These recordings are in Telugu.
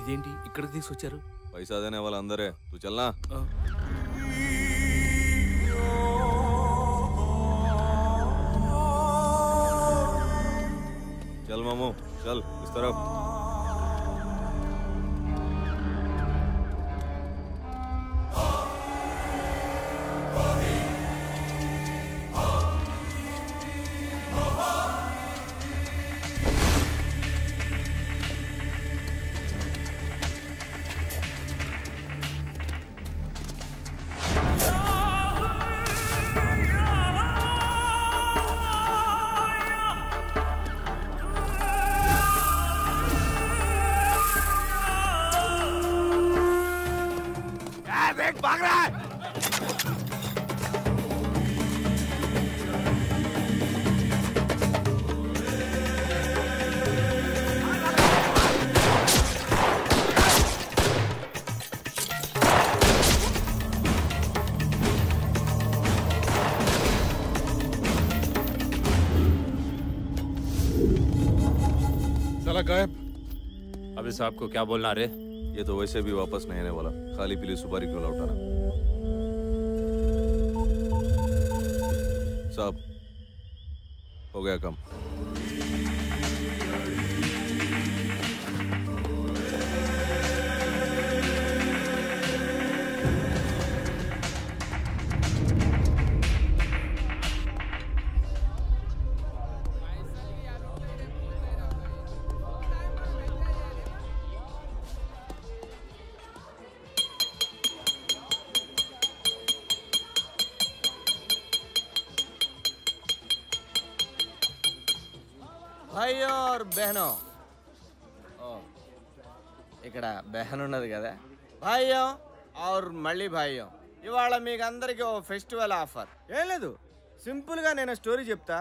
ఇదేంటి ఇక్కడికి తీసుకొచ్చారు? पैसा देने वाला अंदर है, तू चलना। चल मामू चल इस तरफ। भाग रहा है। साला गायब। अभी साहब को क्या बोलना रे? ये तो वैसे भी वापस नहीं आने वाला, खाली पीली सुपारी क्यों लौटाना? साहब हो गया काम। भाई और बहनों ఇక్కడ బెహన్ ఉన్నది కదా భాయ్యో और మళ్ళీ భాయ్యో ఇవాళ మీకు అందరికీ ఓ ఫెస్టివల్ ఆఫర్ ఏం లేదు సింపుల్ గా నేను స్టోరీ చెప్తా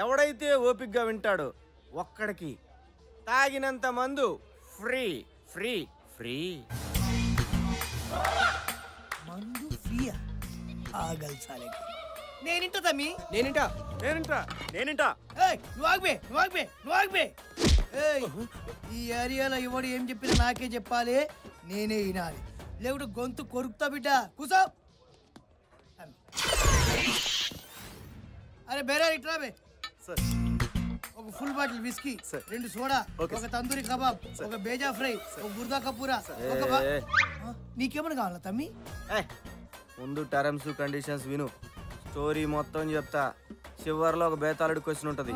ఎవడైతే ఓపికగా వింటాడో ఒక్కడికి తాగినంత మందు ఫ్రీ ఫ్రీ ఫ్రీ మందు ఫ్రీయా ఆగల్ సాలేకి నేనింటా తమ్మి నేనింటా నేనింటా నేనింటా ఏయ్ నువ్వు ఆగ్బే ఏయ్ ఈ ఏరియాలో ఎవడు ఏం చెప్పినా నాకే చెప్పాలి నేనే వినాలి లేకుంటే గొంతు కొరుకుతా బిడ్డ కూసో అరే బేరా ఇట్రా బే సార్ ఒక ఫుల్ బాటిల్ విస్కీ 2 సోడా ఒక తందూరి కబాబ్ ఒక బేజా ఫ్రై ఒక గుర్దా కపూరా ఒక నీకేమన్నా కావాలా తమ్మి ముందు టర్మ్స్ కండిషన్స్ విను స్టోరీ మొత్తం చెప్తా చివర్లో ఒక బేతాళుడి క్వశ్చన్ ఉంటది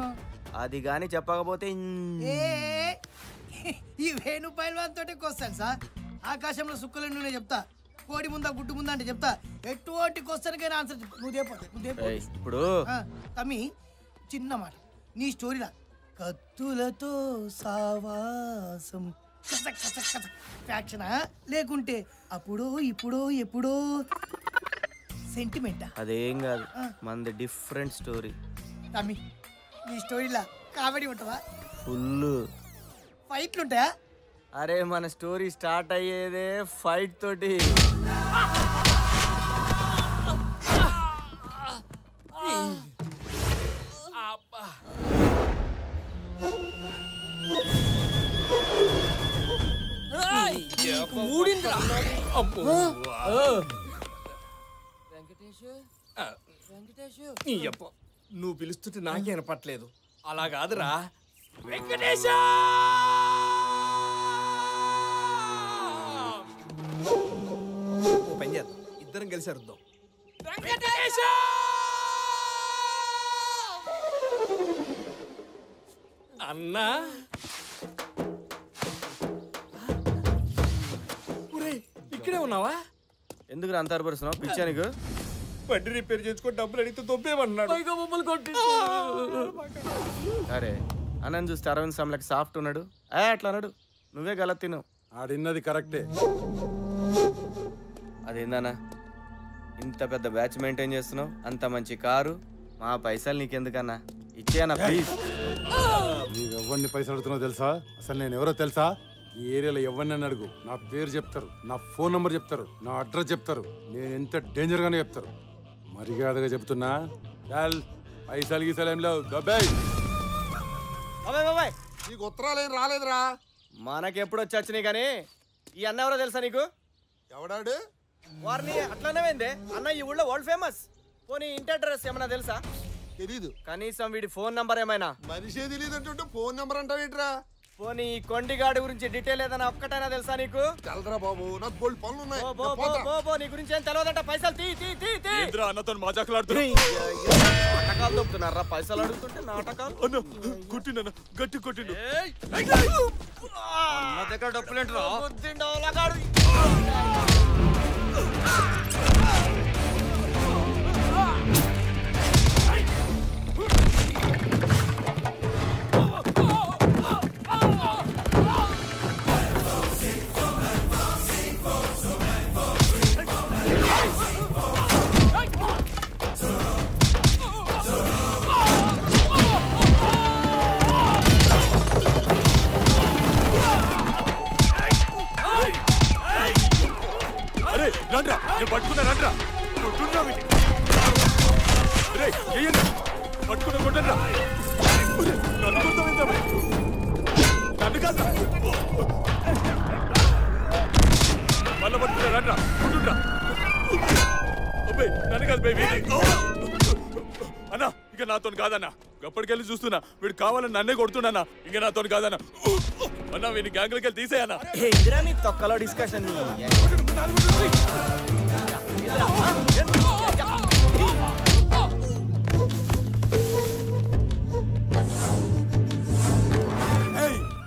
అది గాని చెప్పకపోతే ఈ వేణు పైల్వాన్ తోటే క్వశ్చన్ సార్ ఆకాశంలో సుక్కలు చెప్తా కోడి ముందా గుడ్డు ముందా అంటే చెప్తా ఎటువంటి క్వశ్చన్ కైనా ఆన్సర్ నువ్వు ఇప్పుడు తమ్మి చిన్న మాట నీ స్టోరీలా కత్తులతో సావాసం ఫ్యాక్షనా లేకుంటే అప్పుడో ఇప్పుడో ఎప్పుడో సెంటిమెంటా? అదేం కాదు మనది డిఫరెంట్ స్టోరీ తమ్మి నీ స్టోరీలా కామెడీ ఉంటుందా? ఫుల్ ఫైట్లు ఉంటాయా? అరే మన స్టోరీ స్టార్ట్ అయ్యేదే ఫైట్ తోటి నువ్వు పిలుస్తుంటే నాకే వినపట్లేదు. అలా కాదురా వెంకటేశ. పని చేద్దాం, ఇద్దరం కలిసి అరుద్దాం. వెంకటేశ అన్నా. ఇక్కడే ఉన్నావా? ఎందుకు అంత అరపరుస్తున్నావు? పిచ్చా నీకు? బండి రిపేర్ చేసుకొని డబ్బులు అడిగితే దొబ్బేమన్నాడు. అరే అన్నని చూస్తే అరవింద్ సమలకి సాఫ్ట్ ఉన్నాడు. అట్లా అన్నాడు, నువ్వే గలత్ తిన్నావు. ఆడిన్నది కరెక్టే. అదేందన్నా ఇంత పెద్ద బ్యాచ్ మెయింటైన్ చేస్తున్నావు, అంత మంచి కారు, మా పైసలు నీకెందుకన్నా? ఇచ్చేయన్నా ప్లీజ్. నీవు ఎవరిని పైసలు అడుగుతున్నావు తెలుసా? అసలు నేను ఎవరో తెలుసా? ఈ ఏరియాలో ఎవరిని అడుగు, నా పేరు చెప్తారు, నా ఫోన్ నంబర్ చెప్తారు, నా అడ్రస్ చెప్తారు, నేను ఎంత డేంజర్ గానే చెప్తారు. మర్యాదగా చెప్తున్నా, పైసలు గీసలు ఏం లేవు. బాబాయ్ నీకు ఉత్తరాలు ఏం రాలేదురా? మనకెప్పుడు వచ్చి వచ్చినాయి కానీ ఈ అన్న ఎవరో తెలుసా నీకు? ఎవడాడు? వారిని అట్లానే అన్న ఈ ఊళ్ళో వరల్డ్ ఫేమస్. పోనీ ఇంటి అడ్రస్ ఏమన్నా తెలుసా? తెలీదు. కనీసం వీడి ఫోన్ నంబర్ ఏమైనా? మనిషే తెలియదు అంటుంటే ఫోన్ నెంబర్ అంటావేంట్రా? పోనీ ఈ కొండిగాడి గురించి డీటెయిల్ ఏదైనా ఒక్కటైనా తెలుసా నీకు? తెలరా బాబు, నాకు బోల్డ్ పనులు ఉన్నాయి. నీ గురించి ఏం తెలియదంట. పైసలు తీ. అన్నతో మాజాకులాడుతున్నా. నాటకాలు దొక్కుతున్నారా? పైసలు అడుగుతుంటే నాటకాలు. కొట్టిండు గట్టి కొట్టిండు. నా దగ్గర డబ్బులేంట్రా? బుద్ధిండోలగాడు. రండ్రా, నేను పట్టుకున్నా. రండ్రా, పట్టుకున్నా కొట్టండ్రా. నన్ను కాదు మళ్ళా పట్టుకున్నా. రండ్రా, కొట్టుండ్రా. నన్ను కాదు బేబీ. అన్నా ఇక నాతో కాదన్నా. ఎప్పటికెళ్ళి చూస్తున్నా వీడు కావాలని నన్నే కొడుతున్నా. ఇక నాతో కాదన్నా. అన్నా వీడిని గ్యాంగ్లకి వెళ్ళి తీసేయన్నా. ఇందిరా నీ తొక్కలో డిస్కషన్.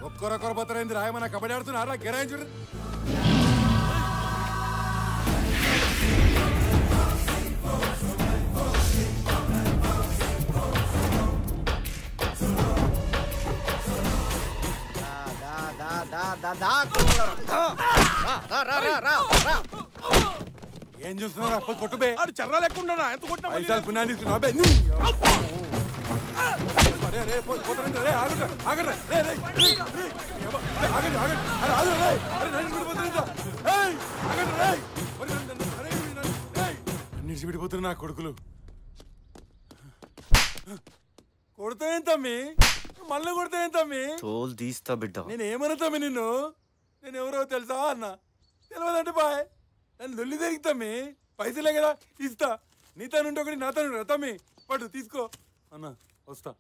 ఒక్కరొక్కరు పోతారైంది రాయమన్నా. కబడ్డీ ఆడుతున్నారా? గిరాయించుడు. ఏం చూస్తున్నారా? కొట్టుబే. చర్ర లేకుండా ఎంత కొట్టినా పైసలు పుణ్యాన్ని తీసుకున్నావు బే. విడిపోతున్నా నా కొడుకులు. కొడతాయేం తమ్మి? మళ్ళీ కొడతాయేం తమ్మి? తోలు తీస్తా బిడ్డ. నేనేమన్నా తమ్మి నిన్ను? నేను ఎవరో తెలుసా అన్న? తెలియదంటే బాయ్. నన్ను దొల్లి తిరిగి తమ్మి. పైసలే కదా ఇస్తా. నీతో నుండి ఒకటి నాతో నుండి తమ్మి. పట్టు తీసుకో అన్న. వస్తా.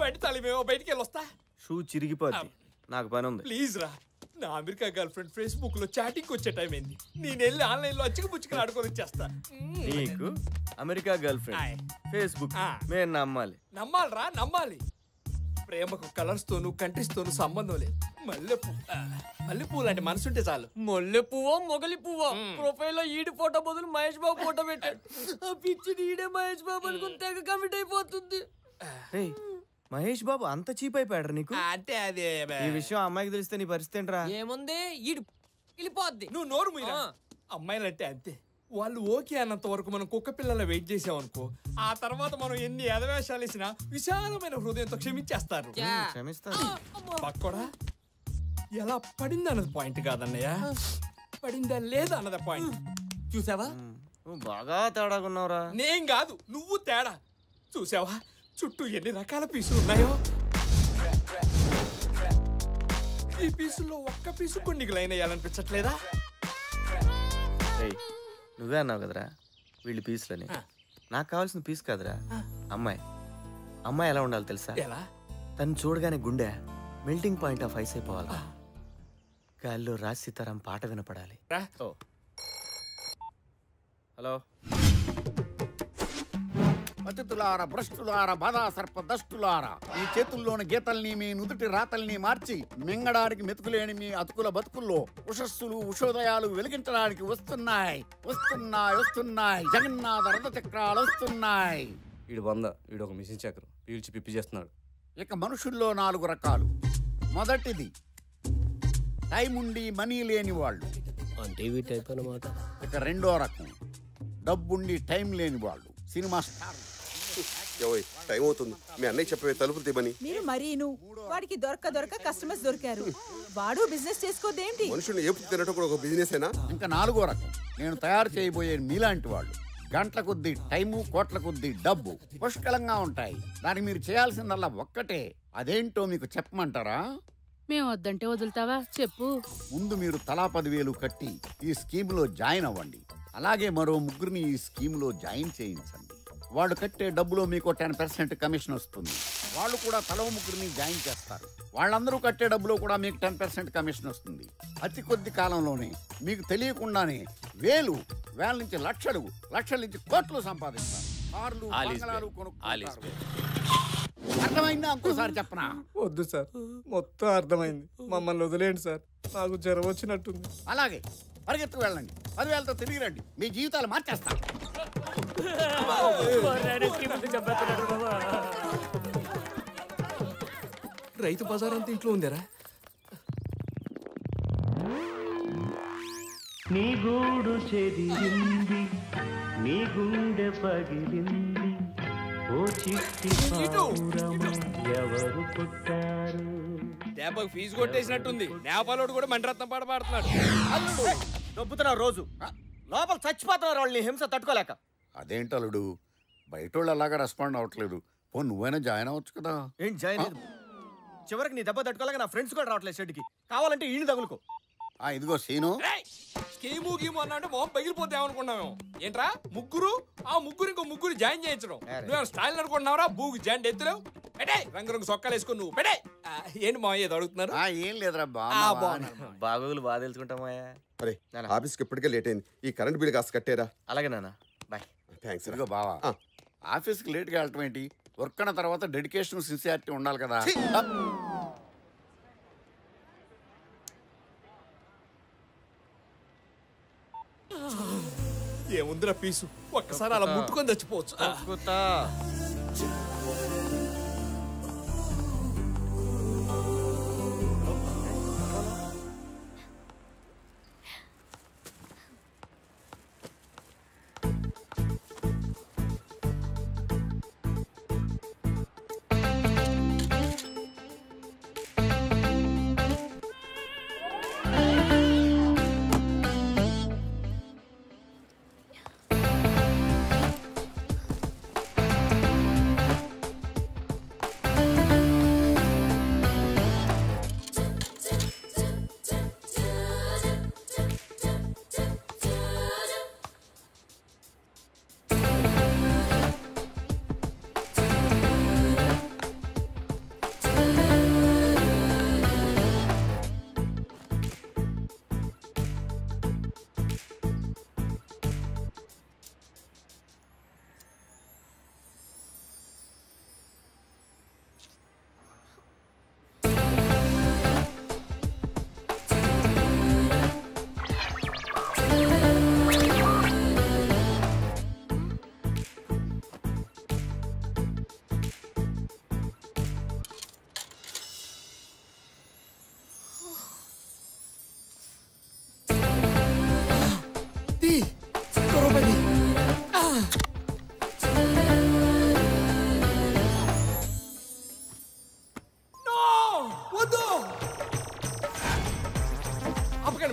బయట తలిమేమో బయటికి వెళ్ళొస్తా. షూ చిరిగిపోద్ది. నాకు పని ఉంది. ప్లీజ్ రా. నా అమెరికా గర్ల్ ఫ్రెండ్ ఫేస్బుక్ లో చాటింగ్ వచ్చే టైం అయింది. నేను వెళ్ళి ఆన్లైన్ లో అచ్చిక పుచ్చుకలు ఆడుకొని వచ్చేస్తా. నీకు అమెరికా గర్ల్ ఫ్రెండ్, ఫేస్బుక్ మేము నమ్మాలి? నమ్మాలరా, నమ్మాలి. ప్రేమకు కలర్స్ తోను కంట్రీస్ తోను సంబంధం లేదు. మల్లెపూ లాంటి మనసుంటే చాలు. మల్లె పువ్వో మొగలి పువ్వో ప్రొఫైల్ లో ఈడి ఫోటో బదులు మహేష్ బాబు ఫోటో పెట్టాడు. ఆ పిచ్చి ఈడే మహేష్ బాబు అనుకుని తెగ కమిట్ అయిపోతుంది. మహేష్ బాబు అంత చీప్ అయిపోయాడు నీకు? అంటే అదే ఈ విషయం అమ్మాయికి తెలిస్తే నీ పరిస్థితి ఏంట్రా? ఏముంది ఈడు వెళ్ళిపోద్ది. నువ్వు నోరు మీరా. అమ్మాయిలంటే అంతే. వాళ్ళు ఓకే అన్నంత వరకు మనం కుక్క పిల్లల వెయిట్ చేసామనుకో, ఆ తర్వాత మనం ఎన్ని ఎదవేషాలు వేసినా విశాలమైన హృదయంతో క్షమించేస్తారు. క్షమిస్తాను. పక్కడా ఎలా పడింది అన్నది పాయింట్ కాదన్నయ్య, పడిందా లేదా అన్నది పాయింట్. చూసావా? నువ్వు బాగా తేడాగా ఉన్నావురా. నేను కాదు, నువ్వు తేడా. చూసావా చుట్టూ ఎన్ని రకాల పీసులు ఉన్నాయో? ఈ పీసుల్లో ఒక్క పీసు కొన్ని లైన్ వేయాలనిపించట్లేదా? నువ్వే అన్నావు కదరా వీళ్ళు పీసులని. నాకు కావాల్సిన పీస్ కాదురా అమ్మాయి. అమ్మాయి ఎలా ఉండాలి తెలుసా? ఎలా? తను చూడగానే గుండె మెల్టింగ్ పాయింట్ ఆఫ్ ఐస్ అయిపోవాలి. గాల్లో రాజ్ సీతారాం పాట వినపడాలి. హలో. పతితులార భ్రష్టులార బాధా సర్ప దష్టులారా, ఈ చేతుల్లోని గీతల్ని మీ నుదుటి రాతల్ని మార్చి మింగడానికి మెతుకులేని మీ అతుకుల బతుకుల్లో ఉషస్సులు ఉషోదయాలు వెలిగించడానికి వస్తున్నాయి వస్తున్నాయి వస్తున్నాయి. జగన్నాథ రథ చక్రాలు వస్తున్నాయి. వీడు వీడు ఒక మిషన్ చక్రం పీల్చి పిప్పి చేస్తున్నాడు. ఇక మనుషుల్లో 4 రకాలు. మొదటిది టైం ఉండి మనీ లేని వాళ్ళు. ఇక రెండో రకం డబ్బుండి టైం లేని వాళ్ళు. సినిమా స్టార్ ఏవోయ్ టైం అవుతుంది మీ అన్నయ్య చెప్పవే తలుపులు తీమని. మీరు మరీను వాడికి దొరక కస్టమర్స్ దొరికారు. వాడు బిజినెస్ చేసుకోదేంటి? మనుషుల్ని ఏపు తినటం కూడా ఒక బిజినెస్ ఏనా? ఇంకా 4వ రకం నేను తయారు చేయబోయే మీలాంటి వాళ్ళు. గంటల కొద్దీ టైము, కోట్ల కొద్దీ డబ్బు పుష్కలంగా ఉంటాయి. దానికి మీరు చేయాల్సిందల్లా ఒక్కటే. అదేంటో మీకు చెప్పమంటారా? మేము వద్దంటే వదులుతావా చెప్పు. ముందు మీరు తలా 10,000 కట్టి ఈ స్కీమ్ లో జాయిన్ అవ్వండి. అలాగే మరో 3 ఈ స్కీమ్ లో జాయిన్ చేయించండి. వాళ్ళు కట్టే డబ్బులో మీకు 10% కమిషన్ వస్తుంది. వాళ్ళు కూడా తలో 3 జాయిన్ చేస్తారు. వాళ్ళందరూ కట్టే డబ్బులో కూడా మీకు 10% కమిషన్ వస్తుంది. అతి కొద్ది కాలంలోనే మీకు తెలియకుండానే వేల నుంచి లక్షలు, లక్షల నుంచి కోట్లు సంపాదిస్తారు. కార్లు, బంగళాలు కొనుక్కుంటారు. అర్థమైందా? ఇంకోసారి చెప్పనా? వద్దు సార్, మొత్తం అర్థమైంది. మమ్మల్ని వదిలేండి సార్, నాకు జ్వరం వచ్చినట్టుంది. అలాగే పరిగెత్తుకు వెళ్ళండి. 10,000తో తిరిగి రండి. మీ జీవితాలు మార్చేస్తా. రైతు బజార్ అంతా ఇంట్లో ఉందేరా? నీ గూడు చెదిరింది, నీ గుండె పగిలింది, ఓ చిట్టి పావురమా ఎవరు పుట్టారు? దెబ్బకు ఫీజు కొట్టేసినట్టుంది. నేపాలోడు కూడా మండరత్నం పాట పాడుతున్నాడు. దొబ్బుతున్నారు రోజు, లోపల చచ్చిపోతున్నారు వాళ్ళని హింస తట్టుకోలేక. అదేంటలుడు బయట వాళ్ళు అలాగా రెస్పాండ్ అవ్వట్లేదు. నువ్వైనా జాయిన్ అవ్వచ్చు కదా. ఏం జాయిన్? చివరికి నీ దెబ్బ తట్టుకోలేక నా ఫ్రెండ్స్ కూడా రావట్లేదు షెడ్కి. కావాలంటే ఈయన తగులుకో. ఇదిగో సీను, స్కీము గీము అన్నట్టు మొహం పగిలిపోతే ఏమనుకున్నాము? ఏంట్రా ముగ్గురు ఇంకో ముగ్గురు జాయిన్ చేయించడం? నువ్వు స్టైల్ అనుకుంటున్నావురా? బూగు జాయింట్ ఎత్తులేవు. పెట్టే రంగు సొక్కాలు వేసుకుని నువ్వు పెట్టే. ఏంటి మా ఏదో అడుగుతున్నారు? ఏం లేదురా బాగోగులు బాగా తెలుసుకుంటామయ్యా. అరే ఆఫీస్కి ఇప్పటికే లేట్ అయింది. ఈ కరెంట్ బిల్ కాస్త కట్టేరా? అలాగే నాన్న, బాయ్. థ్యాంక్స్. ఇదిగో బావా, ఆఫీస్కి లేట్గా వెళ్ళటం ఏంటి? వర్క్ అన్న తర్వాత డెడికేషన్, సిన్సియారిటీ ఉండాలి కదా. ఏముందిరా పీసు, ఒక్కసారి అలా ముట్టుకొని చచ్చిపోవచ్చు.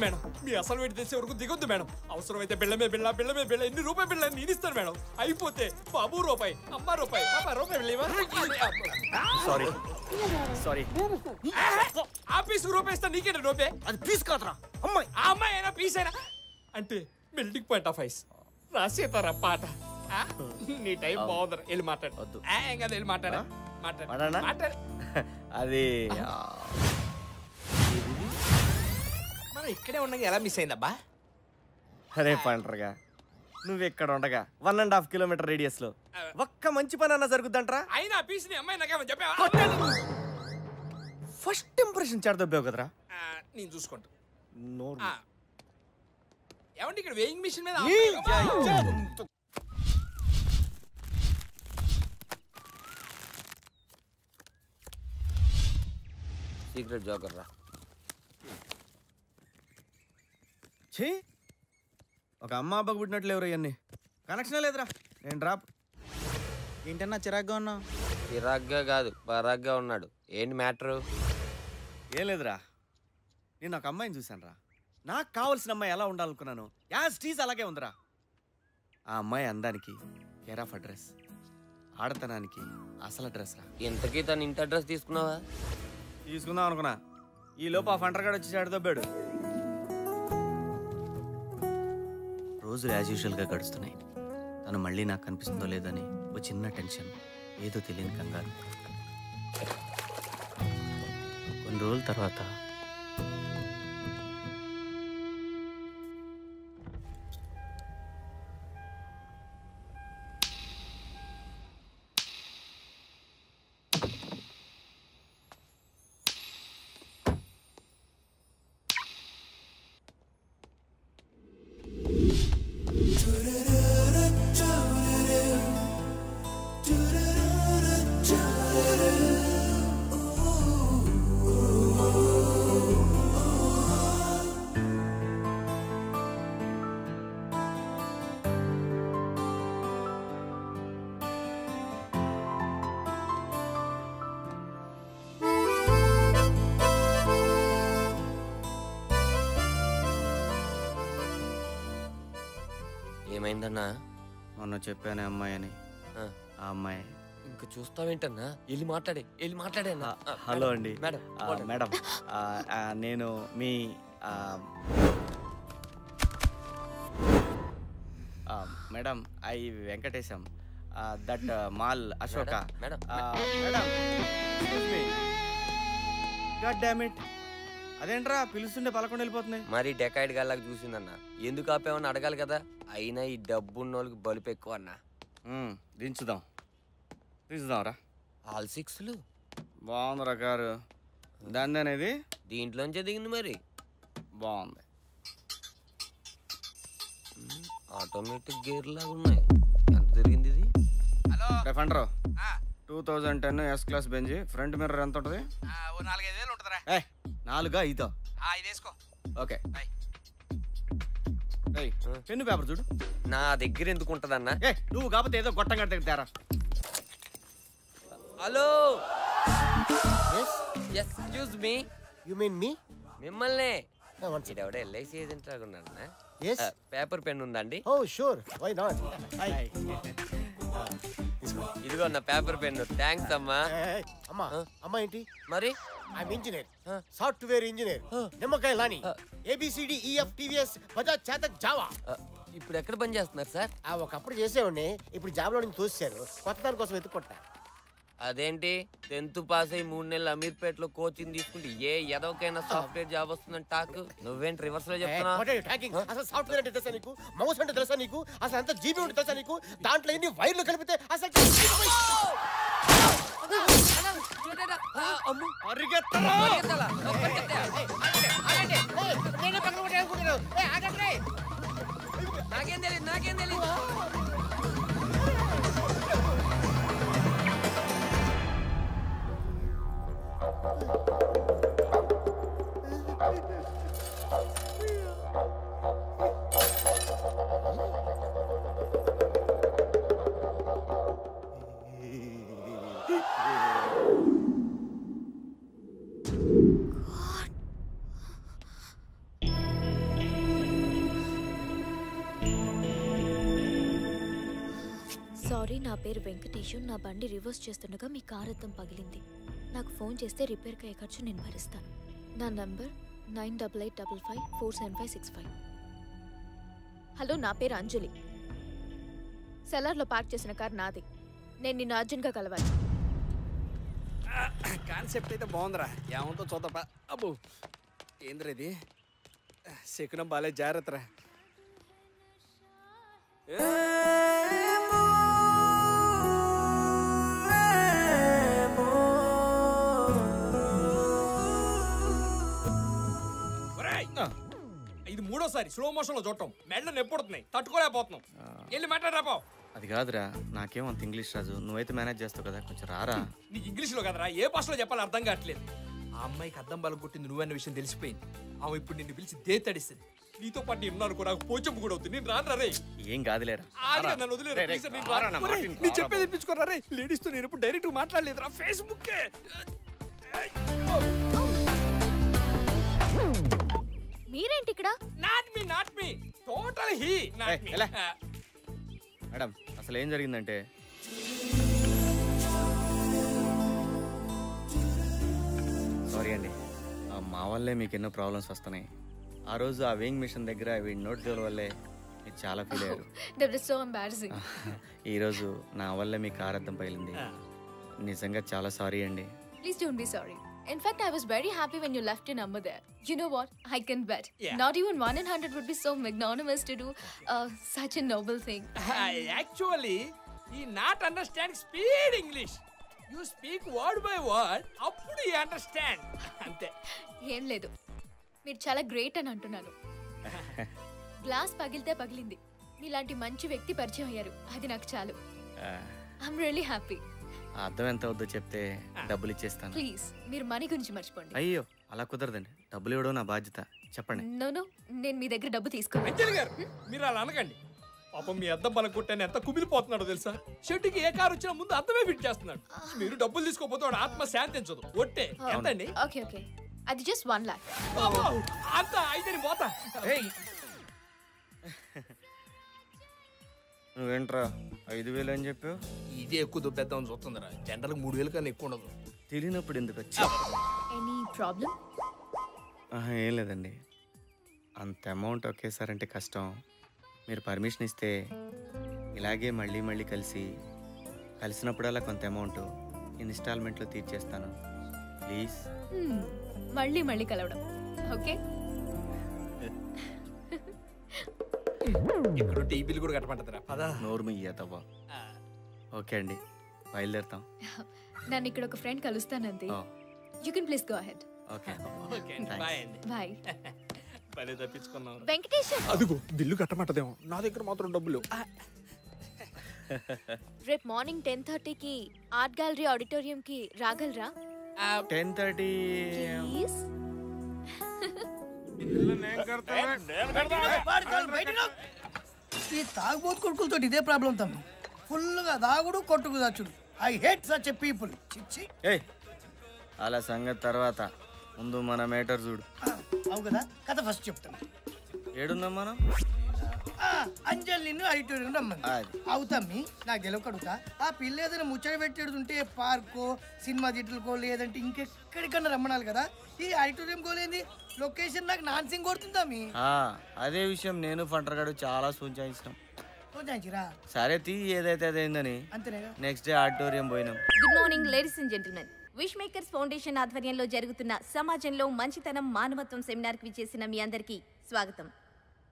మేడం, మీ అసలు వేడి తెచ్చే వరకు దిగొద్దు మేడం. అవసరమైతే బిళ్ళమే బిళ్ళ ఎన్ని రూపాయి బిళ్ళ నేను ఇస్తాను మేడం. అయిపోతే బాబు రూపాయి, అమ్మ రూపాయి, రూపాయి సారీ ఆఫీస్ రూపాయి ఇస్తా. నీకేంటి రూపాయి? అది పీస్ కాదురా అమ్మాయి. ఆ అమ్మాయి అయినా పీస్ అయినా అంటే మెల్టింగ్ పాయింట్ ఆఫ్ ఐస్ రాసేతారా పాట. నీ టైం బాగుందరా, వెళ్ళి మాట్లాడు. వద్దు ఏం కదా, వెళ్ళి మాట్లాడు. అది మనం ఇక్కడే ఉండగా ఎలా మిస్ అయిందబ్బా? అరే పంటరుగా, నువ్వు ఇక్కడ ఉండగా 1.5 కిలోమీటర్ రేడియస్ లో ఒక్క మంచి పని అన్న జరుగుద్దంటరా? అయినా పీస్ ని అమ్మాయి నాకేమని చెప్పావా? ఫస్ట్ ఇంప్రెషన్ చెడదొబ్బావు కదరా. నేను చూసుకుంటా. ఏమంటే ఇక్కడ వేయింగ్ మిషన్ మీద సీక్రెట్ జోకర్ రా. ఛీ, ఒక అమ్మ అబ్బకు పుట్టినట్లు ఎవరు ఇవన్నీ? కనెక్షన్ లేదురా. నేను డ్రాప్. ఏంటన్నా చిరాగ్గా ఉన్నావు? చిరాగ్గా కాదు, పరాగ్గా ఉన్నాడు. ఏంటి మ్యాటరు? ఏం లేదురా, నేను ఒక అమ్మాయిని చూశాను రా. నాకు కావాల్సిన అమ్మాయి ఎలా ఉండాలనుకున్నాను, యాజ్ టీజ్ అలాగే ఉందిరా. ఆ అమ్మాయి అందానికి కేర్ ఆఫ్ అడ్రస్, ఆడతనానికి అసలు అడ్రస్ రా. ఇంతకీ తన ఇంటి అడ్రస్ తీసుకున్నావా? తీసుకుందాం అనుకున్నా, ఈ లోపు ఆ ఫంటర్గాడు వచ్చి దొబ్బాడు. రోజులు యాజ్ యూజువల్గా గడుస్తున్నాయి. తను మళ్ళీ నాకు కనిపిస్తుందో లేదని ఓ చిన్న టెన్షన్, ఏదో తెలియని కంగారు. కొన్ని రోజుల తర్వాత ఏమైందన్నా? మొన్న చెప్పానే అమ్మాయి అని, ఆ అమ్మాయి. ఇంకా చూస్తావేంటన్నా? వెళ్ళి మాట్లాడే. హలో అండి. మేడం, మేడం, నేను మీ madam I Venkatesham, that mall Ashoka. Madam, madam god damn it, అదేంట్రా పిలుస్తుంటే పలకుండా వెళ్ళిపోతున్నాయి. మరి డెకాయిడ్ గల్లాగా చూసిందన్నా. ఎందుకు ఆపేమని అడగాలి కదా. అయినా ఈ డబ్బున్న వాళ్ళకి బలుపు ఎక్కువ అన్నా. దించుదాంరా. ఆల్ సిక్స్లు బాగుందిరా కారు. దాని అనేది దీంట్లోంచే దిగింది. మరి బాగుంది. ఆటోమేటిక్ గేర్ లాగా ఉన్నాయి. ఎంత తిరిగింది ఇది? ఫండరు 2010 S class Benz. Front mirror ఎంత ఉంటుంది? 4-5 ఉంటుందిరా. 4 5 వేసుకో. ఓకే. పెన్ను పేపర్ చూడు. నా దగ్గర ఎందుకు ఉంటదన్నా? నువ్వు కాకపోతే ఏదో గొట్టం గట్ట తేరా. Hello, excuse me. You mean me? మిమ్మల్ని. ఇడెవడ LIC ఏజెంట్ లాగా ఉన్నారన్నా. పేపర్ పెన్ ఉందండి? Oh sure, why not. ఇదిగో నా పేపర్ పెన్. థ్యాంక్స్ అమ్మా. అమ్మా ఏంటి? మరి ఐఎమ్ ఇంజనీర్, సాఫ్ట్వేర్ ఇంజనీర్. నిమ్మకాయ లాని ABCD EF TVS Bajaj Chetak Java. ఇప్పుడు ఎక్కడ పని చేస్తున్నారు సార్? ఒకప్పుడు చేసేవాడిని, ఇప్పుడు జాబ్ లో నుంచి తోసేశారు. కొత్త దాని కోసం ఎత్తుకుంటా. అదేంటి 10th పాస్ అయ్యి 3 నెలలు అమీర్పేటలో కోచింగ్ తీసుకుంటే ఏ ఎదవకైనా సాఫ్ట్వేర్ జాబ్ వస్తుందని టాక్. నువ్వేంటి రివర్స్ లో చెప్తున్నావు? అసలు సాఫ్ట్వేర్ అంటే తెలుసా నీకు? మౌస్ అంటే తెలుసా నీకు? అసలు ఎంత జీబీ ఉంటే తెలుసా నీకు? దాంట్లో ఎన్ని వైర్లు కలిపితే అసలు నాకేం తెలియదు. సారీ, నా పేరు వెంకటేషు. నా బండి రివర్స్ చేస్తుండగా మీ కార్ అద్దం పగిలింది. నాకు ఫోన్ చేస్తే రిపేర్కి అయ్యే ఖర్చు నేను భరిస్తాను. నా నంబర్ 9885547565. హలో, నా పేరు అంజలి. సెలార్లో పార్క్ చేసిన కార్ నాది. నేను నిన్ను అర్జెంట్గా కలవాలి. కాన్సెప్ట్ అయితే బాగుందిరా, ఏమంటో చూద్దాం. అబ్బో ఏంద్రా ఇది? శకునం బాలే, జాగ్రత్తరా. ఇది 3వసారి స్లో మోషన్ లో చూడటం. మెడలు నొప్పుడుతున్నాయి, తట్టుకోలేకపోతున్నాం. వెళ్ళి మాట్లాడరాపో. అది కాదురా, నాకేమో అంత ఇంగ్లీష్ రాజు. నువ్వైతే మేనేజ్ చేస్తావు కదా, కొంచెం రారా. నీకు ఇంగ్లీష్ లో కదరా, ఏ భాషలో చెప్పాలో అర్థం కావట్లేదు. ఆ అమ్మాయికి అద్దం బలం కొట్టింది నువ్వన్న విషయం తెలిసిపోయింది. ఆమె ఇప్పుడు నిన్ను పిలిచి దేత్తడిస్తుంది. నీతో పాటు నేను అనుకో నాకు పోచంపు కూడా అవుతుంది. నేను రాను రే. ఏం కాదులేరా. నన్ను వదిలేరు. నీ చెప్పేది ఇప్పించుకోరా రే. లేడీస్ తో నేను ఎప్పుడు డైరెక్ట్ మాట్లాడలేదురా. ఫేస్బుక్ మీరేంటి ఇక్కడ? Not me total he not me. Madam అసలు ఏం జరిగిందంటే సారీ అండి, మా వల్లే మీకు ఎన్నో ప్రాబ్లమ్స్ వస్తున్నాయి. ఆ రోజు ఆ వేయింగ్ మిషన్ దగ్గర వీడి నోట్ జోల వల్లే మీరు చాలా ఫీల్ అయ్యారు. That is so embarrassing. ఈరోజు నా వల్లే మీ కారు అద్దం పగిలింది. నిజంగా చాలా సారీ అండి. Please don't be sorry. In fact, I was very happy when you left your number there. You know what? I can bet. Yeah. Not even 1 in 100 would be so magnanimous to do such a noble thing. Actually, he not understand speed English. You speak word by word. Appudu he understand. Ante. ఏం లేదు, మీరు చాలా గ్రేట్ అని అంటున్నాను. గ్లాస్ పగిలితే పగిలింది, మీలాంటి మంచి వ్యక్తి పరిచయం అయ్యారు, అది నాకు చాలు. I'm really happy. అర్థం ఎంత వద్దో చెప్తే డబ్బులు ఇచ్చేస్తాను. ప్లీజ్ మీరు మనీ గురించి మర్చిపోండి. అయ్యో అలా కుదరదండి, డబ్బులు ఇవ్వడం నా బాధ్యత. చెప్పండి. నో నేను మీ దగ్గర డబ్బు తీసుకోను. అంజలి గారు మీరు అలా అనకండి. పాపం మీ అద్దం బలం కొట్టాను ఎంత కుమిలిపోతున్నాడో తెలుసా. షెడ్డుకి ఏ కారు వచ్చినా ముందు అద్దమే ఫిట్ చేస్తున్నాడు. మీరు డబ్బులు తీసుకోపోతే వాడు ఆత్మ శాంతించదు. ఒట్టే ఎంతండి? ఓకే అది జస్ట్ 1 lakh. అంత అయితే పోతా. నువ్వేంట్రా 5,000 అని చెప్పావు? ఇదే ఎక్కువ దుబ్బేద్దామని చూస్తుందిరా. జనరల్ 3,000 కన్నా ఎక్కువ ఉండదు. తెలియనప్పుడు ఎందుకు వచ్చి? Any problem? ఏం లేదండి, అంత అమౌంట్ ఒకేసారంటే కష్టం. మీరు పర్మిషన్ ఇస్తే ఇలాగే మళ్ళీ కలిసినప్పుడల్లా కొంత అమౌంట్ ఇన్స్టాల్మెంట్లో తీర్చేస్తాను. ప్లీజ్. మళ్ళీ కలవడం. ఓకే ఇక్కడ టీపీలు కూడా కట్టమంటారా? పదా నోరు ముయ్యేతవ్వా. ఓకే అండి, బయలుదేరుతాం. నన్ను ఇక్కడ ఒక ఫ్రెండ్ కలుస్తానంతే. You can please go ahead. Okay bye అండి. బాయ్. పని తప్పించుకున్నాం. వెంకటేశం అదిగో బిల్లు కట్టమంటదేమో, నా దగ్గర మాత్రం డబ్బులు. రేపు మార్నింగ్ 10:30కి ఆర్ట్ గ్యాలరీ ఆడిటోరియంకి రాగలరా? 10:30 ప్లీజ్. ఈ తాగుబోతు కొడుకులతో ఇదే ప్రాబ్లం తమ్మి. ఫుల్గా దాగుడు కొట్టుకు దాచుడు. I hate such a people. అలా సంగతి తర్వాత, ముందు మన మేటర్ చూడు. అవు కదా, కథ ఫస్ట్ చెప్తాను. ఏడున్నాం మనం? అంజలి నిన్ను ఆడిటోరియం రమ్మని అవుతామ్మి. నాకు గెలవకడుగుతా, ఆ పిల్ల ఏదైనా ముచ్చట పెట్టేడుంటే పార్కో సినిమా థియేటర్కో లేదంటే ఇంకెక్కడికన్నా రమ్మనాలి కదా. ఈ ఆడిటోరియం కోలేంది లొకేషన్ నాకు నాన్సింగ్ కొడుతుందామి. అదే విషయం నేను ఫంటర్ గడు చాలా సూచించినాం. సరే తీ, ఏదైతే అదైందని. అంతేనా? నెక్స్ట్ డే ఆడిటోరియం పోయినాం. Good morning ladies and gentlemen. Wish Makers Foundation ఆధ్వర్యంలో జరుగుతున్న సమాజంలో మంచితనం మానవత్వం సెమినార్కి విచ్చేసిన మీ అందరికీ స్వాగతం.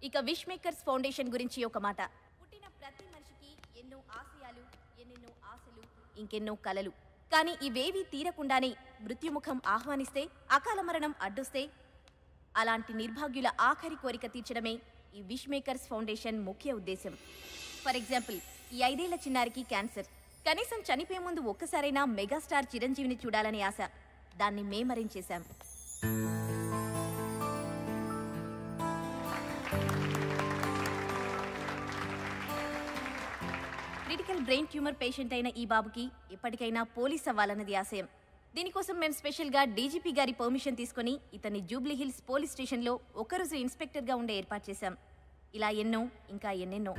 ఇక విష్ మేకర్స్ ఫౌండేషన్ గురించి ఒక మాట. పుట్టిన ప్రతి మనిషికి ఎన్నో ఆశయాలు, ఎన్నెన్నో ఆశలు, ఇంకెన్నో కలలు. కానీ ఇవేవీ తీరకుండానే మృత్యుముఖం ఆహ్వానిస్తే, అకాల మరణం అడ్డొస్తే, అలాంటి నిర్భాగ్యుల ఆఖరి కోరిక తీర్చడమే ఈ విష్ మేకర్స్ ఫౌండేషన్ ముఖ్య ఉద్దేశం. ఫర్ ఎగ్జాంపుల్, ఈ 5 ఏళ్ల చిన్నారికి క్యాన్సర్. కనీసం చనిపోయే ముందు ఒక్కసారైనా మెగాస్టార్ చిరంజీవిని చూడాలని ఆశ. దాన్ని మేమరించేశాం. క్రిటికల్ బ్రెయిన్ ట్యూమర్ పేషెంట్ అయిన ఈ బాబుకి ఎప్పటికైనా పోలీస్ అవ్వాలన్నది ఆశయం. దీనికోసం మేము స్పెషల్గా డీజీపీ గారి పర్మిషన్ తీసుకుని ఇతన్ని జూబ్లీ హిల్స్ పోలీస్ స్టేషన్లో ఒకరోజు ఇన్స్పెక్టర్గా ఉండే ఏర్పాటు చేశాం. ఇలా ఎన్నో, ఇంకా ఎన్నెన్నో.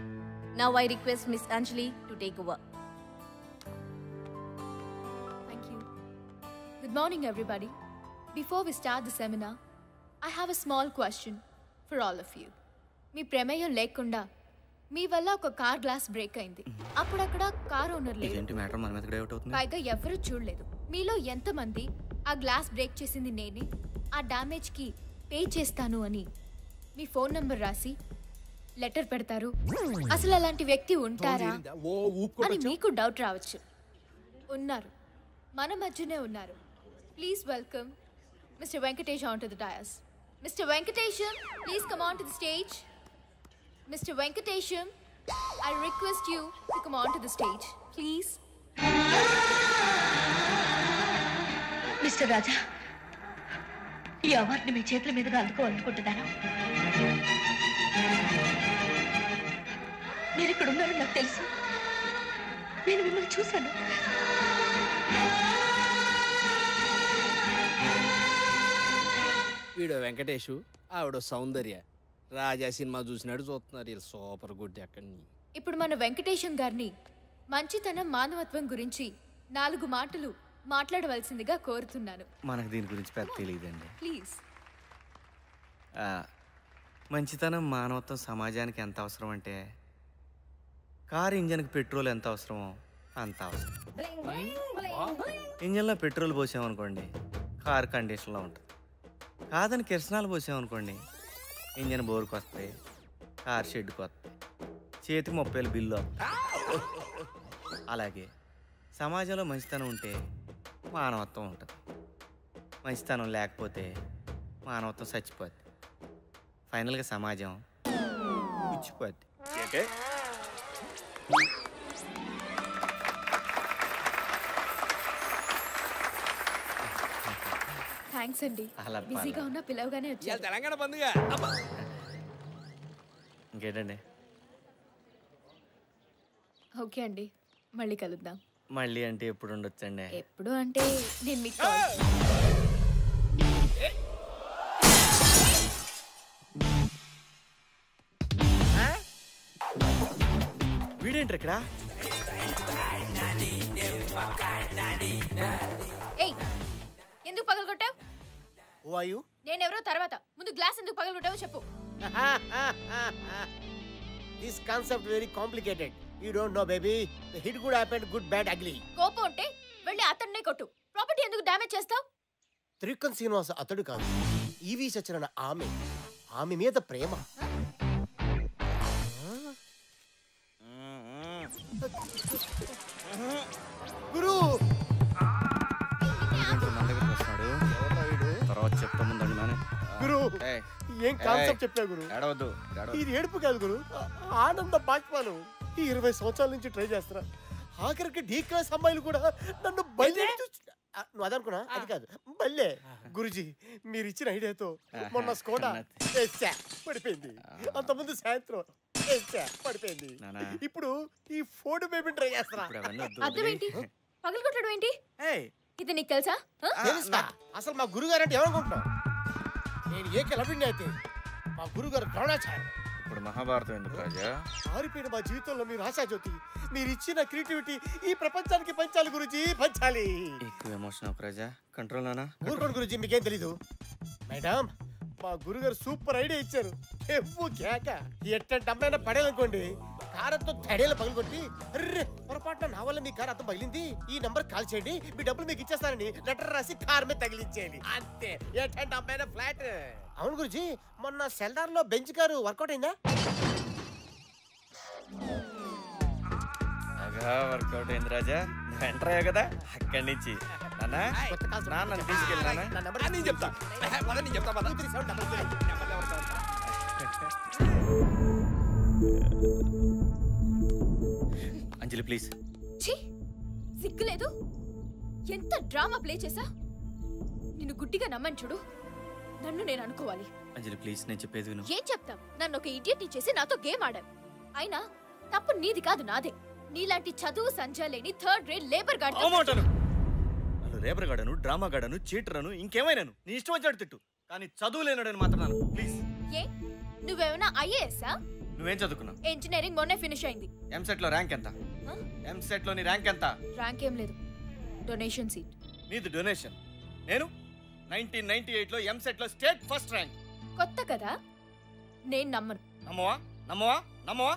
Now I request miss Anjali to take over. Good morning, everybody. Before we start the seminar, I have a small question for all of you. మీ ప్రమేయం లేకుండా మీ వల్ల ఒక కార్ గ్లాస్ బ్రేక్ అయింది. అప్పుడు అక్కడ కార్ ఓనర్ లేదు, పైగా ఎవరు చూడలేదు. మీలో ఎంతమంది ఆ గ్లాస్ బ్రేక్ చేసింది నేనే, ఆ డ్యామేజ్కి పే చేస్తాను అని మీ ఫోన్ నంబర్ రాసి లెటర్ పెడతారు? అసలు అలాంటి వ్యక్తి ఉంటారా అని మీకు డౌట్ రావచ్చు. ఉన్నారు, మన మధ్యనే ఉన్నారు. Please welcome Mr. Venkatesh onto the dais. Mr. Venkatesham, please come on to the stage. Mr. Venkatesham, I request you to come on to the stage, please. Mr. Raja, ఈ అవార్డుని మీ చేతుల మీదుగా అందుకోవాలనుకుంటున్నాను. మీరు ఇక్కడ ఉన్నారని నాకు తెలుసు. నేను మిమ్మల్ని చూశాను. వీడు వెంకటేషు, ఆవిడ సౌందర్య. రాజా సినిమా చూసినాడు చూస్తున్నారు. వీళ్ళు సూపర్ గుడ్. అక్కడి ఇప్పుడు మన వెంకటేశం గారిని మంచితనం మానవత్వం గురించి 4 మాటలు మాట్లాడవలసిందిగా కోరుతున్నాను. మనకు దీని గురించి పెద్ద తెలియదండి. ప్లీజ్. మంచితనం మానవత్వం సమాజానికి ఎంత అవసరం అంటే కారు ఇంజన్కి పెట్రోల్ ఎంత అవసరమో అంత అవసరం. ఇంజన్లో పెట్రోల్ పోసామనుకోండి కారు కండిషన్లో ఉంటుంది. కాదని కిరసనాలు పోసామనుకోండి ఇంజన్ బోరుకు వస్తాయి, కారు షెడ్కి వస్తాయి, చేతికి 30,000 బిల్లు వస్తాయి. అలాగే సమాజంలో మంచితనం ఉంటే మానవత్వం ఉంటుంది. మంచితనం లేకపోతే మానవత్వం చచ్చిపోద్ది. ఫైనల్గా సమాజం పుచ్చిపోద్ది. థ్యాంక్స్ అండి. బిజీగా ఉన్న పిలవగానే వచ్చారు. తెలంగాణ పండుగ. ఇంకేంటండి? ఓకే అండి, మళ్ళీ కలుద్దాం. మళ్ళీ అంటే ఎప్పుడు ఉండొచ్చండి? ఎప్పుడు అంటే నేను మీకు వీడేంటి ఇక్కడ? ఏయ్, ఎందుకు పగలగొట్టావు? Who are you? నేనెవరో తర్వాత, ముందు గ్లాస్ ఎందుకు పగలగొట్టావో చెప్పు. This concept very complicated. You don't know, baby. The hit good happened, good, bad, ugly. కోపం ఉంటే వెళ్ళి అతన్నే కొట్టు. ప్రాపర్టీ ఎందుకు డ్యామేజ్ చేస్తావు? త్రికన్ శ్రీనివాస అతడు కాదు, ఈవి సచరణ ఆమె మీద ప్రేమ. గురు తర్వాత చెప్తా ముందండి నానే. గురు ఏం కాన్సెప్ట్ చెప్పా గురు? ఏడవద్దు. ఇది ఏడుపు కాదు గురు, ఆనంద బాష్పాలు. ఈ 20 సంవత్సరాల నుంచి ట్రై చేస్తున్నా. ఆఖరికి డీ క్లాస్ అమ్మాయిలు కూడా నన్ను బయలుదేరి నువ్వు అదనుకున్నా, అది కాదు బల్లే. గురుజీ మీరు ఇచ్చిన ఐడియాతో మొన్న స్కోడా పడిపోయింది, అంతకుముందు సాయంత్రం పడిపోయింది. ఇప్పుడు ఈ ఫోర్డ్ బేబీ ట్రై చేస్తున్నా. అర్థమేంటి? పగలగొట్టడం ఏంటి? ఇది నీకు తెలుసా? అసలు మా గురుగారు అంటే ఏమనుకుంటున్నావు? నేను ఏకలవ్యుణ్ణి అయితే మా గురుగారు ద్రోణాచార్య. ఇప్పుడు మహాభారతం ఎందుకు రాజా? ఆరిపోయిన మా జీవితంలో మీరు ఆశాజ్యోతి. మీరు ఇచ్చిన క్రియేటివిటీ ఈ ప్రపంచానికి పంచాలి గురుజీ, పంచాలి. ఎక్కువ ఎమోషన్ ఒక రాజా, కంట్రోల్ నానా. ఊరుకోండి గురుజీ, మీకేం తెలీదు. మేడం మా గురుగారు సూపర్ ఐడియా ఇచ్చారు. ఎవ్వు కేక ఎట్టంటే అమ్మాయినా పడేదనుకోండి, కారంతో తడేలు పగలగొట్టి అర్రే పొరపాటున నా వల్ల మీ కారు అర్థం పగిలింది, ఈ నంబర్ కాల్ చేయండి, మీ డబ్బులు మీకు ఇచ్చేస్తానని లెటర్ రాసి కార్ మీద తగిలించేయాలి. అంతే. ఎట్టంటే అమ్మాయినా ఫ్లాట్. అవును గురుజీ, మొన్న సెల్దార్ లో బెంచ్ కారు వర్కౌట్ అయిందా? వర్కౌట్ అయింది రాజా. నువ్వు ఎంటర్ అయ్యావు కదా అక్కడి నుంచి. నాన్న తీసుకెళ్ళి నేను చెప్తా. అంజలి ప్లీజ్. సిగ్గులేదు? ఎంత డ్రామా ప్లే చేసా? నిన్ను గుడ్డిగా నమ్మని చూడు, నన్ను నేను అనుకోవాలి. అంజలి ప్లీజ్, నేను చెప్పేది విను. ఏం చెప్తాం? నన్ను ఒక ఇడియట్ చేసి నాతో గేమ్ ఆడాం. అయినా తప్పు నీది కాదు, నాదే. నీలాంటి చదువు సంజా లేని 3rd grade లేబర్ గార్డ్. రేబర్ గాడను, డ్రామా గాడను, చీటరను, ఇంకేమైనాను నీ ఇష్టం వచ్చాడు తిట్టు, కానీ చదువు లేనాడని మాత్రం ప్లీజ్. ఏ నువ్వేమైనా ఐఏఎస్సా? నువ్వేం చదువుకున్నావు? ఇంజనీరింగ్ మొన్నే ఫినిష్ అయింది. ఎంసెట్ లో ర్యాంక్ ఎంత? ఎంసెట్ లో నీ ర్యాంక్ ఎంత? ర్యాంక్ ఏం లేదు, డొనేషన్ సీట్. నీది డొనేషన్. నేను 1998 లో ఎంసెట్ లో స్టేట్ ఫస్ట్ ర్యాంక్. కొత్త కదా, నేను నమ్మను. నమ్మవా? నమ్మవా? నమ్మవా?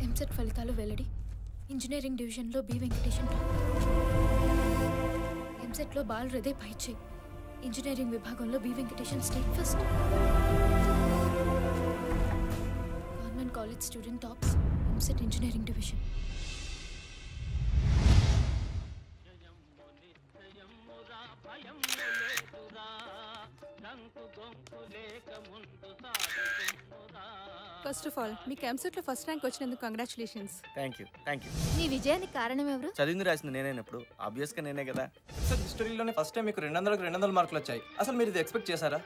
ఎంసెట్ ఫలితాలు వెల్లడి. ఇంజనీరింగ్ డివిజన్లో బి వెంకటేశం టాప్. ఎంసెట్లో బాల్ హృదయ్ పైచే. ఇంజనీరింగ్ విభాగంలో B Venkatesham state first. Government college student tops EAMCET engineering division. గొంకు లేక ముందు సాగుతున్నదా ఫస్ట్ ఆఫ్ ఆల్ మీకు ఎంసెట్ లో ఫస్ట్ ర్యాంక్ వచ్చినందుకు కంగ్రాచులేషన్స్. Thank you. నీ విజయానికి కారణం ఎవరు? చదివింది రాసింది నేనైనప్పుడు ఆబ్వియస్ గా నేనే కదా. హిస్టరీలోనే ఫస్ట్ టైం మీకు 200 మార్కులు వచ్చాయి. అసలు మీరు ఇది ఎక్స్పెక్ట్ చేశారా?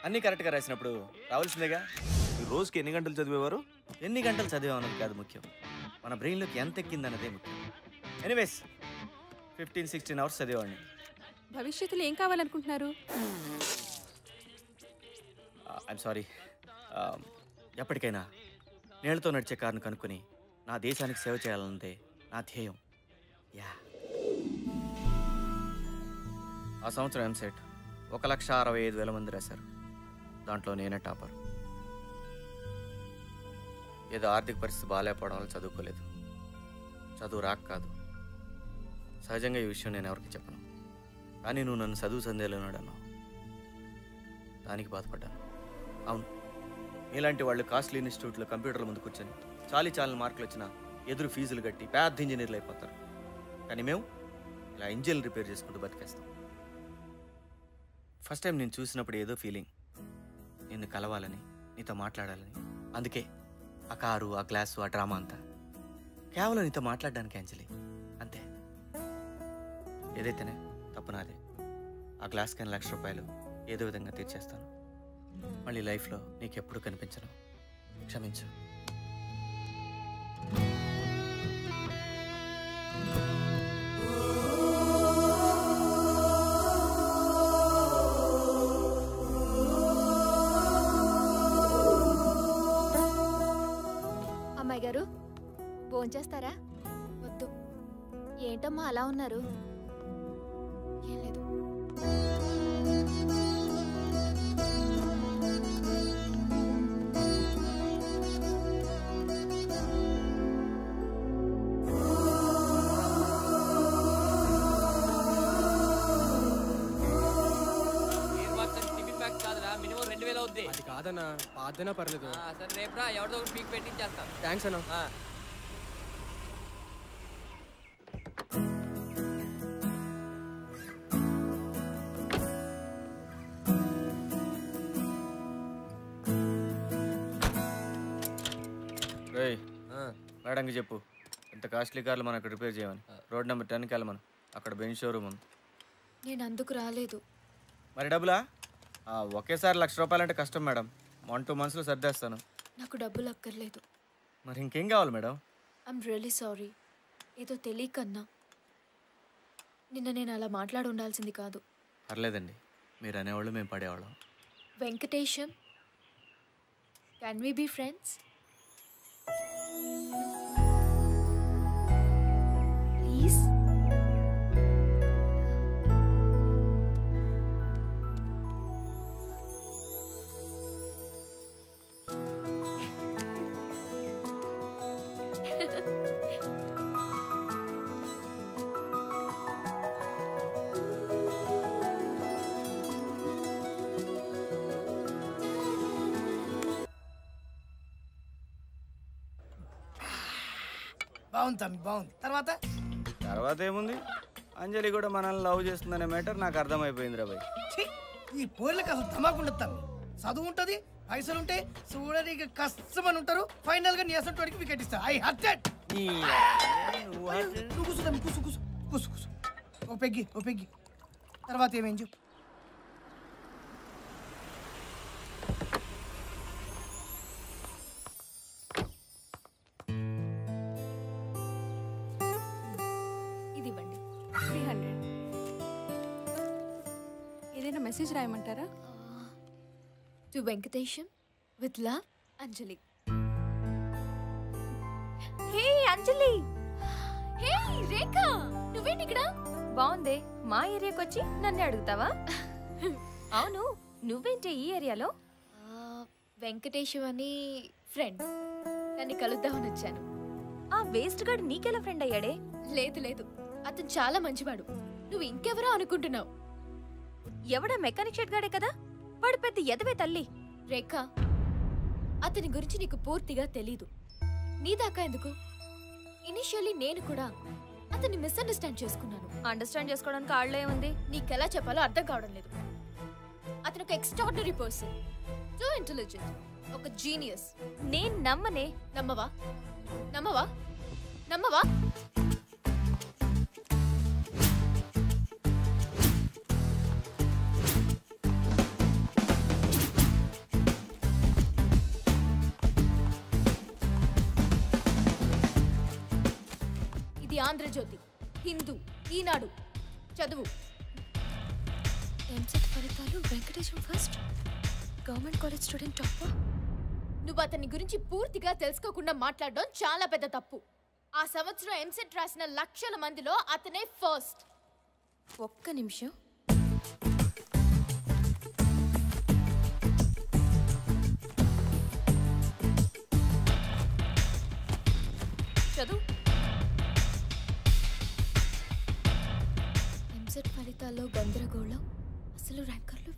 అన్ని కరెక్ట్ గా రాసినప్పుడు రావాల్సిందేగా. రోజుకి ఎన్ని గంటలు చదివేవారు? ఎన్ని గంటలు చదివామన్నది కాదు ముఖ్యం, మన బ్రెయిన్లోకి ఎంత ఎక్కిందన్నదే ముఖ్యం. ఎనీవేస్ 15-16 అవర్స్ చదివేవాడిని. భవిష్యత్తులో ఏం కావాలనుకుంటున్నారు? ఐఎమ్ సారీ, ఎప్పటికైనా నీళ్ళతో నడిచే కారును కనుక్కొని నా దేశానికి సేవ చేయాలన్నదే నా ధ్యేయం. యా. ఆ సంవత్సరం ఎంసెట్ 1,65,000 మంది రాశారు. దాంట్లో నేనే టాపర్. ఏదో ఆర్థిక పరిస్థితి బాగాలేకపోవడం వల్ల చదువుకోలేదు. చదువు రాక కాదు, సహజంగా ఈ విషయం నేను ఎవరికి చెప్పను. కానీ నువ్వు నన్ను చదువు సందేహంలోనాడు అన్నావు, దానికి బాధపడ్డాను. అవును, ఇలాంటి వాళ్ళు కాస్ట్లీ ఇన్స్టిట్యూట్లో కంప్యూటర్ల ముందు కూర్చొని చాలని మార్కులు వచ్చినా ఎదురు ఫీజులు కట్టి పెద్ద ఇంజనీర్లు అయిపోతారు. కానీ మేము ఇలా ఇంజిన్ రిపేర్ చేసుకుంటూ బతికేస్తాం. ఫస్ట్ టైం నేను చూసినప్పుడు ఏదో ఫీలింగ్, నిన్ను కలవాలని, నీతో మాట్లాడాలని. అందుకే ఆ కారు, ఆ గ్లాసు, ఆ డ్రామా అంతా కేవలం నీతో మాట్లాడడానికి అంజలి, అంతే. ఏదైతేనే తప్పు నాదే. ఆ గ్లాస్ కానీ ₹1,00,000 ఏదో విధంగా తీర్చేస్తాను. మళ్ళీ లైఫ్లో నీకెప్పుడు కనిపించను. క్షమించు. అమ్మాయి గారు భోంచేస్తారా? వద్దు. ఏంటమ్మా అలా ఉన్నారు? ఏం లేదు. అది కాదన్నా, పాదనా పర్లేదు. సరే రేపురా, ఎవరిదో ఒకటి పీక్ పెట్టించేస్తాను. థ్యాంక్స్ అన్నా. మేడంకి చెప్పు, ఇంత కాస్ట్లీ కార్లు మనం అక్కడ రిపేర్ చేయమని. రోడ్ నెంబర్ 10కి వెళ్ళమను, అక్కడ బెంచ్ షోరూమ్ ఉంది. నేను అందుకు రాలేదు. మరి డబ్బులా? ఒకేసారి ₹1,00,000 అంటే కష్టం మేడం. 1-2 monthsలో సర్దేస్తాను. నాకు డబ్బులు అక్కర్లేదు. మరి ఇంకేం కావాలి మేడం? I'm really sorry. ఏదో తెలియకన్నా. నిన్న నేను అలా మాట్లాడి ఉండాల్సింది కాదు. పర్లేదండి, మీరు అనేవాళ్ళు మేము పడేవాళ్ళం. Venkatesham, can we be friends? Please. బాగుంది తమ్మి, బాగుంది. తర్వాత ఏముంది, అంజలి కూడా మనల్ని లవ్ చేస్తుందనే మ్యాటర్ నాకు అర్థమైపోయింది రా భయ్. ఈ పోర్లకు అసలు ధమాకుండా తమ్మి. చదువు ఉంటుంది, పైసలు ఉంటాయి, చూడడానికి కష్టమని ఉంటారు. ఫైనల్ గా నీ అసలు వాడికి వికెట్ ఇస్తా. I hurted. నువ్వు కూసు తమ్మి, కూసు కూసు కూసు కూసు. ఓ పెగ్గి. తర్వాత ఏమేం చెప్పు. ఏదైనా మెసేజ్ రాయమంటారా? To Venkatesham with love, Anjali. Hey Anjali. Hey Rekha, నువ్వేంటి ఇక్కడ? బాగుందే, మా ఏరియాకి వచ్చి నన్ను అడుగుతావా? అవును, నువ్వేంటి ఈ ఏరియాలో? వెంకటేశం అని ఫ్రెండ్, దాన్ని కలుద్దామని వచ్చాను. ఆ వేస్ట్ గాడు నీకెలా ఫ్రెండ్ అయ్యాడే? లేదు, అతను చాలా మంచివాడు. నువ్వు ఇంకెవరో అనుకుంటున్నావు. ఎవడా మెకానిక్ షెడ్ గాడే కదా, వాడు పెద్ద ఎదవే తల్లి. రేఖ, అతని గురించి నీకు పూర్తిగా తెలీదు. నీ దాకా ఎందుకు? ఇనిషియల్లీ నేను కూడా అతన్ని మిస్అండర్స్టాండ్ చేసుకున్నాను. అండర్స్టాండ్ చేసుకోవడానికి ఆళ్ళే ఉంది. నీకెలా చెప్పాలో అర్థం కావడం లేదు. అతను ఒక ఎక్స్ట్రాడినరీ పర్సన్, టూ ఇంటెలిజెంట్, ఒక జీనియస్. నేను నమ్మనే. నమ్మవా? నమ్మవా? నమ్మవా? ఇది ఆంధ్రజ్యోతి, హిందూ, ఈనాడు. చదువు. ఎంసెట్ ఫలితాలు Venkatesham first, government college student topper. నువ్వు అతని గురించి పూర్తిగా తెలుసుకోకుండా మాట్లాడడం చాలా పెద్ద తప్పు. ఆ సంవత్సరం ఎంసెట్ రాసిన లక్షల మందిలో అతనే ఫస్ట్. ఒక్క నిమిషం. చదువు. ఎంసెట్ ఫలితాల్లో గందరగోళం, అసలు ర్యాంకర్లు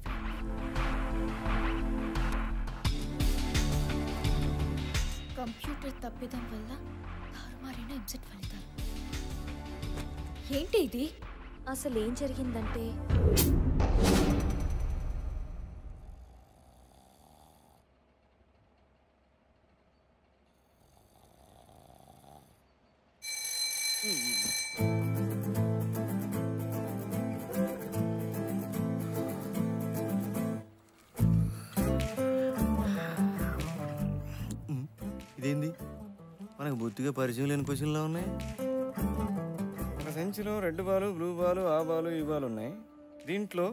కంప్యూటర్ తప్పిదం వల్ల తారుమారైన ఎంసెట్ ఫలితాలు. ఏంటి ఇది? అసలు ఏం జరిగిందంటే ఇదేంది మనకు బొత్తిగా పరిచయం లేని క్వశ్చన్లో ఉన్నాయి. ఒక సంచిలో రెడ్ బాలు, బ్లూ బాలు, ఆ బాలు, ఈ బాలు ఉన్నాయి. దీంట్లో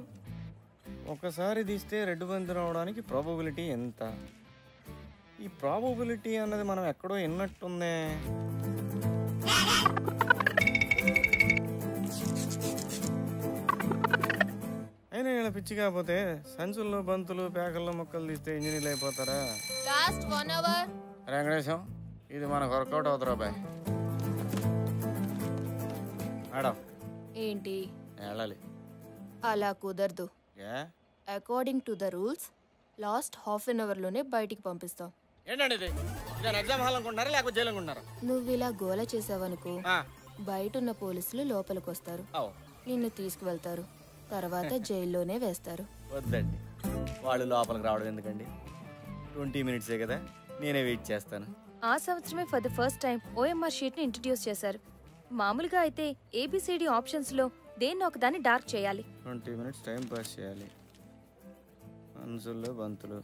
ఒకసారి తీస్తే రెడ్ బంతి రావడానికి ప్రాబబిలిటీ ఎంత? ఈ ప్రాబబిలిటీ అన్నది మనం ఎక్కడో విన్నట్టుందే. అయినా ఇలా పిచ్చి కాకపోతే సంచుల్లో బంతులు, పేకల్లో మొక్కలు తీస్తే ఇంజనీర్లు అయిపోతారా? Last 1 hour. వెంకటేశం, ఇది మనకు వర్కౌట్ అవుతారా బాయ్? మేడం ఏంటి? వెళ్ళాలి. అలా కుదరదు. According to the rules last half an hour లోనే బయటికి పంపిస్తాం. ఏంటండి ఇది? ఎగ్జామ్ హాల్ అనుకుంటున్నారా లేకపోతే జైలు అనుకుంటున్నారా? నువ్వు ఇలా గోల చేసావనుకో, బయట ఉన్న పోలీసులు లోపలికి వస్తారు, నిన్ను తీసుకువెళ్తారు, తర్వాత జైల్లోనే వేస్తారు. వద్దండి, వాళ్ళు లోపలికి రావడం ఎందుకండి? 20 మినిట్సే కదా, నేనే వెయిట్ చేస్తాను. ఆ సంవత్సరమే for the first time OMR sheet ని ఇంట్రడ్యూస్ చేశారు. మామూలుగా అయితే ఏబిసిడి ఆప్షన్స్ లో దేన్ని ఒకదాన్ని డార్క్ చేయాలి. 20 మినిట్స్ టైం పాస్ చేయాలి. అంచుల్లో బంతులు.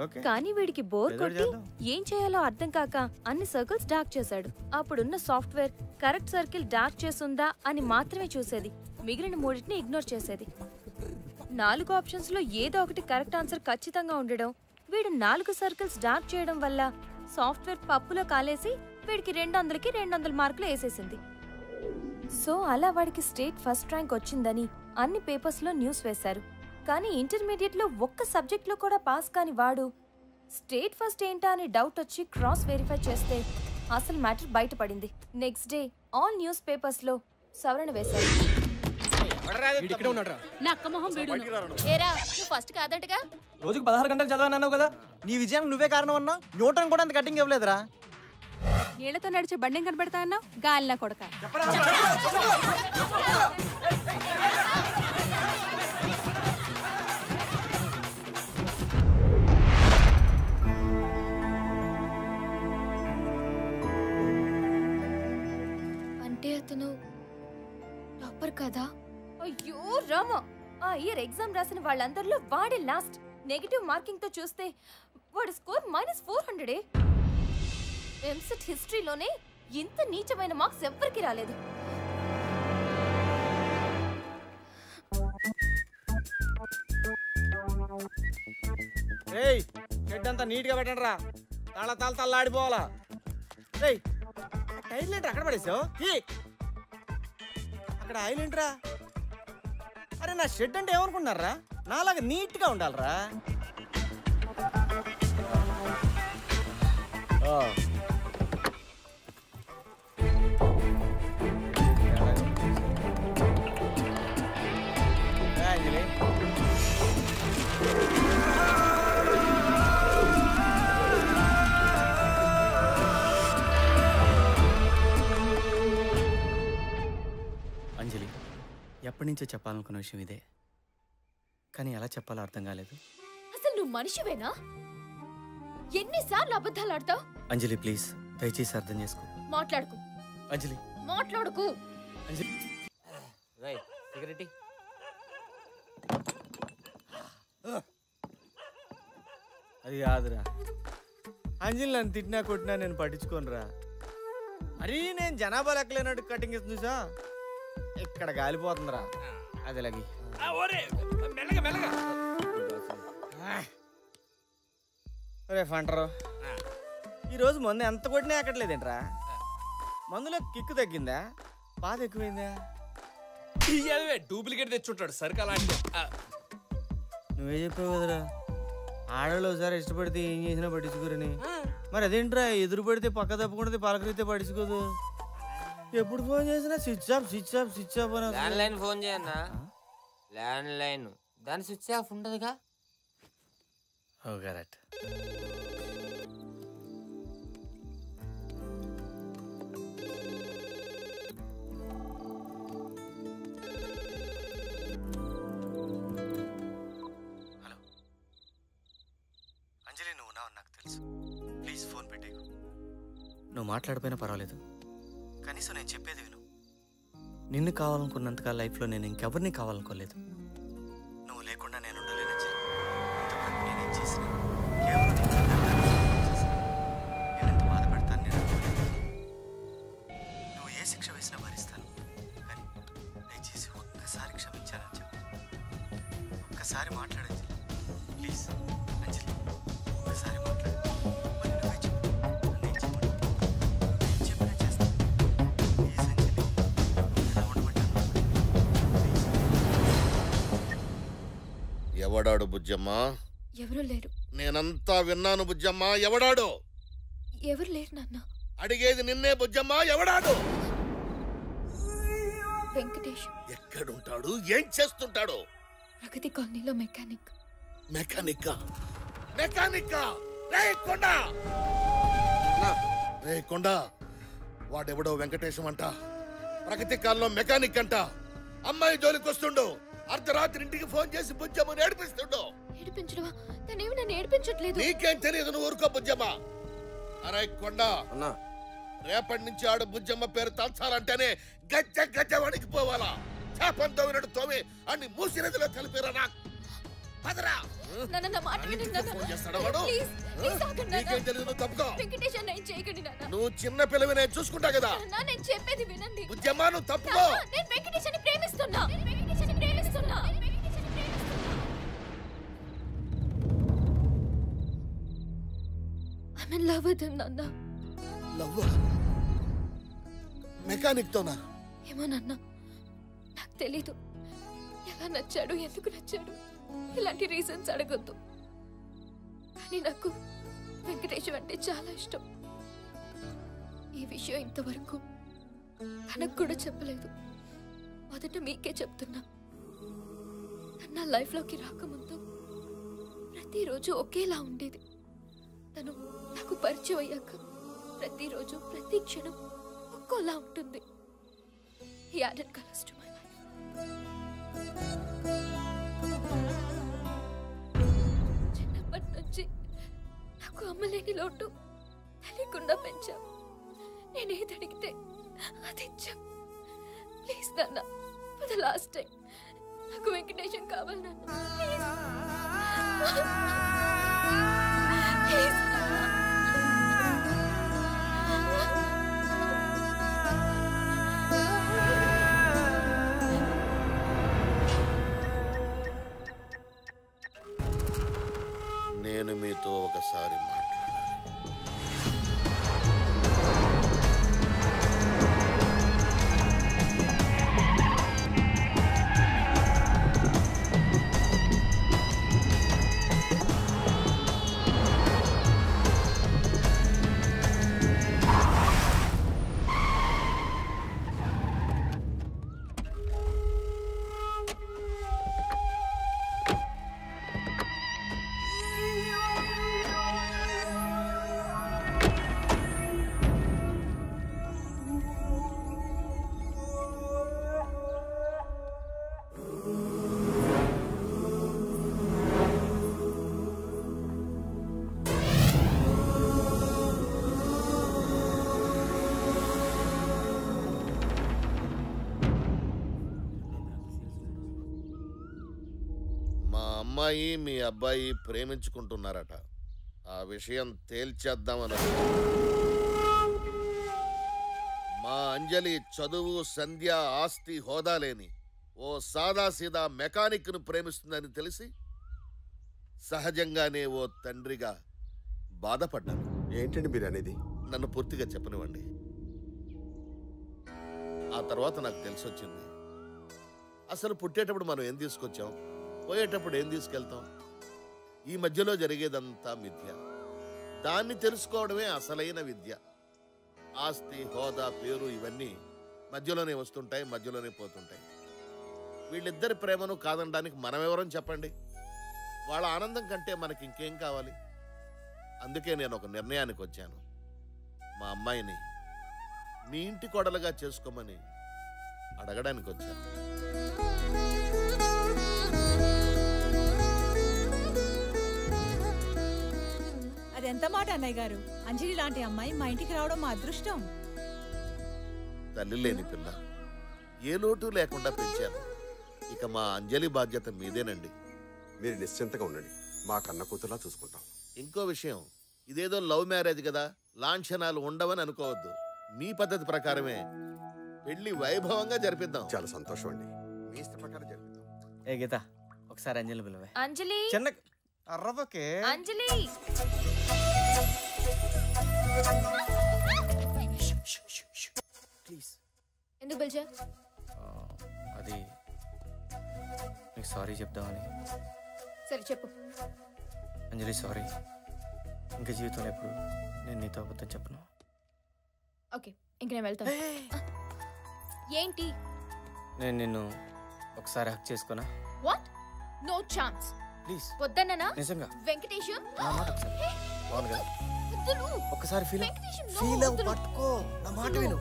ఓకే. కానీ వీడికి బోర్ కొట్టి ఏం చేయాలో అర్థం కాక అన్ని సర్కిల్స్ డార్క్ చేశాడు. అప్పుడున్న సాఫ్ట్వేర్ కరెక్ట్ సర్కిల్ డార్క్ చేసుందా అని మాత్రమే చూసేది, మిగిలిన మూడింటిని ఇగ్నోర్ చేసేది. 4 ఆప్షన్స్ లో ఏదో ఒకటి కరెక్ట్ ఆన్సర్ ఖచ్చితంగా ఉండడం, వీడు 4 సర్కిల్స్ డార్క్ చేయడం వల్ల సాఫ్ట్వేర్ పప్పులో కాలేసి వీడికి 200కి 200 మార్కులు వేసేసింది. సో అలా వాడికి స్టేట్ ఫస్ట్ ర్యాంక్ వచ్చిందని అన్ని పేపర్స్ లో న్యూస్ వేశారు. కానీ ఇంటర్మీడియట్ లో ఒక్క సబ్జెక్ట్ లో కూడా పాస్ కాని వాడు స్టేట్ ఫస్ట్ ఏంటా అని డౌట్ వచ్చి క్రాస్ వెరిఫై చేస్తే అసలు మ్యాటర్ బయటపడింది. Next day all news papers లో సవరణ వేశారు. ఏరా, నువ్వు ఫస్ట్ కాదంటగా? రోజుకు 16 గంటలు చదవనన్నావు కదా. నీ విజయానికి నువ్వే కారణం అన్నా. న్యూటన్ కూడా అంత కటింగ్ ఇవ్వలేదురా. నీళ్లతో నడిచే బండెం కనబెడతా అన్నావు, గాలినా కొడక. అంటే అతను టాపర్ కదా? అయ్యో రామ, ఆ ఇయర్ ఎగ్జామ్ రాసిన వాళ్ళందరిలో వాడే లాస్ట్. నెగటివ్ మార్కింగ్ తో చూస్తే వాడి స్కోర్ -400. ఎంసెట్ హిస్టరీలోనే ఇంత నీచమైన మార్క్స్ ఎవ్వరికి రాలేదు. ఏయ్, షెడ్ అంతా నీట్ గా పెట్టండి రా. తల్లాడిపోవాలా. ఏయ్, టైర్ ఏంట్రా అక్కడ పడేసావు? అక్కడ ఆయిల్ ఏంట్రా? అరే, నా షెడ్ అంటే ఏమనుకున్నారా? నాలాగా నీట్ గా ఉండాలరా. అంజలి, అంజలి, ఎప్పటి నుంచో చెప్పాలనుకున్న విషయం ఇదే, కానీ ఎలా చెప్పాలో అర్థం కాలేదు. అసలు నువ్వు మనిషివేనా? ఎన్నిసార్లు అబద్ధాలు ఆడతావు? అంజలి ప్లీజ్ దయచేసి అర్థం చేసుకో. మాట్లాడుకు. అంజలి మాట్లాడుకు. అంజలి సిగరెట్ అది కాదురా, అంజలి నన్ను తిట్టినా కొట్టినా నేను పట్టించుకోనురా. మరీ నేను జనాభా లెక్కలేనట్టు కటింగ్ ఇస్తుంది చూసా, ఇక్కడ గాలిపోతుందిరా. అది లగి రే ఫంటరు, ఈరోజు మందు ఎంత కొట్టినా ఎక్కట్లేదేంట్రా? మందులో కిక్కు తగ్గిందా, బాధ ఎక్కువైందా? డూప్లికేట్ తెచ్చుంటాడు సరికి అలాంటి. నువ్వే చెప్పావు కదరా, ఆడవాళ్ళు ఒకసారి ఇష్టపడితే ఏం చేసినా పట్టించుకోరని. మరి అదేంట్రా, ఎదురు పడితే పక్క తప్పకుండా పలకరితే పట్టించుకోదు. ఎప్పుడు ఫోన్ చేసినా switch off switch off switch off అని. ల్యాండ్ లైన్ ఫోన్ చేయన్నా, ల్యాండ్ లైన్ దాని స్విచ్ ఆఫ్ ఉండదుగా. ఓ కరెక్ట్. అంజలి నువ్వు ఉన్నావు నాకు తెలుసు, ప్లీజ్ ఫోన్ పెట్టేకు. నువ్వు మాట్లాడిపోయినా పర్వాలేదు, కనీసం నేను చెప్పేది విను. నిన్ను కావాలనుకున్నంతగా లైఫ్లో నేను ఇంకెవరిని కావాలనుకోలేదు. నువ్వు లేకుండా నేను ఉండలేను అంజలి. ఇంతవరకు నేనేం చేసినా కేవలం నేను ఎంత బాధ పెడతాను నేను అనుకోలేదు. నువ్వు ఏ శిక్ష వేసినా భరిస్తాను, కానీ దయచేసి ఒక్కసారి క్షమించాలని చెప్పు. ఒక్కసారి మాట్లాడండి ప్లీజ్ అంజలి, ఒక్కసారి మాట్లాడు. మరి నువ్వే చెప్పు, నేను చెప్పను, నేను చెప్పినా చేస్తాను. ప్లీజ్ అంజలి, ఎలా ఉండమంటాను? ఎవడాడు బుజ్జమ్మ? ఎవరు లేరు. నేనంతా విన్నాను బుజ్జమ్మ. ఎవడాడు? ఎవరు లేరు నాన్న. అడిగేది నిన్నే బుజ్జమ్మ. ఎవడాడు? వెంకటేష్. ఎక్కడుంటాడు? ఏం చేస్తుంటాడు? ప్రగతి కాలనీలో మెకానిక్. మెకానిక్కా? మెకానిక్కా? రే కొండా, రే కొండా, వాడెవడో వెంకటేశం అంట, ప్రగతి కాలంలో మెకానిక్ అంట. అమ్మాయి జోలికి వస్తుండు, అర్ధరాత్రి ఇంటికి ఫోన్ చేసి బుజ్జమ్మని ఏడిపిస్తుండు. ఏడిపించడమా? తనేమి నన్ను ఏడిపించట్లేదు. నీకేం తెలియదు, నువ్వు ఊరుకో బుజ్జమ్మ. అరే కొండా, రేపటి నుంచి ఆడు బుజ్జమ్మ పేరు తలచాలంటేనే గజ్జ గజ్జ వణికిపోవాలా. చేపం తోమినట్టు తోమి అన్ని మూసి నదిలో కలిపిరా. నాకు పదరా. నీకేం తెలియదు, నువ్వు తప్పుకో. నువ్వు చిన్న పిల్లవి, నేను చూసుకుంటా కదా. నేను చెప్పేది వినండి బుజ్జమ్మ, నువ్వు తప్పుకో. నేను వెంకటేశ్ని ప్రేమిస్తున్నా. I'm in love with him, నాన్న. లవ్? మెకానిక్ తోనా? ఏమో నాన్న, నాకు తెలీదు. ఎలా నచ్చాడు, ఎందుకు నచ్చాడు, ఇలాంటి రీజన్స్ అడగొద్దు. కానీ నాకు వెంకటేశ్వర అంటే చాలా ఇష్టం. ఈ విషయం ఇంతవరకు తనకు కూడా చెప్పలేదు. మొదట మీకే చెప్తున్నా. నా లైఫ్లోకి రాకముందు ప్రతిరోజు ఒకేలా ఉండేది. తను నాకు పరిచయం అయ్యాక ప్రతిరోజు ప్రతి క్షణం ఒక్కోలా ఉంటుంది. He added colors to my life. చిన్నప్పటి నుంచి నాకు అమ్మలేని లోటు తెలియకుండా పెంచా. నేనేది అడిగితే అది ఇచ్చా. ప్లీజ్ నాన్న, ఫర్ ద లాస్ట్ టైం నాకు వెంకటేశం కావాలి నాన్న. ప్లీజ్ నేను మీతో ఒకసారి అమ్మాయి మీ అబ్బాయి ప్రేమించుకుంటున్నారట. ఆ విషయం తేల్చేద్దామని. మా అంజలి చదువు, సంధ్య, ఆస్తి, హోదా లేని ఓ సాదాసీదా మెకానిక్ను ప్రేమిస్తుందని తెలిసి సహజంగానే ఓ తండ్రిగా బాధపడ్డాను. ఏంటండి మీరు అనేది? నన్ను పూర్తిగా చెప్పనివ్వండి. ఆ తర్వాత నాకు తెలిసొచ్చింది, అసలు పుట్టేటప్పుడు మనం ఏం తీసుకొచ్చాం, పోయేటప్పుడు ఏం తీసుకెళ్తాం, ఈ మధ్యలో జరిగేదంతా మిథ్య. దాన్ని తెలుసుకోవడమే అసలైన విద్య. ఆస్తి, హోదా, పేరు ఇవన్నీ మధ్యలోనే వస్తుంటాయి, మధ్యలోనే పోతుంటాయి. వీళ్ళిద్దరి ప్రేమను కాదనడానికి మనమెవరం చెప్పండి? వాళ్ళ ఆనందం కంటే మనకి ఇంకేం కావాలి? అందుకే నేను ఒక నిర్ణయానికి వచ్చాను. మా అమ్మాయిని మీ ఇంటి కోడలుగా చేసుకోమని అడగడానికి వచ్చాను. అదెంత మాట అన్నయ్య గారు. అంజలి లాంటి అమ్మాయి మా ఇంటికి రావడం మా అదృష్టం. తల్లి లేని పిల్ల, ఏ లోటు లేకుండా పెంచాను. ఇక మా అంజలి బాధ్యత మీదేనండి. మీరు నిశ్చింతగా ఉండండి, మా కన్న కూతురులా చూసుకుంటాం. ఇంకో విషయం, ఇదేదో లవ్ మ్యారేజ్ కదా, లాంఛనాలు ఉండవని అనుకోవద్దు. మీ పద్ధతి ప్రకారమే పెళ్లి వైభవంగా జరిపిద్దాం. చాలా సంతోషం అండి, మీ ఇష్ట ప్రకారం జరిపిద్దాం. ఏ గీత, ఒకసారి అంజలి పిలవే. అంజలి చిన్న అర్రవకే. అంజలి ప్లీజ్. ఎందుకు పిలిచా? అది నీకు సారీ చెప్దామని. సరే చెప్పు. అంజలి సారీ, ఇంకా జీవితంలో ఎప్పుడు నేను నీతో అబద్ధం చెప్పను. ఓకే, ఇంక నేను వెళ్తాను. ఏంటి? నేను నిన్ను ఒకసారి హక్ చేసుకున్నా. వాట్? No chance. ప్లీజ్. వద్దన్నా? నిజంగా. వెంకటేష్ నా మాట ఒకసారి. బాగుంది కదా? ఒక్కసారి ఫీల్ అవ్వు, పట్టుకో, నా మాట విను.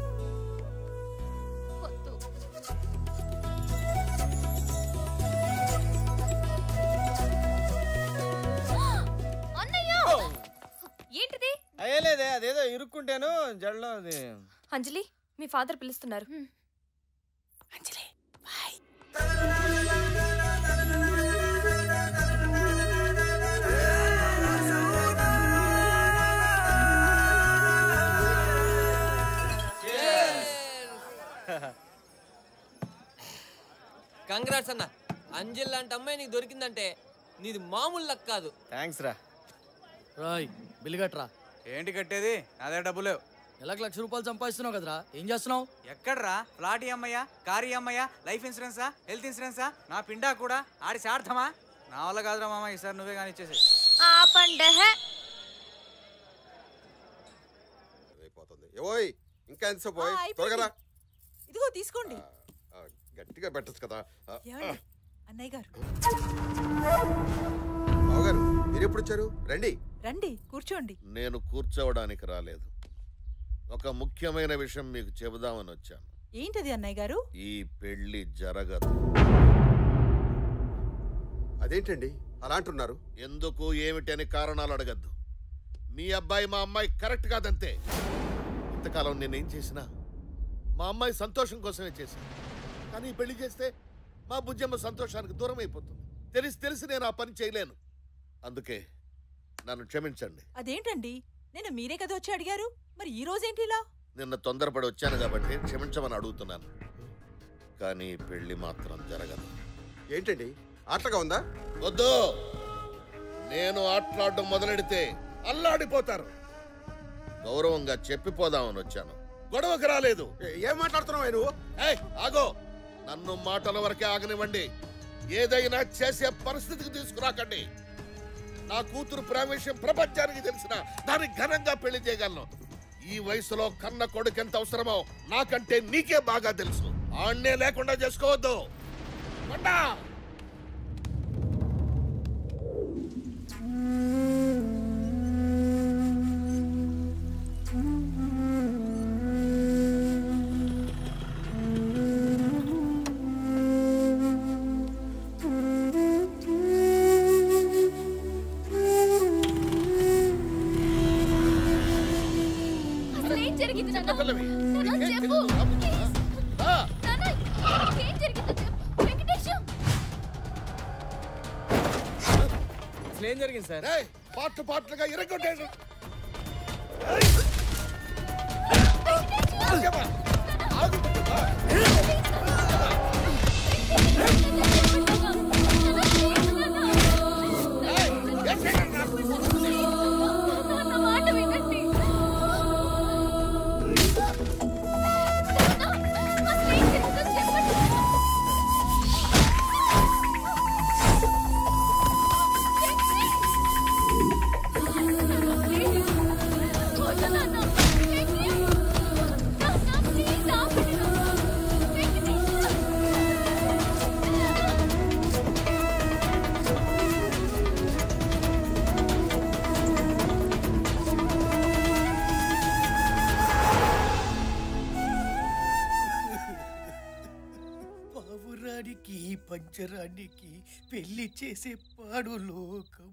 ఏంటిది? అయ్యలేదే, అదేదో ఇరుక్కుంటాను జడలో. అది అంజలి, మీ ఫాదర్ పిలుస్తున్నారు. అంజలి బాయ్. కంగ్రాట్స్ అన్న. అంజలి లాంటి అమ్మాయి నీకు దొరికిందంటే నీది మామూలు లక్ కాదు. థ్యాంక్స్ రా. రాయ్ బిల్లు కట్టరా. ఏంటి కట్టేది? అదే డబ్బు లేవు. నెలకు ₹1,00,000 సంపాదిస్తున్నావు కదరా, ఏం చేస్తున్నావు? ఎక్కడ్రా? ఫ్లాట్ అమ్మయ్యా, కారు అమ్మయ్యా, లైఫ్ ఇన్సూరెన్సా, హెల్త్ ఇన్సూరెన్సా, నా పిండా కూడా ఆడి సార్థమా? నా వల్ల కాదురా మామ, ఈసారి నువ్వే కానీ ఇచ్చేసి. ఓయ్, ఇంకా ఎంత పోయి త్వరగా. ఇదిగో తీసుకోండి. గట్టిగా పెట్టచ్చు కదా. అన్నయ్య గారు. బావగారు, మీరు ఎప్పుడు వచ్చారు? రండి రండి, కూర్చోండి. నేను కూర్చోవడానికి రాలేదు, ఒక ముఖ్యమైన విషయం మీకు చెబుదామని వచ్చాను. ఏంటది అన్నయ్య గారు? ఈ పెళ్లి జరగదు. అదేంటండి అలా అంటున్నారు? ఎందుకు ఏమిటని కారణాలు అడగద్దు. మీ అబ్బాయి మా అమ్మాయి కరెక్ట్ కాదంతే. ఇంతకాలం నేనేం చేసినా మా అమ్మాయి సంతోషం కోసమే చేశాను. కానీ ఈ పెళ్లి చేస్తే మా బుజ్జమ్మ సంతోషానికి దూరం అయిపోతుంది. తెలిసి నేను ఆ పని చేయలేను. అందుకే నన్ను క్షమించండి. అదేంటండి, నేను మీరే కదా వచ్చి అడిగారు, మరి ఈ రోజేంటి ఇలా? నిన్న తొందరపడి వచ్చాను కాబట్టి క్షమించమని అడుగుతున్నాను. కానీ పెళ్లి మాత్రం జరగదు. ఏంటండి ఆటగా ఉందా? వద్దు, నేను ఆటలాడడం మొదలెడితే అల్లాడిపోతారు. గౌరవంగా చెప్పిపోదామని వచ్చాను, గొడవకు రాలేదు. ఏం మాట్లాడుతున్నావు నువ్వు? ఆగో, నన్ను మాటల వరకే ఆగనివ్వండి. ఏదైనా చేసే పరిస్థితికి తీసుకురాకండి. నా కూతురు ప్రేమ విషయం ప్రపంచానికి తెలిసిన దాన్ని ఘనంగా పెళ్లి చేయగలను. ఈ వయసులో కన్న కొడుకు ఎంత అవసరమో నాకంటే నీకే బాగా తెలుసు. ఆన్నే లేకుండా చేసుకోవద్దు. అసలు ఏం జరిగింది సార్? పార్ట్ పార్ట్లుగా ఇరగొట్టేసి పంచరానికి పెళ్లి చేసే పాడు లోకం.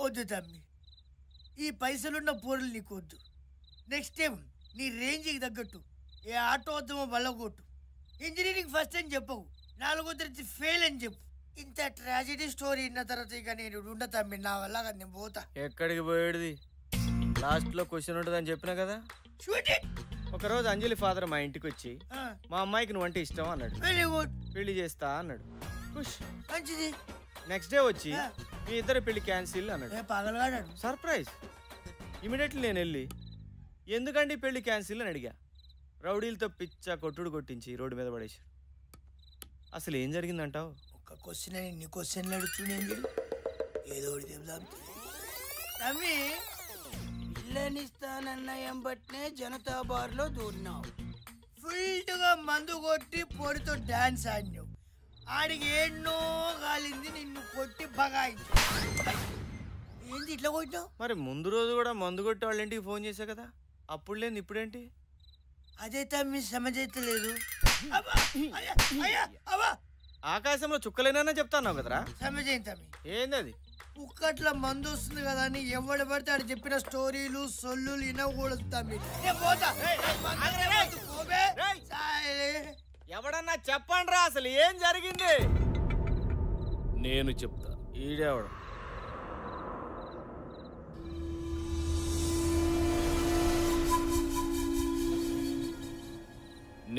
వద్దు తమ్మి, ఈ పైసలున్న పోరులు నీకొద్దు. నెక్స్ట్ టైం నీ రేంజ్కి తగ్గట్టు ఏ ఆటో వద్దమో బల్లగొట్టు. ఇంజనీరింగ్ ఫస్ట్ అని చెప్పవు, 4వ తరగతి ఫెయిల్ అని చెప్పు. ఇంత ట్రాజెడీ స్టోరీ విన్న తర్వాత ఇక నేను ఉండ తమ్మి, నా వల్ల కదా నేను పోతా. ఎక్కడికి పోయేది? లాస్ట్ లో క్వశ్చన్ ఉంటుందని చెప్పినా కదా. ఒకరోజు అంజలి ఫాదర్ మా ఇంటికి వచ్చి మా అమ్మాయికి నువ్వంటే ఇష్టం అన్నాడు. పెళ్లి చేస్తా అన్నాడు. మంచిది. నెక్స్ట్ డే వచ్చి మీ ఇద్దరు పెళ్లి క్యాన్సిల్ అన్నాడు. సర్ప్రైజ్. ఇమీడియట్లీ నేను వెళ్ళి ఎందుకండి పెళ్లి క్యాన్సిల్ అని అడిగా. రౌడీలతో పిచ్చ కొట్టుడు కొట్టించి రోడ్డు మీద పడేశారు. అసలు ఏం జరిగిందంటావు? ఒక క్వశ్చన్ అని ఇన్ని క్వశ్చన్లు అడుగుతున్నాను. ఏదో ఒకటి చెప్దాం తమ్మి. పిల్లనిస్తానన్న ఎంబట్నే జనతా బార్ లో దూరినావు. ఫుల్గా మందు కొట్టి పొడితో డాన్స్ ఆడినావు. ఆడికి ఎన్నో కాలింది, నిన్ను కొట్టి బగాయించు. ఏంది ఇట్లా కొట్టినావు? మరి ముందు రోజు కూడా మందు కొట్టి వాళ్ళ ఇంటికి ఫోన్ చేశా కదా, అప్పుడు లేదు ఇప్పుడేంటి? అదే తమ్మి సమజైతలేదు. ఆకాశంలో చుక్కలేనా చెప్తాను కదరా. సమజైంది తమ్మి. ఏంది అది? ఉక్కట్ల మందు వస్తుంది కదా అని ఎవడు పడితే ఆడు చెప్పిన స్టోరీలు సొల్లులు వినకూడదు తమ్మి. ఎవడన్నా చెప్పండి రా, అసలు ఏం జరిగింది? నేను చెప్తా. ఈడేవాడు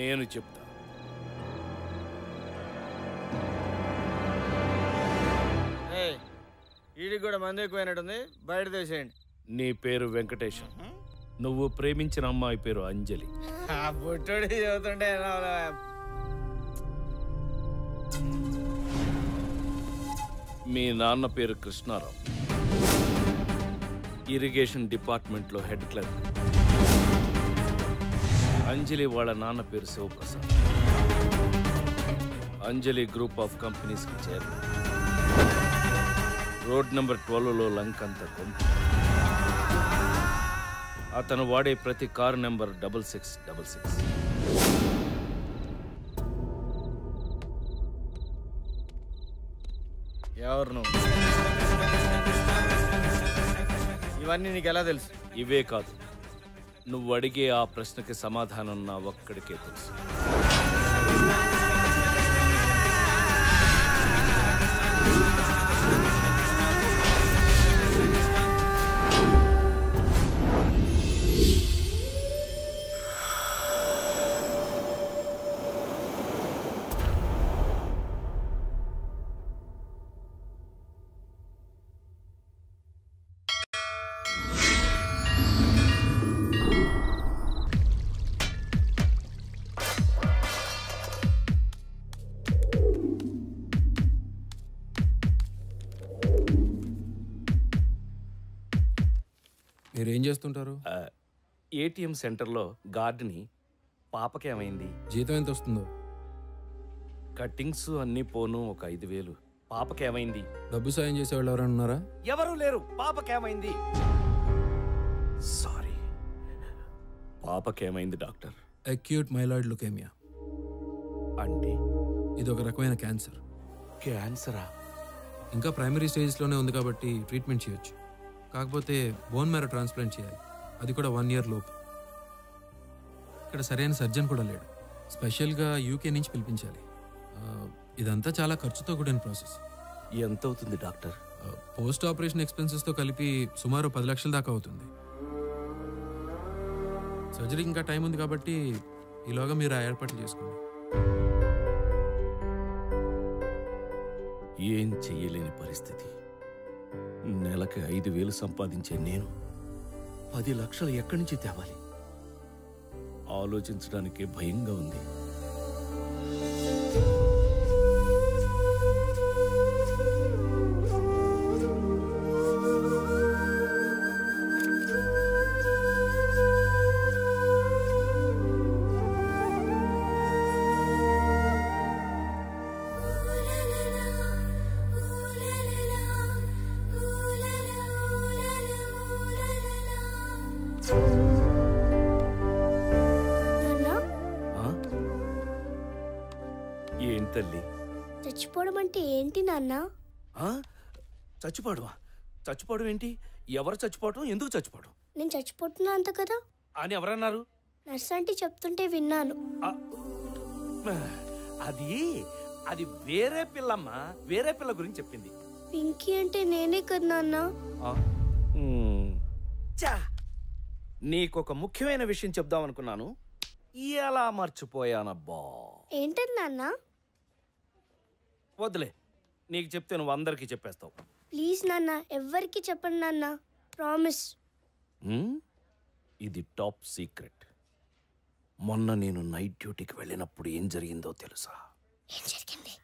నేను చెప్తా. వీడికి కూడా మంది ఎక్కువైనట్టుంది, బయట తీసేయండి. నీ పేరు వెంకటేశం, నువ్వు ప్రేమించిన అమ్మాయి పేరు అంజలి. బుట్టోడి చదువుతుంటే మీ నాన్న పేరు కృష్ణారావు, ఇరిగేషన్ డిపార్ట్మెంట్లో హెడ్ క్లర్క్. అంజలి వాళ్ళ నాన్న పేరు శివప్రసాద్, అంజలి గ్రూప్ ఆఫ్ కంపెనీస్కి చైర్మన్. రోడ్ నెంబర్ 12లో లంక్ అంత కొంత. అతను వాడే ప్రతి కారు నెంబర్ 6666. ఎవరు నువ్వు? ఇవన్నీ నీకు ఎలా తెలుసు? ఇవే కాదు, నువ్వు అడిగే ఆ ప్రశ్నకి సమాధానం నా ఒక్కడికే తెలుసు. మీరేం చేస్తుంటారు? ఏటీఎం సెంటర్లో గార్డ్ని. పాపకేమైంది? జీతం ఎంత వస్తుందో? కట్టింగ్స్ అన్నీ పోను ఒక 5,000. పాపకేమైంది? డబ్బు సాయం చేసేవాళ్ళు ఎవరైనా ఉన్నారా? ఎవరు లేరు. పాపకేమైంది? సారీ, పాపకేమైంది డాక్టర్? Acute myeloid leukaemia. అంటే ఇది ఒక రకమైన క్యాన్సర్. క్యాన్సరా? ఇంకా ప్రైమరీ స్టేజ్లోనే ఉంది కాబట్టి ట్రీట్మెంట్ చేయొచ్చు. కాకపోతే బోన్ మ్యారో ట్రాన్స్ప్లాంట్ చేయాలి, అది కూడా 1 year లోపు. ఇక్కడ సరైన సర్జన్ కూడా లేడు, స్పెషల్గా యూకే నుంచి పిలిపించాలి. ఇదంతా చాలా ఖర్చుతో కూడిన ప్రాసెస్. ఎంత అవుతుంది డాక్టర్? పోస్ట్ ఆపరేషన్ ఎక్స్పెన్సెస్ తో కలిపి సుమారు 10 లక్షల దాకా అవుతుంది. సర్జరీకి ఇంకా టైం ఉంది కాబట్టి ఈలోగా మీరు ఆ ఏర్పాట్లు చేసుకోండి. ఏం చెయ్యలేని పరిస్థితి. నెలకి 5,000 సంపాదించే నేను 10 లక్షలు ఎక్కడి నుంచి తేవాలి? ఆలోచించడానికే భయంగా ఉంది. ఏం తల్లి? చచ్చిపోవడం అంటే ఏంటి నాన్న? చచ్చిపోవడమా? చచ్చిపోవడం ఏంటి? ఎవరు చచ్చిపోవడం? ఎందుకు చచ్చిపోవడం? నేను చచ్చిపోతున్నా అంత కదా అని ఎవరన్నారు? నర్స్ అంటే చెప్తుంటే విన్నాను. అది వేరే పిల్లమ్మా, వేరే పిల్ల గురించి చెప్పింది. పింకీ అంటే నేనే కదా నాన్న. నీకొక ముఖ్యమైన విషయం చెప్దాం అనుకున్నాను, ఎలా మర్చిపోయానబ్బా. ఏంటది నాన్న? వద్దులే, నీకు చెప్తే నువ్వు అందరికీ చెప్పేస్తావు. ప్లీజ్ నాన్న, ఎవ్వరికి చెప్పండి నాన్న, ప్రామిస్. ఇది టాప్ సీక్రెట్. మొన్న నేను నైట్ డ్యూటీకి వెళ్ళినప్పుడు ఏం జరిగిందో తెలుసా? ఏం జరిగింది?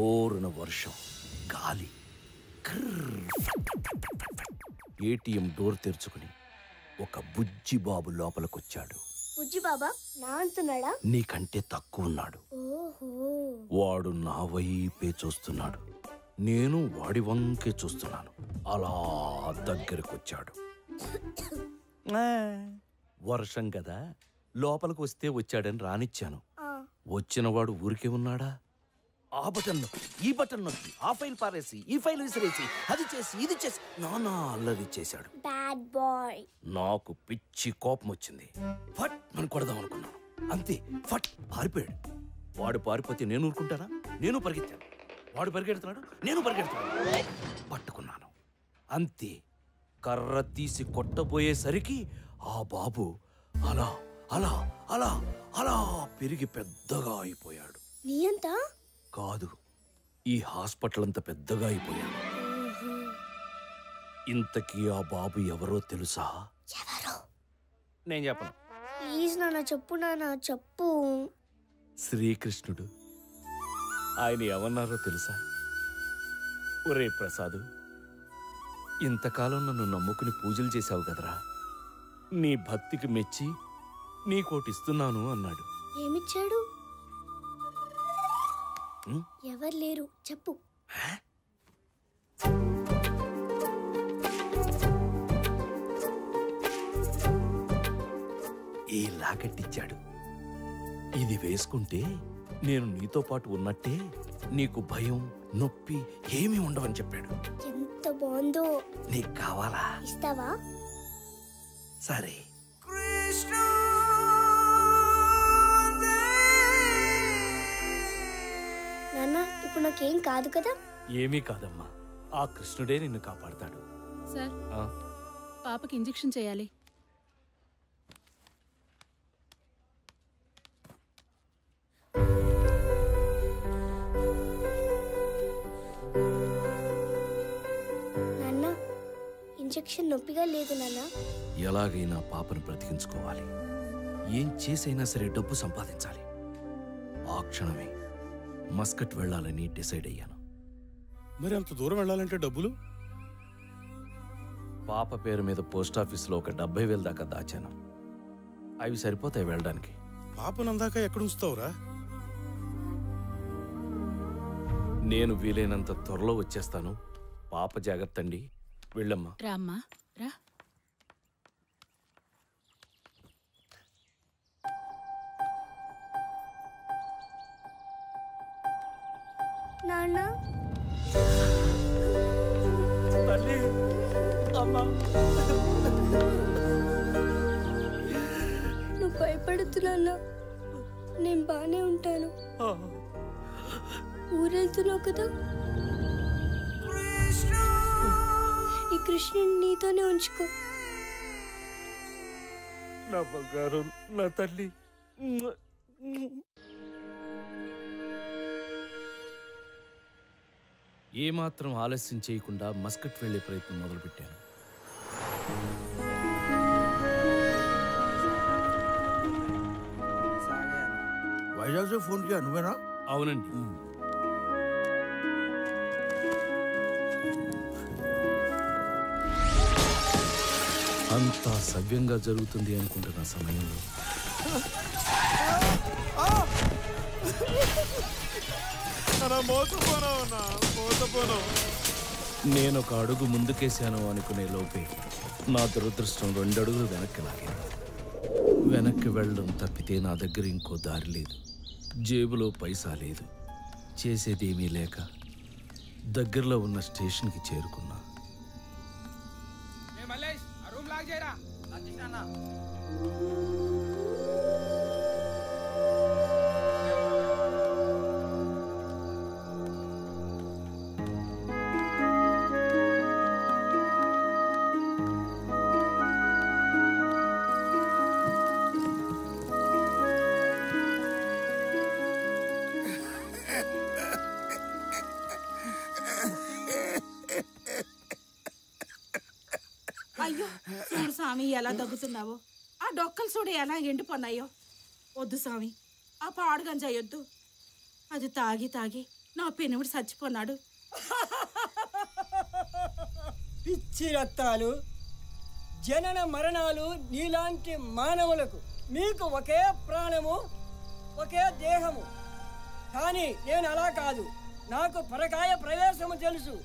ఓరున వర్షం, గాలి. ఏటీఎం డోర్ తెరుచుకుని ఒక బుజ్జి బాబు లోపలికొచ్చాడు. బుజ్జి బాబా నా అంటున్నాడా? నీకంటే తక్కువ ఉన్నాడు. ఓహో. వాడు నా వైపే చూస్తున్నాడు, నేను వాడి వంకే చూస్తున్నాను. అలా దగ్గరకొచ్చాడు. వర్షం కదా, లోపలికి వస్తే వచ్చాడని రానిచ్చాను. వచ్చినవాడు ఊరికే ఉన్నాడా? ఆ బటన్ నొక్కి, ఈ బటన్ నొక్కి, ఆ ఫైల్ పారేసి, ఈ ఫైల్ విసిరేసి, అది చేసి, ఇది చేసి నానా అల్లరి చేశాడు. Bad boy. నాకు పిచ్చి కోపం వచ్చింది. ఫట్ మనం కొడదాం అనుకున్నాను, అంతే ఫట్ పారిపోయాడు. వాడు పారిపోతే నేను ఊరుకుంటానా? నేను పరిగెత్తాను. వాడు పరిగెడుతున్నాడు, నేను పరిగెడుతున్నాను. పట్టుకున్నాను, అంతే. కర్ర తీసి కొట్టబోయేసరికి ఆ బాబు అలా అలా అలా అలా పెరిగి పెద్దగా అయిపోయాడు. నీ అంతా కాదు, ఈ హాస్పిటల్ అంత పెద్దగా అయిపోయాడు. ఇంతకీ ఆ బాబు ఎవరో తెలుసా? నేను చెప్పను. ప్లీజ్ నాన్న చెప్పు, నాన్న చెప్పు. శ్రీకృష్ణుడు. ఆయన ఏమన్నారో తెలుసా? ఒరే ప్రసాదు, ఇంతకాలం నన్ను నమ్ముకుని పూజలు చేశావు కదరా, నీ భక్తికి మెచ్చి నీకోటిస్తున్నాను అన్నాడు. ఏమిచ్చాడు? ఎవరు లేరు, చెప్పు. ఈ లాకెట్టిచ్చాడు. ఇది వేసుకుంటే నేను నీతో పాటు ఉన్నట్టే, నీకు భయం నొప్పి ఏమీ ఉండవని చెప్పాడు. ఎంత బాగుందో. నీకు కావాలా? ఇస్తావా? సరే. నాన్న, ఇప్పుడు నాకేం కాదు కదా? ఏమీ కాదమ్మా, ఆ కృష్ణుడే నిన్ను కాపాడతాడు. సార్, పాపకి ఇంజెక్షన్ చేయాలి. నాన్న, ఇంజెక్షన్ నొప్పిగా లేదు నాన్న. ఎలాగైనా పాపను బ్రతికించుకోవాలి. ఏం చేసైనా సరే డబ్బు సంపాదించాలి. ఆ క్షణమే మస్కట్ వెళ్ళాలని డిసైడ్ అయ్యాను. మరి అంత దూరం వెళ్ళాలంటే డబ్బులు? పాప పేరు మీద పోస్టాఫీస్లో ఒక 70,000 దాకా దాచాను. అవి సరిపోతాయి వెళ్ళడానికి. పాపనందాక ఎక్కడ ఉంచుతావురా? నేను వీలైనంత త్వరలో వచ్చేస్తాను. పాప జాగ్రత్త అండి. వెళ్ళమ్మా. రామ్మా రా. నాన్న, తల్లి, అమ్మా. నువ్వు భయపడుతున్నానా? నేను బానే ఉంటాను. ఊరెళ్తున్నావు కదా, ఈ కృష్ణుని నీతోనే ఉంచుకో. నా బంగారం, నా తల్లి. ఏమాత్రం ఆలస్యం చేయకుండా మస్కట్ వెళ్లే ప్రయత్నం మొదలుపెట్టాను. వైజాగ్ से फोन किया నువ్వేనా? అవునండి. అంతా సవ్యంగా జరుగుతుంది అనుకుంటున్న సమయంలో నేను ఒక అడుగు ముందుకేశాను అనుకునే లోపే నా దురదృష్టం 2 అడుగులు వెనక్కి లాగాను. వెనక్కి వెళ్ళడం తప్పితే నా దగ్గర ఇంకో దారి లేదు. జేబులో పైసా లేదు. చేసేదేమీ లేక దగ్గరలో ఉన్న స్టేషన్కి చేరుకున్నా. అయ్యో చూడు స్వామి ఎలా దగ్గుతున్నావో, ఆ డొక్కలు చూడు ఎలా ఎండిపోన్నాయో. వద్దు స్వామి, ఆ పాడుగం చేయొద్దు. అది తాగి తాగి నా పెనుముడు చచ్చిపోన్నాడు. పిచ్చి రక్తాలు, జనన మరణాలు నీలాంటి మానవులకు. మీకు ఒకే ప్రాణము, ఒకే దేహము. కానీ నేను అలా కాదు. నాకు పరకాయ ప్రవేశము తెలుసు.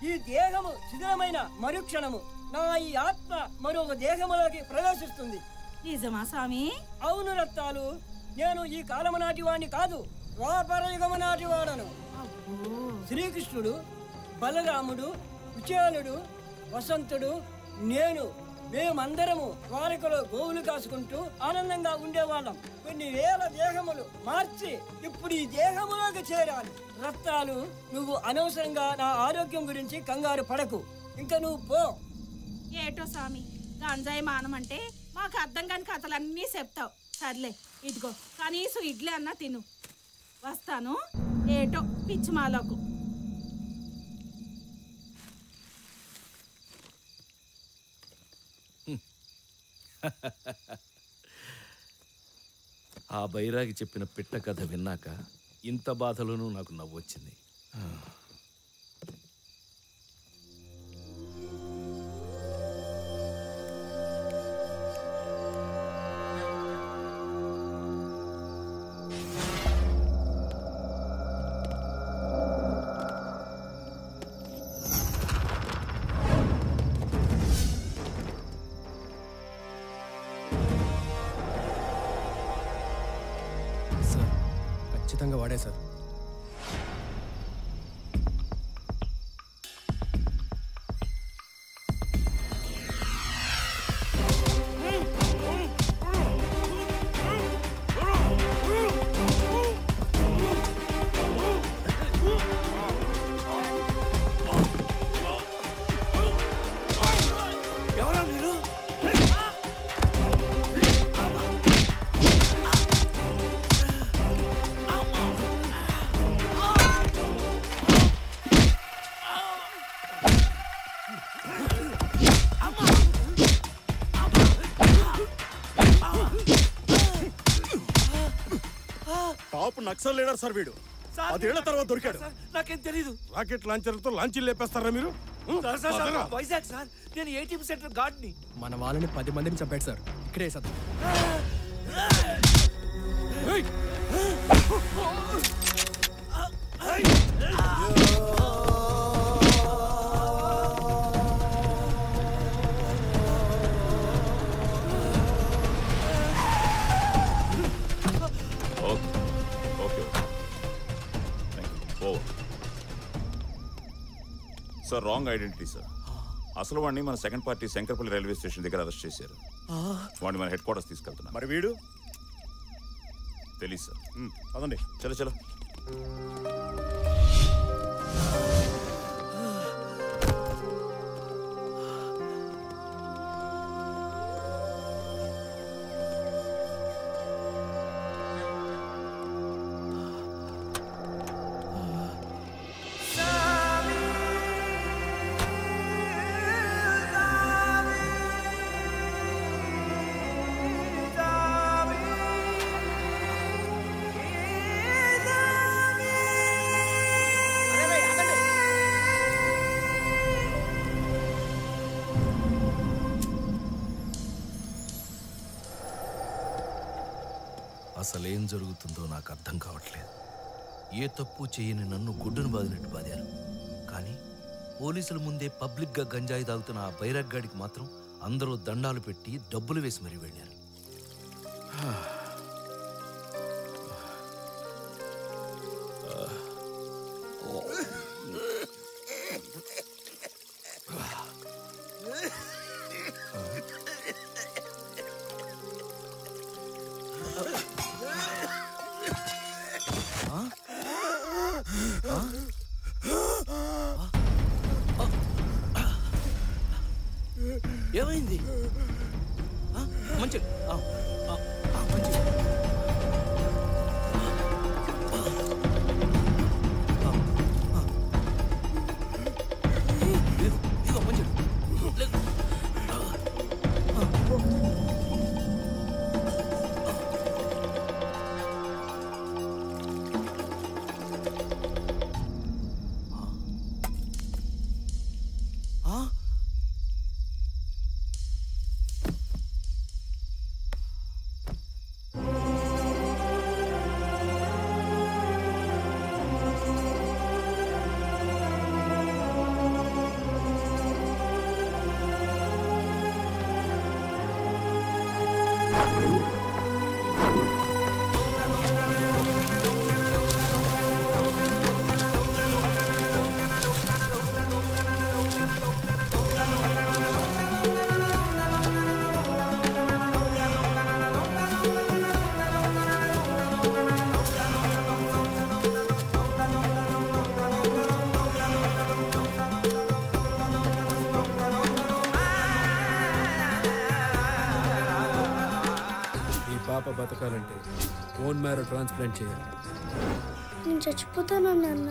ఈ దేహము శిథిలమైన మరుక్షణము నా ఈ ఆత్మ మరొక దేహములోకి ప్రవేశిస్తుంది. నిజమా స్వామి? అవును రక్తాలు, నేను ఈ కాలము నాటి వాడిని కాదు, ద్వాపర యుగము నాటి వాడను. శ్రీకృష్ణుడు, బలరాముడు, కుచేలుడు, వసంతుడు, నేను, మేమందరము ద్వారకలో గోవులు కాసుకుంటూ ఆనందంగా ఉండేవాళ్ళం. కొన్ని వేల దేహములు మార్చి ఇప్పుడు ఈ దేహములోకి చేరాను. రక్తాలు, నువ్వు అనవసరంగా నా ఆరోగ్యం గురించి కంగారు పడకు. ఇంకా నువ్వు పో. ఏటో స్వామి, గంజాయి మానమంటే మాకు అర్థం కాని కథలన్నీ చెప్తావు. సర్లే, ఇదిగో కనీసం ఇడ్లీ అన్నా తిను. వస్తాను. ఏటో పిచ్చి మాలకు. ఆ బైరాగి చెప్పిన పిట్ట కథ విన్నాక ఇంత బాధలోనూ నాకు నవ్వొచ్చింది. ఖచ్చితంగా వాడే sir. Top Naxal leader sir వీడు. 10 ఏళ్ల తర్వాత దొరికాడు. నాకేం తెలీదు. రాకెట్ లాంచర్లతో లాంచీలు లేపేస్తారా మీరు? వైజాగ్ సార్, నేను ఏటీఎం సెంటర్ గార్డ్ ని. మన వాళ్ళని 10 మందిని చంపాడు సార్. ఇక్కడే sir. Sir, wrong identity sir. అసలు వాడిని మన second party Shankarpalli railway station దగ్గర అరెస్ట్ చేశారు. వాడిని మన హెడ్ క్వార్టర్స్ తీసుకెళ్తున్నారు. మరి వీడు తెలీదు సార్. అదండి. చలో చలో. అసలేం జరుగుతుందో నాకు అర్థం కావట్లేదు. ఏ తప్పు చేయని నన్ను గుడ్డును బాదినట్టు బాదారు. కానీ పోలీసుల ముందే పబ్లిక్గా గంజాయి తాగుతున్న ఆ బైరగ్గాడికి మాత్రం అందరూ దండాలు పెట్టి డబ్బులు వేసి మరీ వెళ్ళారు. ఏమైంది? మంచి బతకాలంటే బోన్ మ్యారో ట్రాన్స్ప్లాంట్ చేయాలి. నేను చచ్చిపోతాను నాన్న.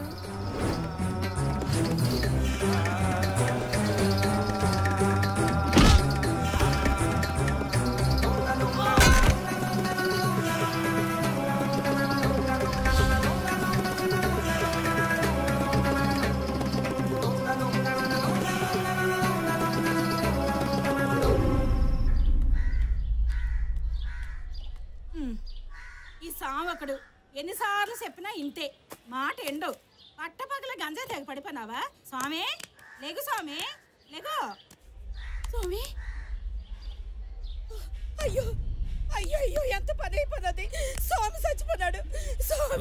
సావకుడు ఎన్నిసార్లు చెప్పినా ఇంతే మాట ఎండు. పట్టపగల గంజా తెగ పడిపోయినావా? స్వామి లేగు, స్వామి లేగు. స్వామి అయ్యో అయ్యో అయ్యో ఎంత పని అయిపోతుంది. స్వామి చచ్చిపోన్నాడు.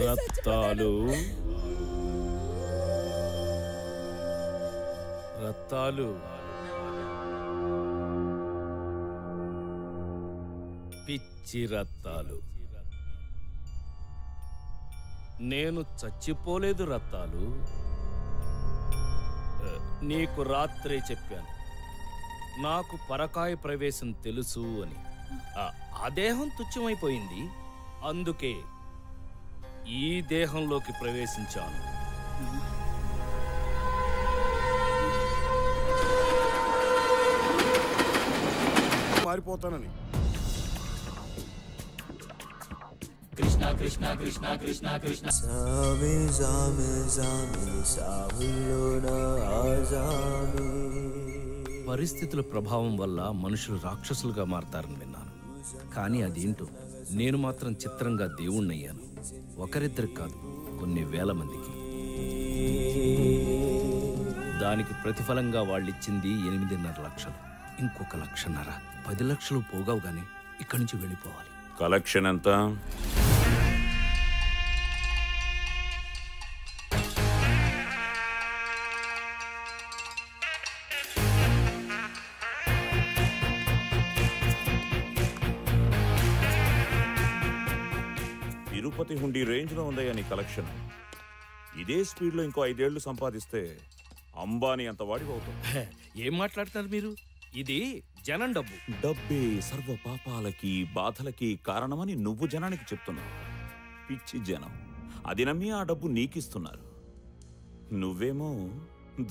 రత్తాలు రత్తాలు పిచ్చి రత్తాలు, నేను చచ్చిపోలేదు రత్తాలు. నీకు రాత్రే చెప్పాను నాకు పరకాయ ప్రవేశం తెలుసు అని. ఆ దేహం తుచ్చమైపోయింది, అందుకే ఈ దేహంలోకి ప్రవేశించాను. మారిపోతానని. కృష్ణ కృష్ణ కృష్ణ కృష్ణ కృష్ణ సామి సామి సామి సామిలోన ఆజామి. పరిస్థితుల ప్రభావం వల్ల మనుషులు రాక్షసులుగా మారతారని విన్నాను. కానీ అదేంటో నేను మాత్రం చిత్రంగా దేవుణ్ణయ్యాను. ఒకరిద్దరికి కాదు, కొన్ని వేల మందికి. దానికి ప్రతిఫలంగా వాళ్ళిచ్చింది 8.5 లక్షలు. ఇంకొక 1.5 లక్షలు, 10 లక్షలు పోగావుగానే ఇక్కడి నుంచి వెళ్ళిపోవాలి. కలెక్షన్ ఎంత? తిరుపతి హుండీ రేంజ్ లో ఉందయ్యా నీ కలెక్షన్. ఇదే స్పీడ్లో ఇంకో 5 ఏళ్లు సంపాదిస్తే అంబానీ అంత వాడివి అవుతాం. ఏం మాట్లాడుతున్నారు మీరు? ఇది జనం డబ్బు. డబ్బే సర్వ పాపాలకి బాధలకి కారణమని నువ్వు జనానికి చెప్తున్నావు. పిచ్చి జనం అది నమ్మి ఆ డబ్బు నీకిస్తున్నారు. నువ్వేమో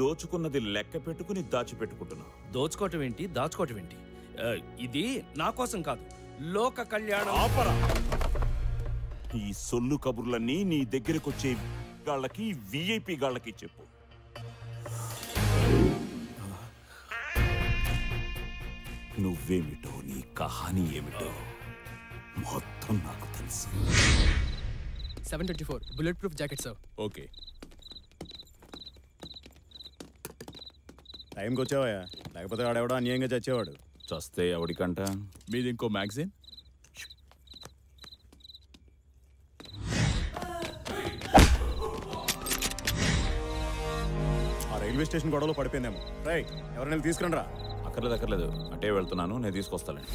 దోచుకున్నది లెక్క పెట్టుకుని దాచిపెట్టుకుంటున్నావు. దోచుకోవటం ఏంటి, దాచుకోవటం ఏంటి? ఇది నా కోసం కాదు, లోక కళ్యాణం. ఆపరా! ఈ సొల్లు కబుర్లన్నీ నీ దగ్గరకొచ్చే గాళ్ళకి, విఐపి గాళ్ళకి చెప్పు. నువ్వేమిటో, నీ కహానీ ఏమిటో మొత్తం నాకు తెలుసు. 724 bullet proof jacket sir. Okay, టైంకి వచ్చావా? లేకపోతే వాడెవడో అన్యాయంగా చచ్చేవాడు. చస్తే ఎవడికంట? మీది ఇంకో మ్యాగజైన్. ఆ రైల్వే స్టేషన్ గొడవలో పడిపోయిందేమో. రై, ఎవరైనా తీసుకురండి రా. అక్కర్లేదు, అటే వెళ్తున్నాను, నేను తీసుకొస్తానండి.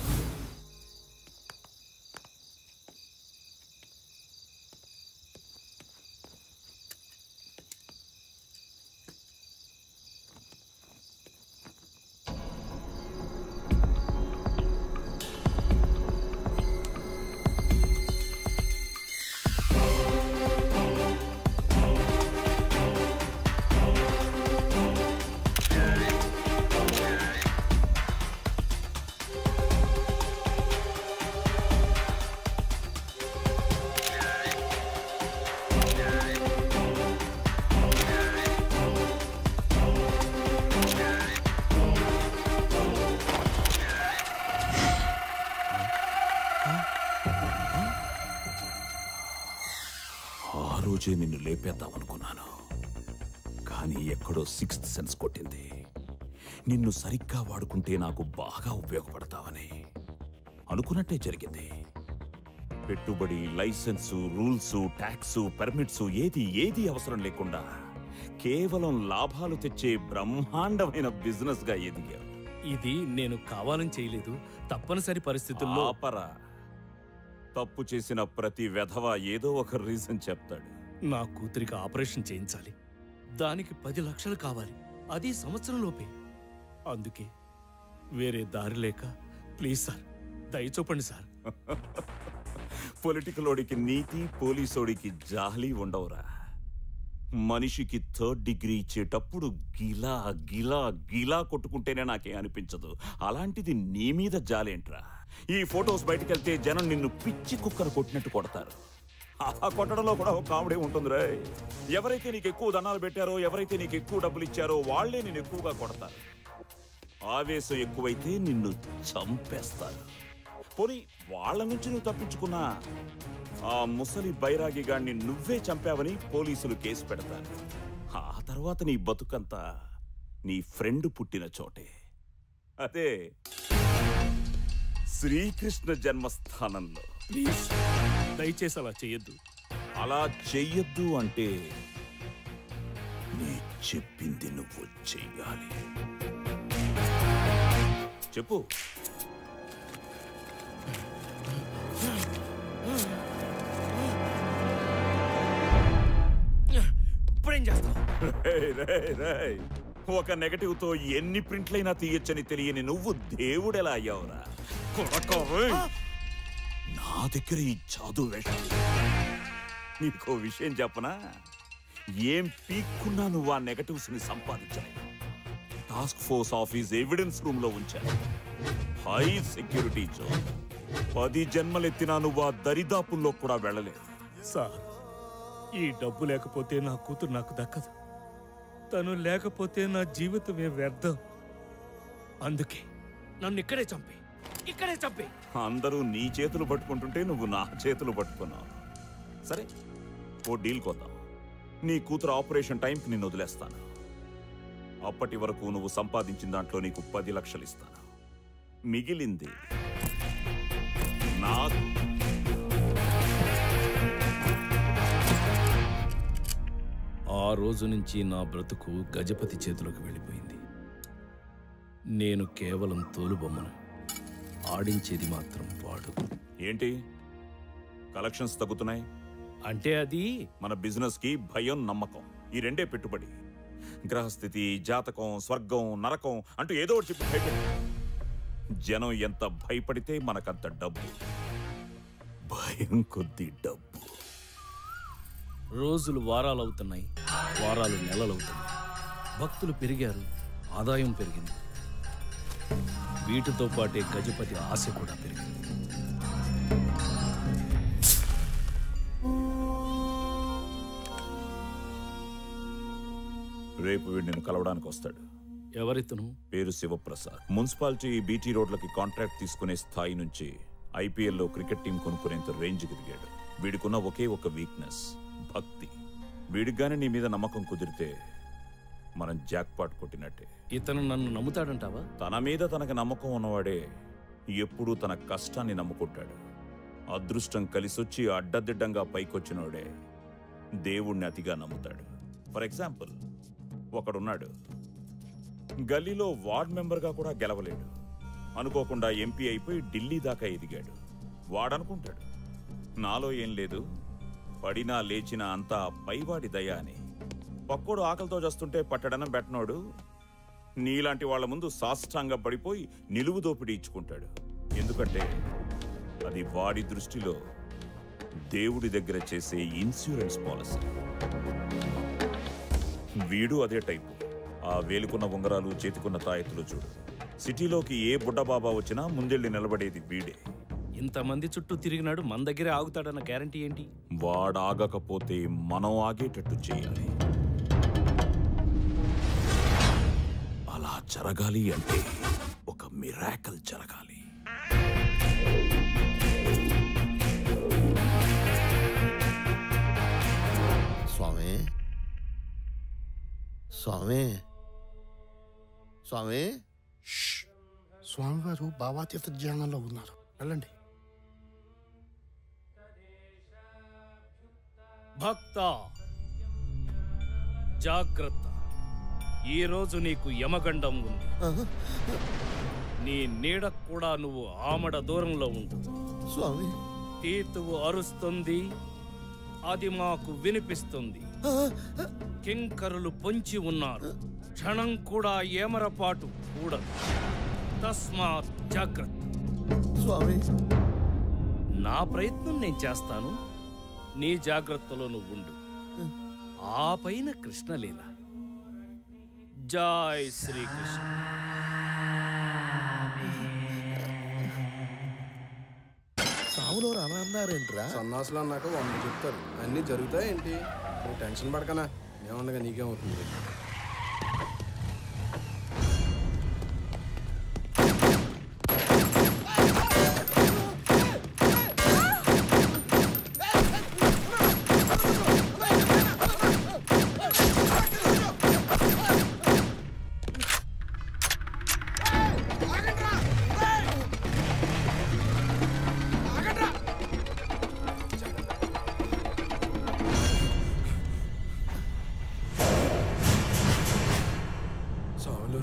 రోజే నిన్ను లేపేద్దామనుకున్నాను, కానీ ఎక్కడో 6th సెన్స్ కొట్టింది. నిన్ను సరిగ్గా వాడుకుంటే నాకు బాగా ఉపయోగపడతావని. అనుకున్నట్టే జరిగింది. పెట్టుబడి, లైసెన్సు, రూల్సు, ట్యాక్సు, పర్మిట్సు ఏది అవసరం లేకుండా కేవలం లాభాలు తెచ్చే బ్రహ్మాండమైన బిజినెస్ గా ఎదిగావు. ఇది నేను కావాలని చేయలేదు, తప్పనిసరి పరిస్థితుల్లో. ఆపరా! తప్పు చేసిన ప్రతి వెధవ ఏదో ఒక రీజన్ చెప్తాడు. నా కూతురికి ఆపరేషన్ చేయించాలి, దానికి 10 లక్షలు కావాలి, అది సంవత్సరం లోపే. అందుకే వేరే దారి లేక, ప్లీజ్ సార్, దయచూపండి సార్. పొలిటికలోడికి నీతి, పోలీసోడికి జాలి ఉండవురా. మనిషికి 3rd డిగ్రీ ఇచ్చేటప్పుడు గిలా గిలా గిలా కొట్టుకుంటేనే నాకేం అనిపించదు. అలాంటిది నీ మీద జాలేంట్రా? ఈ ఫొటోస్ బయటకెళ్తే జనం నిన్ను పిచ్చి కుక్కను కొట్టినట్టు కొడతారు. ఆ కొట్టడంలో కూడా ఒక కామెడీ ఉంటుంది రే. ఎవరైతే నీకు ఎక్కువ దండాలు పెట్టారో, ఎవరైతే నీకు ఎక్కువ డబ్బులు ఇచ్చారో వాళ్లే నిన్ను ఎక్కువగా కొడతారు. ఆవేశం ఎక్కువైతే నిన్ను చంపేస్తారు. పోనీ వాళ్ళ నుంచి నువ్వు తప్పించుకున్నా ఆ ముసలి బైరాగి గాడిని నువ్వే చంపావని పోలీసులు కేసు పెడతారు. ఆ తర్వాత నీ బతుకంతా నీ ఫ్రెండ్ పుట్టిన చోటే, అదే శ్రీకృష్ణ జన్మస్థానంలో. ప్లీజ్ దయచేసి అలా చెయ్యొద్దు. అలా చెయ్యొద్దు అంటే నీ చెప్పింది నువ్వు చెయ్యాలి. చెప్పు. ఇప్పుడేం చేస్తావు? ఒక నెగటివ్ తో ఎన్ని ప్రింట్లైనా తీయొచ్చని తెలియని నువ్వు దేవుడెలా అయ్యావురా? నా దగ్గర ఈ జాదు వేషం. నీకో విషయం చెప్పనా? ఏం పీక్కున్నా నువ్వు ఆ నెగటివ్స్ ని సంపాదించలేదు. Task force office evidence room లో ఉంచాను, హై సెక్యూరిటీ జోన్. 10 జన్మలెత్తినా నువ్వు ఆ దరిదాపుల్లో కూడా వెళ్ళలేదు. సార్, ఈ డబ్బు లేకపోతే నా కూతురు నాకు దక్కదు, తను లేకపోతే నా జీవితమే వ్యర్థం. అందుకే నన్ను ఇక్కడే చంపే. అందరూ నీ చేతులు పట్టుకుంటుంటే నువ్వు నా చేతులు పట్టుకున్నావు. సరే, ఓ డీల్ కొద్దాం. నీ కూతురు ఆపరేషన్ టైంకి నిన్ను వదిలేస్తాను. అప్పటి వరకు నువ్వు సంపాదించిన దాంట్లో నీకు 10 లక్షలు ఇస్తాను. మిగిలింది నాకు. ఆ రోజు నుంచి నా బ్రతుకు గజపతి చేతిలోకి వెళ్ళిపోయింది. నేను కేవలం తోలుబొమ్మను, ఆడించేది మాత్రం వాడు. ఏంటి కలెక్షన్స్ తగ్గుతున్నాయి? అంటే అది మన బిజినెస్ కి భయం, నమ్మకం, ఈ రెండే పెట్టుబడి. గ్రహస్థితి, జాతకం, స్వర్గం, నరకం అంటూ ఏదో ఒకటి చెప్పి భయపెట్టు. జనం ఎంత భయపడితే మనకంత డబ్బు. భయం కొద్ది డబ్బు. రోజులు వారాలవుతున్నాయి, వారాలు నెలలవుతున్నాయి. భక్తులు పెరిగారు, ఆదాయం పెరిగింది. వీటితో పాటే గజపతి ఆశ కూడా పెరిగింది. రేపు వీడు నిన్ను కలవడానికి వస్తాడు. ఎవరితను? పేరు శివప్రసాద్. మున్సిపాలిటీ బీటీ రోడ్లకి కాంట్రాక్ట్ తీసుకునే స్థాయి నుంచి ఐపీఎల్లో క్రికెట్ టీం కొనుక్కునేంత రేంజ్కి దిగాడు. వీడికున్న ఒకే ఒక వీక్నెస్, భక్తి. వీడిగానే నీ మీద నమ్మకం కుదిరితే మనం జాక్పాట్ కొట్టినట్టే. ఇతను నన్ను నమ్ముతాడంటావా? తన మీద తనకు నమ్మకం ఉన్నవాడే ఎప్పుడూ తన కష్టాన్ని నమ్ముకుంటాడు. అదృష్టం కలిసొచ్చి అడ్డదిడ్డంగా పైకొచ్చినోడే దేవుణ్ణి అతిగా నమ్ముతాడు. ఫర్ ఎగ్జాంపుల్, ఒకడున్నాడు, గల్లీలో వార్డ్ మెంబర్గా కూడా గెలవలేడు. అనుకోకుండా ఎంపీ అయిపోయి ఢిల్లీ దాకా ఎదిగాడు. వాడనుకుంటాడు, నాలో ఏం లేదు, పడినా లేచినా అంతా పైవాడి దయ అని. పక్కోడు ఆకలితో చేస్తుంటే పట్టడనం పెట్టనోడు నీలాంటి వాళ్ళ ముందు సాష్టాంగ పడిపోయి నిలువు దోపిడీ ఇచ్చుకుంటాడు. ఎందుకంటే అది వాడి దృష్టిలో దేవుడి దగ్గర చేసే ఇన్సూరెన్స్ పాలసీ. వీడు అదే టైపు. ఆ వేలుకున్న ఉంగరాలు, చేతికున్న తాయెత్తులు చూడు. సిటీలోకి ఏ బుడ్డబాబా వచ్చినా ముందెళ్ళి నిలబడేది వీడే. ఇంతమంది చుట్టూ తిరిగినాడు, మన దగ్గరే ఆగుతాడన్న గ్యారంటీ ఏంటి? వాడాగకపోతే మనం ఆగేటట్టు చేయాలి. అలా జరగాలి అంటే ఒక మిరాకల్ జరగాలి. స్వామి, స్వామి, స్వామి. స్వామివారు భావాతీత ధ్యానంలో ఉన్నారు, వెళ్ళండి. భక్త జాగ్రత్త, ఈ రోజు నీకు యమగండం ఉంది. నీ నీడ కూడా నువ్వు ఆమడ దూరంలో ఉండు. స్వామి, తీతువు అరుస్తుంది, అది మాకు వినిపిస్తుంది. కింకరులు పొంచి ఉన్నారు, క్షణం కూడా ఏమరపాటు కూడదు. తస్మాత్ జాగ్రత్త. స్వామి, నా ప్రయత్నం నేను చేస్తాను, నీ జాగ్రత్తలో నువ్వు ఉండు. ఆ పైన కృష్ణలీల. జై శ్రీకృష్ణ. సావులో అలా అన్నారేంట్రా? సన్నాసులు అన్నాక 100 చెప్తారు, అన్నీ జరుగుతాయి ఏంటి? నువ్వు టెన్షన్ పడకనా, ఏమన్నా నీకేమవుతుంది?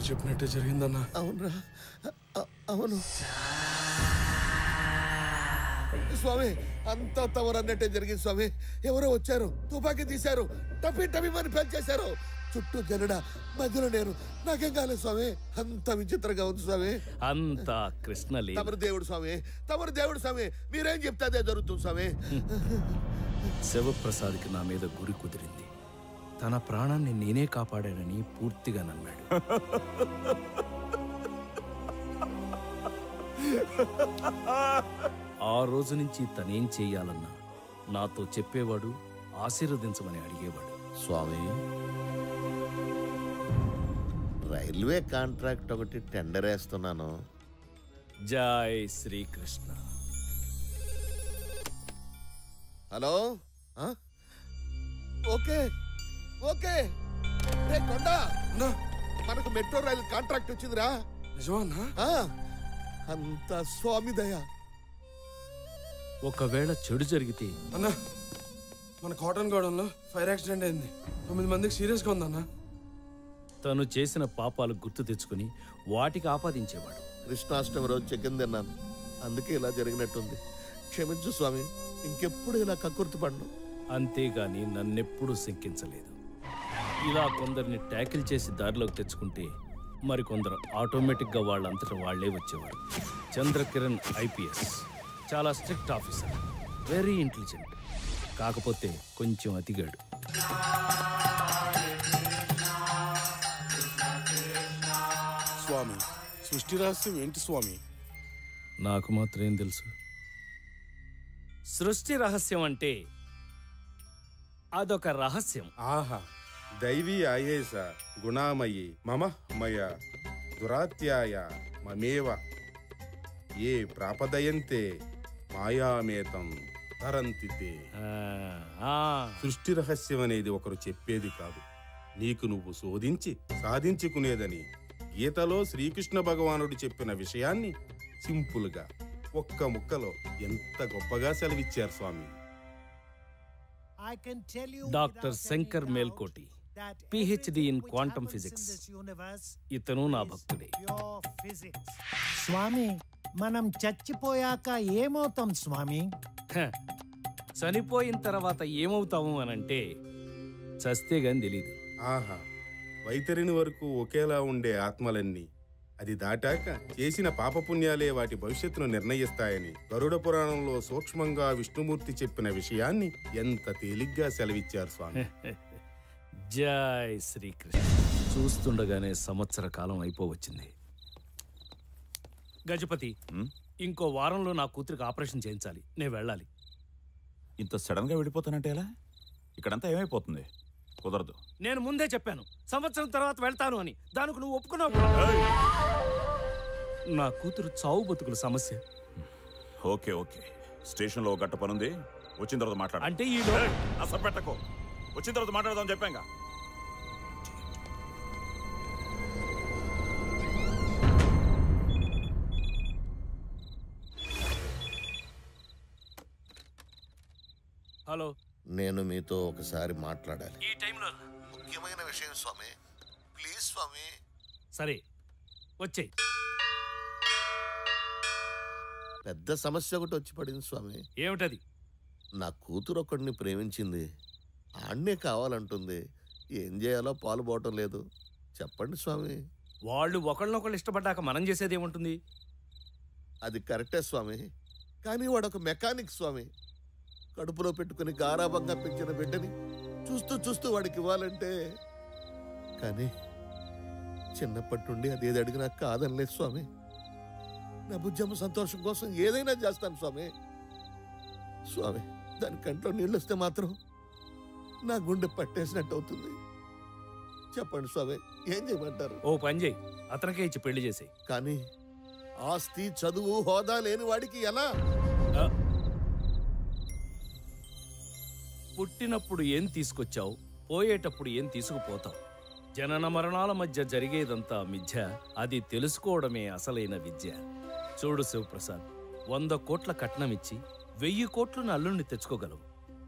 చెప్పినట్టే జరిగిందన్నా. అవునరా, అవును స్వామి, అంతా తవరన్నట్టే జరిగింది స్వామి. ఎవరో వచ్చారు, తుపాకీ తీశారు, టపి టపిమని పేల్చేశారు. చుట్టూ జనడ, మధ్యలో నేను. నాకేం కాలేదు స్వామి. అంత విచిత్రంగా ఉంది స్వామి. అంతా కృష్ణలీల. తమరు దేవుడు స్వామి, తమరు దేవుడు స్వామి. మీరేం చెప్తే అదే జరుగుతుంది స్వామి. శివప్రసాద్కి నా మీద గురి కుదిరింది. తన ప్రాణాన్ని నేనే కాపాడానని పూర్తిగా నమ్మాడు. ఆ రోజు నుంచి తనేం చెయ్యాలన్నా నాతో చెప్పేవాడు, ఆశీర్వదించమని అడిగేవాడు. స్వామి, రైల్వే కాంట్రాక్ట్ ఒకటి టెండర్ వేస్తున్నాను. జై శ్రీకృష్ణ. Hello, okay okay. రే కొండ, మనకు మెట్రో రైలు కాంట్రాక్ట్ వచ్చిందిరా. నిజమా? అంత స్వామి దయ. ఒకవేళ చెడు జరిగితే అన్నా, మన కాటన్ గోడంలో ఫైర్ యాక్సిడెంట్ అయింది, 9 మందికి సీరియస్గా ఉందన్నా. తను చేసిన పాపాలు గుర్తు తెచ్చుకుని వాటికి ఆపాదించేవాడు. కృష్ణాష్టమి రోజు చికెన్ తిన్నాను, అందుకే ఇలా జరిగినట్టుంది. క్షమించు స్వామి, ఇంకెప్పుడు ఇలా కక్కుర్తి పడను. అంతేగాని నన్నెప్పుడూ శంకించలేదు. ఇలా కొందరిని ట్యాకిల్ చేసి దారిలోకి తెచ్చుకుంటే మరికొందరు ఆటోమేటిక్గా వాళ్ళంతటా వాళ్లే వచ్చేవారు. చంద్రకిరణ్ ఐపీఎస్ చాలా స్ట్రిక్ట్ ఆఫీసర్, వెరీ ఇంటెలిజెంట్, కాకపోతే కొంచెం అతిగాడు. స్వామి, సృష్టి రహస్యం ఏంటి స్వామి? నాకు మాత్రం ఏం తెలుసు? సృష్టి రహస్యం అంటే అదొక రహస్యం. ఆహా, దైవీ ఆయేష గుణామయీ మమ మయ దురాత్యాయ మమేవ ఏ ప్రాపదయంతే మాయామేతం తరంతితే. సృష్టి రహస్యం అనేది ఒకరు చెప్పేది కాదు, నీకు నువ్వు శోధించి సాధించుకునేదని గీతలో శ్రీకృష్ణ భగవానుడు చెప్పిన విషయాన్ని సింపుల్గా ఒక్క ముక్కలో ఎంత గొప్పగా సెలవిచ్చారు Swami. Doctor Shankar Melkoti, PhD in quantum physics. ఇతను నా భక్తుడే. స్వామి, మనం చచ్చిపోయాక ఏమవుతాం స్వామి? చనిపోయిన తర్వాత ఏమవుతాము అనంటే చస్తే గాని తెలీదు. ఆహా, వైతరిని వరకు ఒకేలా ఉండే ఆత్మలన్నీ అది దాటాక చేసిన పాపపుణ్యాలే వాటి భవిష్యత్తును నిర్ణయిస్తాయని గరుడ పురాణంలో సూక్ష్మంగా విష్ణుమూర్తి చెప్పిన విషయాన్ని ఎంత తేలిగ్గా సెలవిచ్చారు స్వామి. జై శ్రీకృష్ణ. చూస్తుండగానే సంవత్సర కాలం అయిపోవచ్చింది. గజపతి, ఇంకో వారంలో నా కూతురికి ఆపరేషన్ చేయించాలి. నేను వెళ్ళాలి. ఇంత సడన్ గా వెళ్ళిపోతానంటే ఎలా? ఇక్కడంతా ఏమైపోతుంది? కుదరదు. నేను ముందే చెప్పాను సంవత్సరం తర్వాత వెళ్తాను అని. దానికి నువ్వు ఒప్పుకున్నావు. నా కూతురు చావు బతుకుల సమస్య. ఓకే ఓకే, స్టేషన్ లో గట్ట పనుంది, వచ్చిన తర్వాత మాట్లాడు. అంటే ఈ అసలు పెట్టకో, వచ్చిన తర్వాత మాట్లాడదాం చెప్పాంగా. హలో, నేను మీతో ఒకసారి మాట్లాడాలి. ఈ టైంలో ముఖ్యమైన విషయం స్వామి, ప్లీజ్ స్వామి. సరే వచ్చేయ్. పెద్ద సమస్య ఒకటి వచ్చి పడింది స్వామి. ఏమిటది? నా కూతురు ఒకడిని ప్రేమించింది, ఆడనే కావాలంటుంది. ఏం చేయాలో పాలు పోవటం లేదు. చెప్పండి స్వామి. వాళ్ళు ఒకళ్ళనొకళ్ళు ఇష్టపడ్డాక మనం చేసేది ఏముంటుంది? అది కరెక్టే స్వామి, కానీ వాడు ఒక మెకానిక్ స్వామి. కడుపులో పెట్టుకుని గారాబంగా పెంచిన బిడ్డని చూస్తూ చూస్తూ వాడికి ఇవ్వాలంటే, కానీ చిన్నప్పటి నుండి అదేది అడిగినా కాదనలేదు స్వామి. నా బుజ్జమ్మ సంతోషం కోసం ఏదైనా చేస్తాను స్వామి. స్వామి, దాని కంట్లో నీళ్ళు వస్తే మాత్రం నా గుండె పట్టేసినట్టు అవుతుంది. చెప్పండి స్వామి, ఏం చేయమంటారు? ఓ పని చేయి, అతనికే ఇచ్చి పెళ్లి చేసి. కానీ ఆస్తి, చదువు, హోదా లేని వాడికి ఎలా? పుట్టినప్పుడు ఏం తీసుకొచ్చావు, పోయేటప్పుడు ఏం తీసుకుపోతావు. జనన మరణాల మధ్య జరిగేదంతా మిథ్య, అది తెలుసుకోవడమే అసలైన విద్య. చూడు శివప్రసాద్, 100 కోట్ల కట్నం ఇచ్చి 1000 కోట్లను అల్లుణ్ణి తెచ్చుకోగలవు,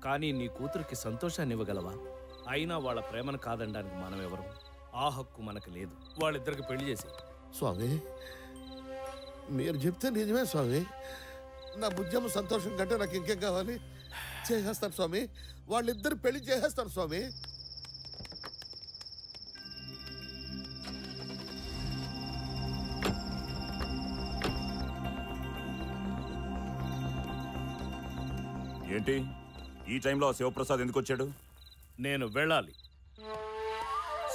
కానీ నీ కూతురికి సంతోషాన్ని ఇవ్వగలవా? అయినా వాళ్ళ ప్రేమను కాదనడానికి మనం ఎవరు? ఆ హక్కు మనకు లేదు. వాళ్ళిద్దరికి పెళ్లి చేసి. స్వామి, మీరు చెప్తే నిజమే స్వామి. నా బుజ్జమ్మ సంతోషం కంటే నాకు ఇంకేం కావాలి? చేసేస్తాను స్వామి, వాళ్ళిద్దరు పెళ్లి చేసేస్తాను స్వామి. ఏంటి ఈ టైంలో శివప్రసాద్ ఎందుకు వచ్చాడు? నేను వెళ్ళాలి.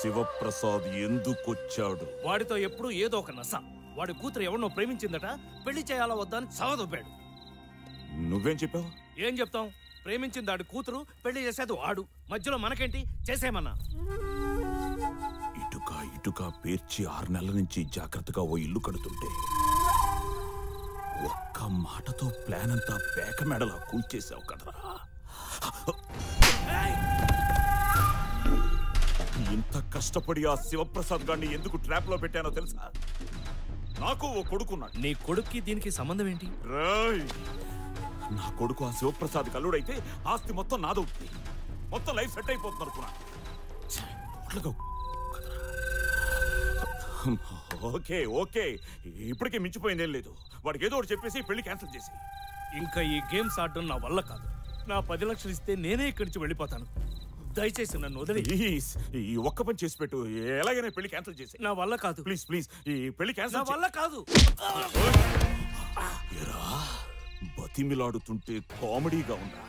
శివప్రసాద్ ఎందుకు వచ్చాడు? వాడితో ఎప్పుడు ఏదో ఒక నస. వాడి కూతురు ఎవరినో ప్రేమించిందట, పెళ్లి చేయాలా వద్దా అని చదవదొబ్బాడు. నువ్వేం చెప్పావు? ఏం చెప్తాం? ప్రేమించింది ఆడి కూతురు, పెళ్లి చేసేది వాడు. మధ్యలో మనకేంటి? చేసేమన్నా. ఇటుక ఇటుక పేర్చి 6 నెలల నుంచి జాగ్రత్తగా ఓ ఇల్లు కడుతుంటే ఒక్క మాటతో ప్లాన్ అంతా పేక మెడలా కూల్చేసావు కదరా. ఇంత కష్టపడి ఆ శివప్రసాద్ గారిని ఎందుకు ట్రాప్ లో పెట్టానో తెలుసా? నాకు ఓ కొడుకున్నాడు. నీ కొడుక్కి దీనికి సంబంధం ఏంటి? నా కొడుకు ఆ శివప్రసాద్ కల్లుడైతే ఆస్తి మొత్తం నాదవుతుంది, మొత్తం లైఫ్ సెట్ అయిపోతుంది అనుకున్నా. ఓకే ఓకే, ఇప్పటికే మించిపోయిందేం లేదు. వాడికి ఏదో ఒకటి చెప్పేసి పెళ్లి క్యాన్సిల్ చేసి. ఇంకా ఈ గేమ్స్ ఆడడం నా వల్ల కాదు. నా 10 లక్షలు ఇస్తే నేనే ఇక్కడి నుంచి వెళ్ళిపోతాను. దయచేసి నన్ను వదిలి. ప్లీజ్ ఈ ఒక్క పని చేసి పెట్టు. ఎలాగైనా పెళ్లి క్యాన్సిల్ చేసి. నా వల్ల కాదు. ప్లీజ్ ప్లీజ్ ఈ పెళ్లి క్యాన్సిల్. నా వల్ల కాదు. బతిమిలాడుతుంటే కామెడీగా ఉందా?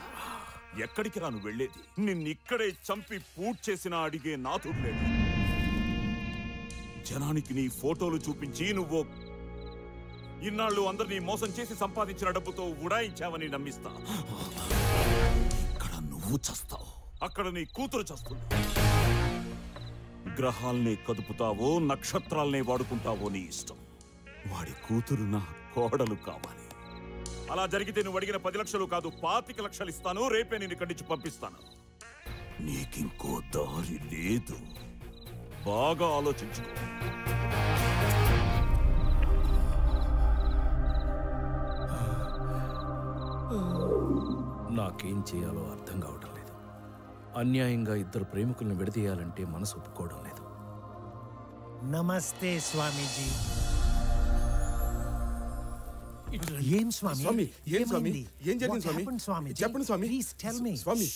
ఎక్కడికి రాను వెళ్ళేది? నిన్నిక్కడే చంపి పూట్ చేసిన అడిగే నాథుడు లేడు. జనానికి నీ ఫోటోలు చూపించి నువ్వు ఇన్నాళ్ళు అందరినీ మోసం చేసి సంపాదించిన డబ్బుతో ఉడాయించావని నమ్మిస్తా. ఇక్కడ నువ్వు చస్తావు, అక్కడ నీ కూతురు చస్తుంది. గ్రహాల్ని కదుపుతావో నక్షత్రాల్ని వాడుకుంటావో నీ ఇష్టం. వాడి కూతురు నా కోడలు కావాలి. అలా జరిగితే నువ్వు అడిగిన 10 లక్షలు కాదు 25 లక్షలు ఇస్తాను. రేపే నేను ఇక్కడి నుంచి పంపిస్తాను. నీకింకో దారి లేదు. బాగా ఆలోచించుకో. నాకేం చేయాలో అర్థం కావడం లేదు. అన్యాయంగా ఇద్దరు ప్రేమికులను విడదీయాలంటే మనసు ఒప్పుకోవడం లేదు. నమస్తే స్వామీజీ. ఏం స్వామి? స్వామి ఏం స్వామి? ఏమైంది? ఏం జరిగింది What స్వామి? happened, స్వామీజీ? చెప్పండి స్వామి. Please tell me. స్వామి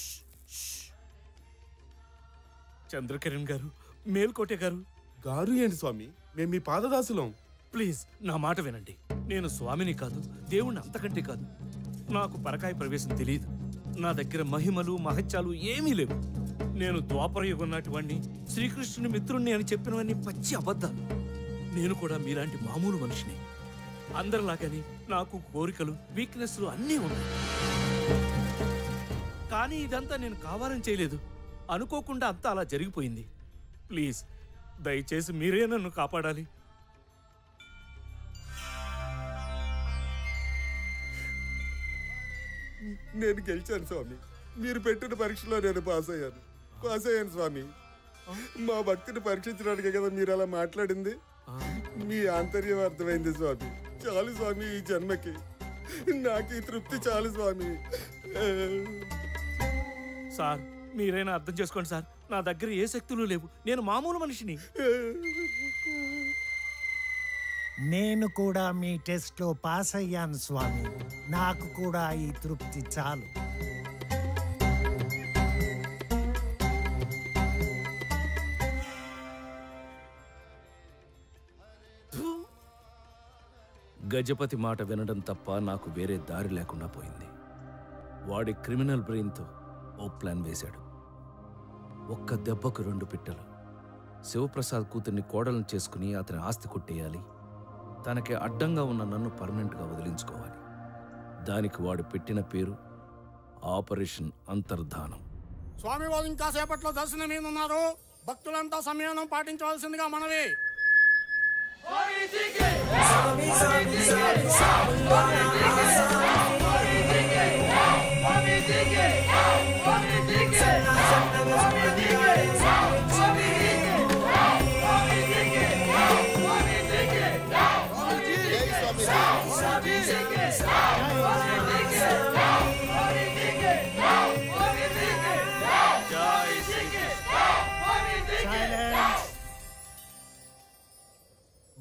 చంద్రకిరణ్ గారు, మేల్కోటే గారు. గారు ఏంటి స్వామి? మేము మీ పాదదాసులం. ప్లీజ్ నా మాట వినండి. నేను స్వామిని కాదు, దేవుణ్ణి అంతకంటే కాదు. నాకు పరకాయ ప్రవేశం తెలియదు. నా దగ్గర మహిమలు మహత్యాలు ఏమీ లేవు. నేను ద్వాపరయుగం నాటి వాణ్ణి, శ్రీకృష్ణుని మిత్రుణ్ణి అని చెప్పినవన్నీ పచ్చి అబద్ధాలు. నేను కూడా మీలాంటి మామూలు మనిషిని. అందరిలాగానే నాకు కోరికలు, వీక్నెస్లు అన్నీ ఉన్నాయి. కానీ ఇదంతా నేను కావాలని చేయలేదు. అనుకోకుండా అంతా అలా జరిగిపోయింది. ప్లీజ్ దయచేసి మీరే నన్ను కాపాడాలి. నేను గెలిచాను స్వామి. మీరు పెట్టిన పరీక్షలో నేను పాస్ అయ్యాను స్వామి. మా భక్తిని పరీక్షించడానికే కదా మీరు అలా మాట్లాడింది. మీ ఆంతర్యం అర్థమైంది స్వామి. చాలు స్వామి, ఈ జన్మకి నాకు ఈ తృప్తి చాలు స్వామి. సార్ మీరైనా అర్థం చేసుకోండి సార్. నా దగ్గర ఏ శక్తులు లేవు. నేను మామూలు మనిషిని. నేను కూడా మీ టెస్ట్ లో పాస్ అయ్యాను స్వామి. నాకు కూడా ఈ తృప్తి చాలు. గజపతి మాట వినడం తప్ప నాకు వేరే దారి లేకుండా పోయింది. వాడి క్రిమినల్ బ్రెయిన్తో ఓ ప్లాన్ వేశాడు. ఒక్క దెబ్బకు 2 పిట్టలు. శివప్రసాద్ కూతుర్ని కోడలను చేసుకుని అతని ఆస్తి కొట్టేయాలి. తనకి అడ్డంగా ఉన్న నన్ను పర్మనెంట్గా వదిలించుకోవాలి. దానికి వాడు పెట్టిన పేరు ఆపరేషన్ అంతర్ధానం. స్వామి వాళ్ళు ఇంకా సేపట్లో దర్శనం మీద ఉన్నారు. భక్తులంతా సంయమనం పాటించవలసిందిగా మనవి.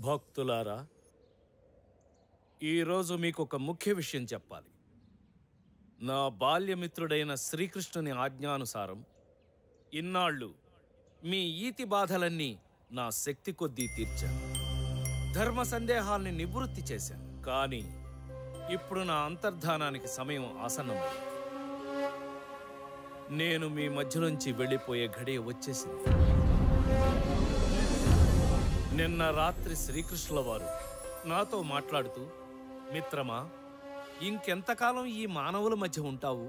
భక్తులారా, ఈరోజు మీకు ఒక ముఖ్య విషయం చెప్పాలి. నా బాల్యమిత్రుడైన శ్రీకృష్ణుని ఆజ్ఞానుసారం ఇన్నాళ్ళు మీ ఈతి బాధలన్నీ నా శక్తి కొద్దీ తీర్చాను. ధర్మ సందేహాల్ని నివృత్తి చేశాను. కానీ ఇప్పుడు నా అంతర్ధానానికి సమయం ఆసన్నమైంది. నేను మీ మధ్య నుంచి వెళ్ళిపోయే ఘడియ వచ్చేసింది. నిన్న రాత్రి శ్రీకృష్ణుల వారు నాతో మాట్లాడుతూ, మిత్రమా, ఇంకెంతకాలం ఈ మానవుల మధ్య ఉంటావు?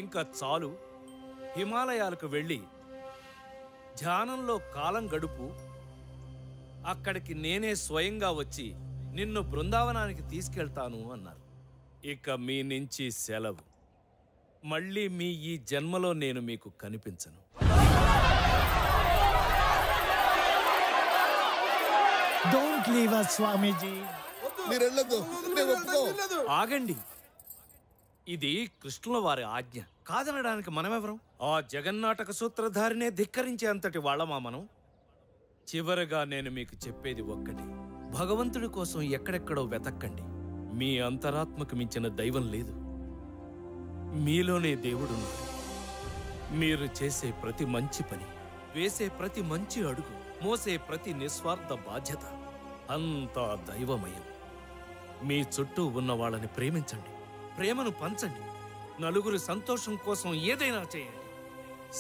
ఇంకా చాలు. హిమాలయాలకు వెళ్ళి ధ్యానంలో కాలం గడుపు. అక్కడికి నేనే స్వయంగా వచ్చి నిన్ను బృందావనానికి తీసుకెళ్తాను అన్నారు. ఇక మీ నుంచి సెలవు. మళ్ళీ మీ ఈ జన్మలో నేను మీకు కనిపించను. డోంట్ లీవ్ us, స్వామీజీ. ఆగండి. ఇది కృష్ణుల వారి ఆజ్ఞ. కాదనడానికి మనమెవరం? ఆ జగన్నాటక సూత్రధారినే ధిక్కరించే అంతటి వాళ్ళమా మనం? చివరగా నేను మీకు చెప్పేది ఒక్కటి. భగవంతుడి కోసం ఎక్కడెక్కడో వెతక్కండి. మీ అంతరాత్మకు మించిన దైవం లేదు. మీలోనే దేవుడున్నాడు. మీరు చేసే ప్రతి మంచి పని, వేసే ప్రతి మంచి అడుగు, మోసే ప్రతి నిస్వార్థ బాధ్యత అంతా దైవమయం. మీ చుట్టూ ఉన్న వాళ్ళని ప్రేమించండి, ప్రేమను పంచండి, నలుగురి సంతోషం కోసం ఏదైనా చేయండి.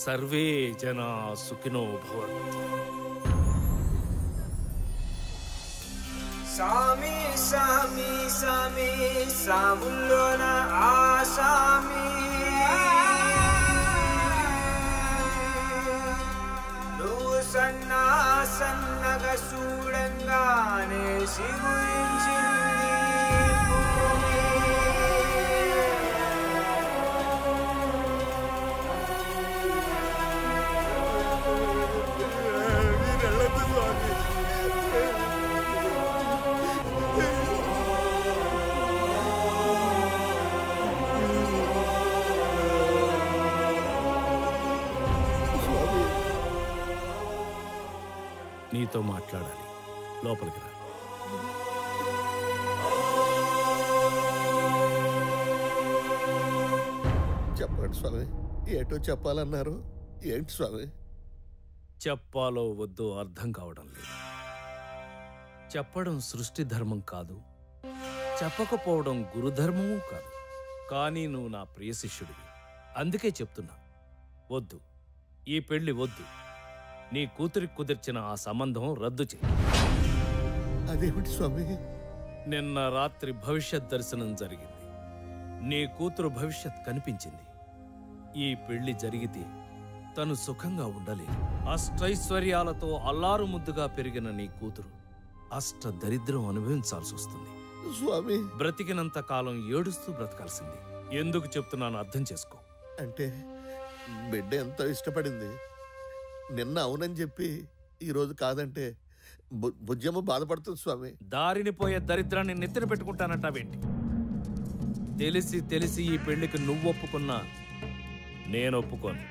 సర్వే జనా సుఖినో భవంతు. సామి సామి సామి సాముల్లోన ఆసామి నువ్వు సన్నగా చూడంగానే సిగురించింది భూమి. నీతో మాట్లాడాలి, లోపలికి రా. చెప్పండి స్వామి, ఏటో చెప్పాలన్నారు, ఏంటి స్వామి? చెప్పాలో వద్దో అర్థం కావడం లేదు. చెప్పడం సృష్టి ధర్మం కాదు, చెప్పకపోవడం గురుధర్మము కాదు. కానీ నువ్వు నా ప్రియ శిష్యుడివి, అందుకే చెప్తున్నా. వద్దు, ఈ పెళ్లి వద్దు. నీ కూతురికి కుదిర్చిన ఆ సంబంధం రద్దు చేయి. అదేమిటి స్వామి? నిన్న రాత్రి భవిష్యత్ దర్శనం జరిగింది. నీ కూతురు భవిష్యత్ కనిపించింది. ఈ పెళ్లి జరిగితే తను సుఖంగా ఉండలేదు. అష్టైశ్వర్యాలతో అల్లారు ముద్దుగా పెరిగిన నీ కూతురు అష్ట దరిద్రం అనుభవించాల్సి వస్తుంది. స్వామి, బ్రతికినంత కాలం ఏడుస్తూ బ్రతకాల్సింది. ఎందుకు చెప్తున్నాను అర్థం చేసుకో. అంటే బిడ్డ ఎంతో ఇష్టపడింది. నిన్న అవునని చెప్పి ఈరోజు కాదంటే బుజ్జమ్మ బాధపడుతుంది స్వామి. దారిని పోయే దరిద్రాన్ని నెత్తిన పెట్టుకుంటానంటావేంటి? తెలిసి తెలిసి ఈ పెళ్లికి నువ్వు ఒప్పుకున్నా నేను ఒప్పుకోను.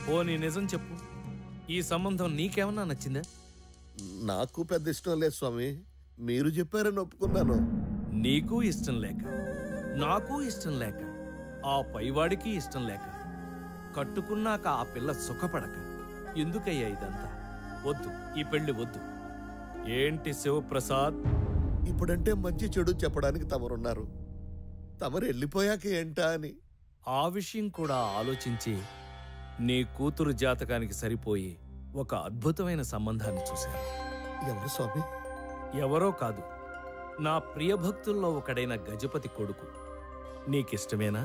పోనీ నిజం చెప్పు, ఈ సంబంధం నీకేమన్నా నచ్చిందా? నాకు పెద్ద ఇష్టం లేదు స్వామి, మీరు చెప్పారని ఒప్పుకున్నాను. నీకు ఇష్టం లేక, నాకు ఇష్టం లేక, ఆ పైవాడికి ఇష్టం లేక, కట్టుకున్నాక ఆ పిల్ల సుఖపడక ఎందుకయ్యా ఇదంతా? వద్దు, ఈ పెళ్లి వద్దు. ఏంటి శివప్రసాద్? ఇప్పుడంటే మంచి చెడు చెప్పడానికి తమరున్నారు, తమరు వెళ్ళిపోయాక ఏంటా అని. ఆ విషయం కూడా ఆలోచించి నీ కూతురు జాతకానికి సరిపోయి ఒక అద్భుతమైన సంబంధాన్ని చూశాను. ఎవరు స్వామి? ఎవరో కాదు, నా ప్రియభక్తుల్లో ఒకడైన గజపతి కొడుకు. నీకిష్టమేనా?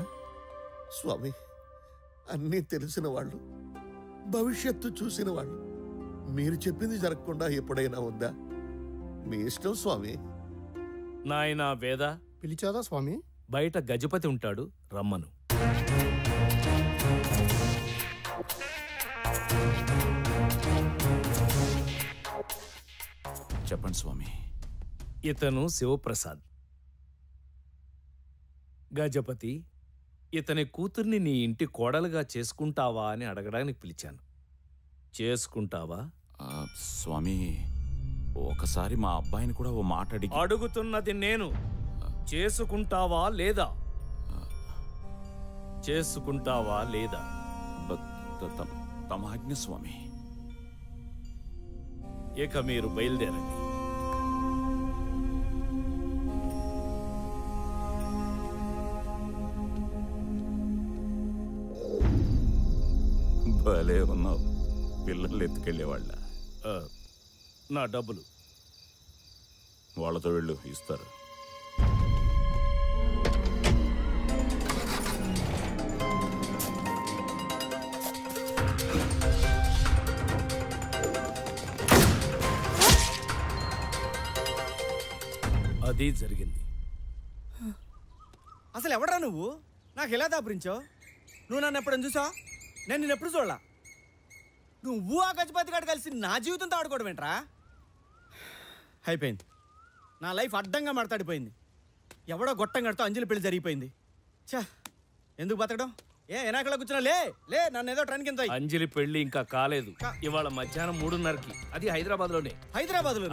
స్వామి, అన్నీ తెలిసిన వాళ్ళు, భవిష్యత్తు చూసిన వాళ్ళు, మీరు చెప్పింది జరగకుండా ఎప్పుడైనా ఉందా? మీ ఇష్టం స్వామి. నాయనా వేద, పిలిచాదా స్వామి? బయట గజపతి ఉంటాడు, రమ్మను. చెప్పండి స్వామి. ఇతను శివప్రసాద్. గజపతి, ఇతని కూతుర్ని నీ ఇంటి కోడలుగా చేసుకుంటావా అని అడగడానికి పిలిచాను. చేసుకుంటావా? స్వామి, ఒకసారి మా అబ్బాయిని కూడా ఓ మాట అడుగుతున్నది నేను. చేసుకుంటావా లేదా? చేసుకుంటావా లేదా? తమ ఆజ్ఞ స్వామి. ఇక మీరు బయలుదేరండి. భలే ఉన్నావు, పిల్లలు ఎత్తుకెళ్ళేవాళ్ళ. నా డబ్బులు వాళ్ళతో వెళ్ళు, ఇస్తారు. అది జరిగింది. అసలు ఎవడా నువ్వు? నాకు ఎలా దాపురించావు? నువ్వు నన్ను ఎప్పుడని చూసా? నేను నిన్ను ఎప్పుడు చూడలా. నువ్వు ఆ గజపతి గారు కలిసి నా జీవితంతో ఆడుకోవడం ఏంట్రా? అయిపోయింది, నా లైఫ్ అడ్డంగా మాట్లాడిపోయింది. ఎవడో గొట్టం గడితో అంజలి పెళ్లి జరిగిపోయింది. చా, ఎందుకు బతకడం? ఎనాకలా కూర్చున్నా? లే లే, నన్ను ఏదో ట్రైన్ కింద. అంజలి పెళ్లి ఇంకా కాలేదు. ఇవాళ మధ్యాహ్నం 3:30కి. అది హైదరాబాద్లోనే. హైదరాబాద్లో?